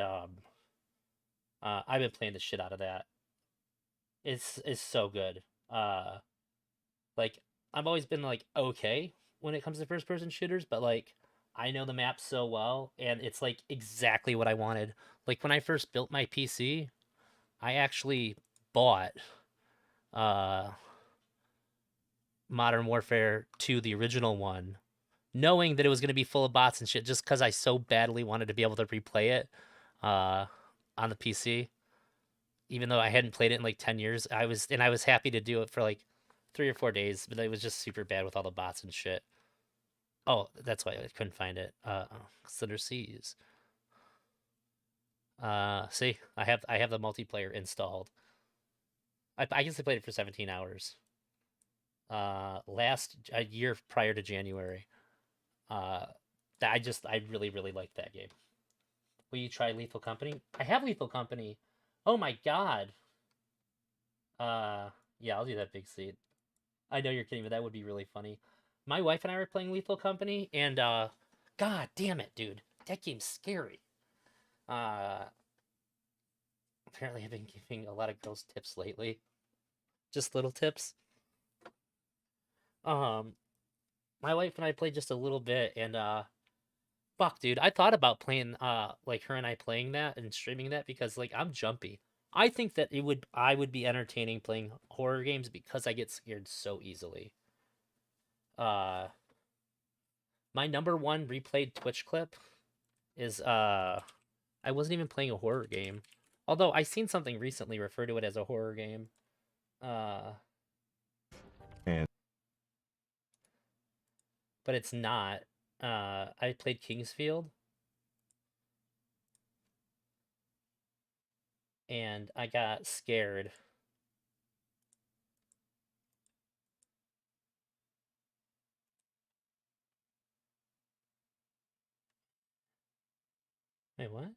I've been playing the shit out of that. It's so good. Like I've always been like okay when it comes to first person shooters, but like I know the map so well, and it's like exactly what I wanted. Like when I first built my PC, I actually bought uh Modern Warfare 2, the original one, knowing that it was going to be full of bots and shit, just because I so badly wanted to be able to replay it uh, on the PC. Even though I hadn't played it in like 10 years, I was happy to do it for like 3 or 4 days, but it was just super bad with all the bots and shit. Oh, that's why I couldn't find it. Consider Seas. See, I have the multiplayer installed. I guess I played it for 17 hours. Last a year prior to January. I really really like that game. Will you try Lethal Company? I have Lethal Company. Oh my god. Yeah, I'll do that, Big Seed. I know you're kidding, but that would be really funny. My wife and I were playing Lethal Company, and god damn it, dude, that game's scary. Apparently I've been giving a lot of girls tips lately. Just little tips. My wife and I played just a little bit, and fuck, dude, I thought about playing like her and I playing that and streaming that because like I'm jumpy. I think that I would be entertaining playing horror games because I get scared so easily. Uh my number one replayed Twitch clip is I wasn't even playing a horror game. Although I seen something recently refer to it as a horror game. And But it's not. I played Kingsfield, and I got scared. Wait, what?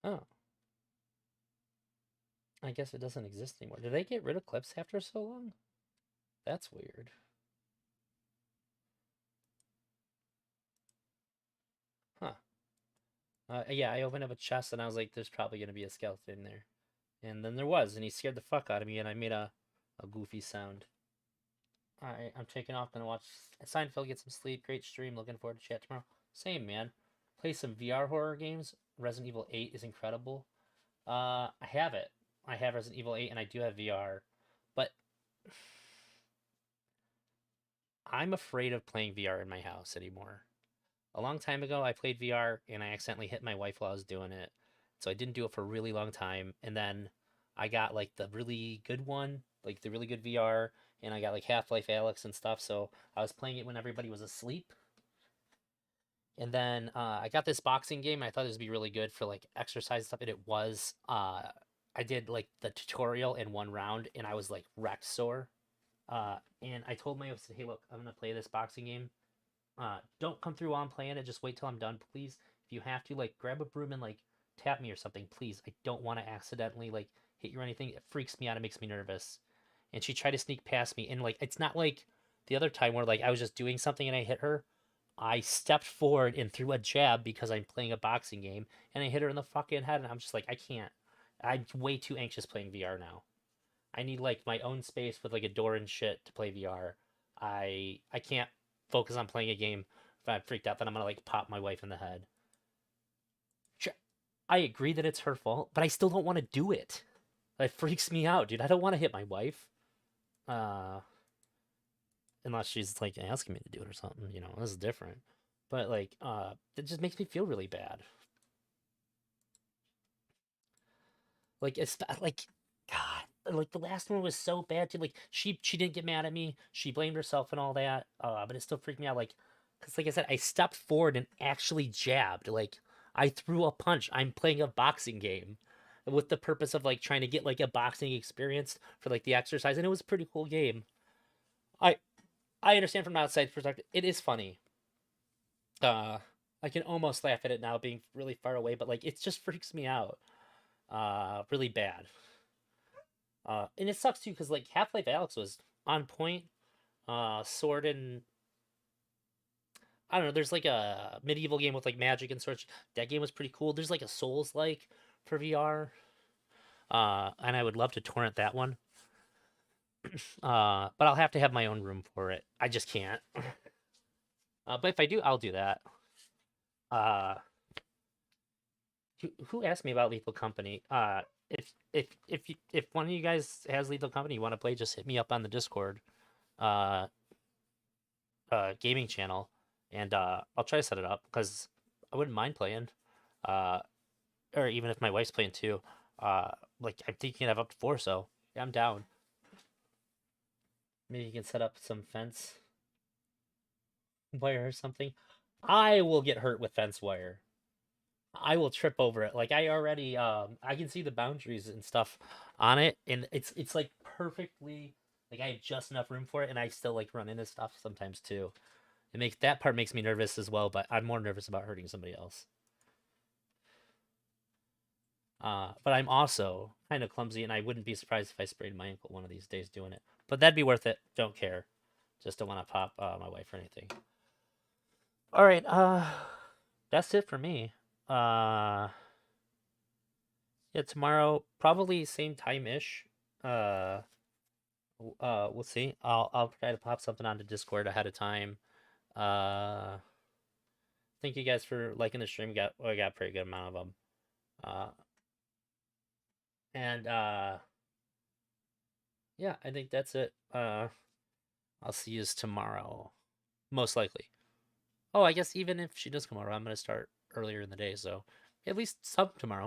Oh. I guess it doesn't exist anymore. Did they get rid of clips after so long? That's weird. Huh. Yeah, I opened up a chest and I was like, there's probably going to be a skeleton in there. And then there was, and he scared the fuck out of me, and I made a goofy sound. Alright, I'm taking off, gonna watch Seinfeld, get some sleep. Great stream, looking forward to chat tomorrow. Same, man. Play some VR horror games. Resident Evil 8 is incredible. I have it. I have Resident Evil 8, and I do have VR. But I'm afraid of playing VR in my house anymore. A long time ago, I played VR, and I accidentally hit my wife while I was doing it. So I didn't do it for a really long time. And then I got, like, the really good one, like, the really good VR, and I got, like, Half-Life Alyx and stuff. So I was playing it when everybody was asleep. And then I got this boxing game. I thought it would be really good for, like, exercise stuff, and it was. I did, like, the tutorial in one round, and I was, like, wrecked sore. And I told my wife, hey, look, I'm going to play this boxing game. Don't come through while I'm playing it. Just wait till I'm done, please. If you have to, like, grab a broom and, like, tap me or something, please. I don't want to accidentally, like, hit you or anything. It freaks me out. It makes me nervous. And she tried to sneak past me. And, like, it's not like the other time where, like, I was just doing something and I hit her. I stepped forward and threw a jab because I'm playing a boxing game, and I hit her in the fucking head, and I'm just like, I can't. I'm way too anxious playing VR now. I need like my own space with like a door and shit to play VR. I can't focus on playing a game if I'm freaked out that I'm gonna like pop my wife in the head. Sure, I agree that it's her fault, but I still don't want to do it. It freaks me out, dude. I don't want to hit my wife. Unless she's like asking me to do it or something, you know, this is different. But like, it just makes me feel really bad. Like it's like, God, like the last one was so bad too. Like she didn't get mad at me. She blamed herself and all that. But it still freaked me out. Like, cause like I said, I stepped forward and actually jabbed. Like I threw a punch. I'm playing a boxing game with the purpose of like trying to get like a boxing experience for like the exercise, and it was a pretty cool game. I I understand from an outside perspective, it is funny. I can almost laugh at it now being really far away, but like it just freaks me out. Really bad. And it sucks too because like Half-Life Alex was on point. Sword and I don't know. There's like a medieval game with like magic and such. That game was pretty cool. There's like a Souls like for VR. And I would love to torrent that one. But I'll have to have my own room for it. I just can't. But if I do, I'll do that. Who asked me about Lethal Company? If one of you guys has Lethal Company you want to play, just hit me up on the Discord, gaming channel, and I'll try to set it up because I wouldn't mind playing. Or even if my wife's playing too. Like I'm thinking I have up to 4, so yeah, I'm down. Maybe you can set up some fence wire or something. I will get hurt with fence wire. I will trip over it. Like I already I can see the boundaries and stuff on it, and it's like perfectly like I have just enough room for it, and I still like run into stuff sometimes too. It makes that part makes me nervous as well, but I'm more nervous about hurting somebody else. But I'm also kind of clumsy, and I wouldn't be surprised if I sprayed my ankle one of these days doing it. But that'd be worth it. Don't care. Just don't want to pop my wife or anything. All right. That's it for me. Yeah, tomorrow probably same time-ish. We'll see. I'll try to pop something onto Discord ahead of time. Thank you guys for liking the stream. I got a pretty good amount of them. And yeah, I think that's it. I'll see you tomorrow, most likely. Oh, I guess even if she does come over, I'm gonna start earlier in the day, so at least some tomorrow.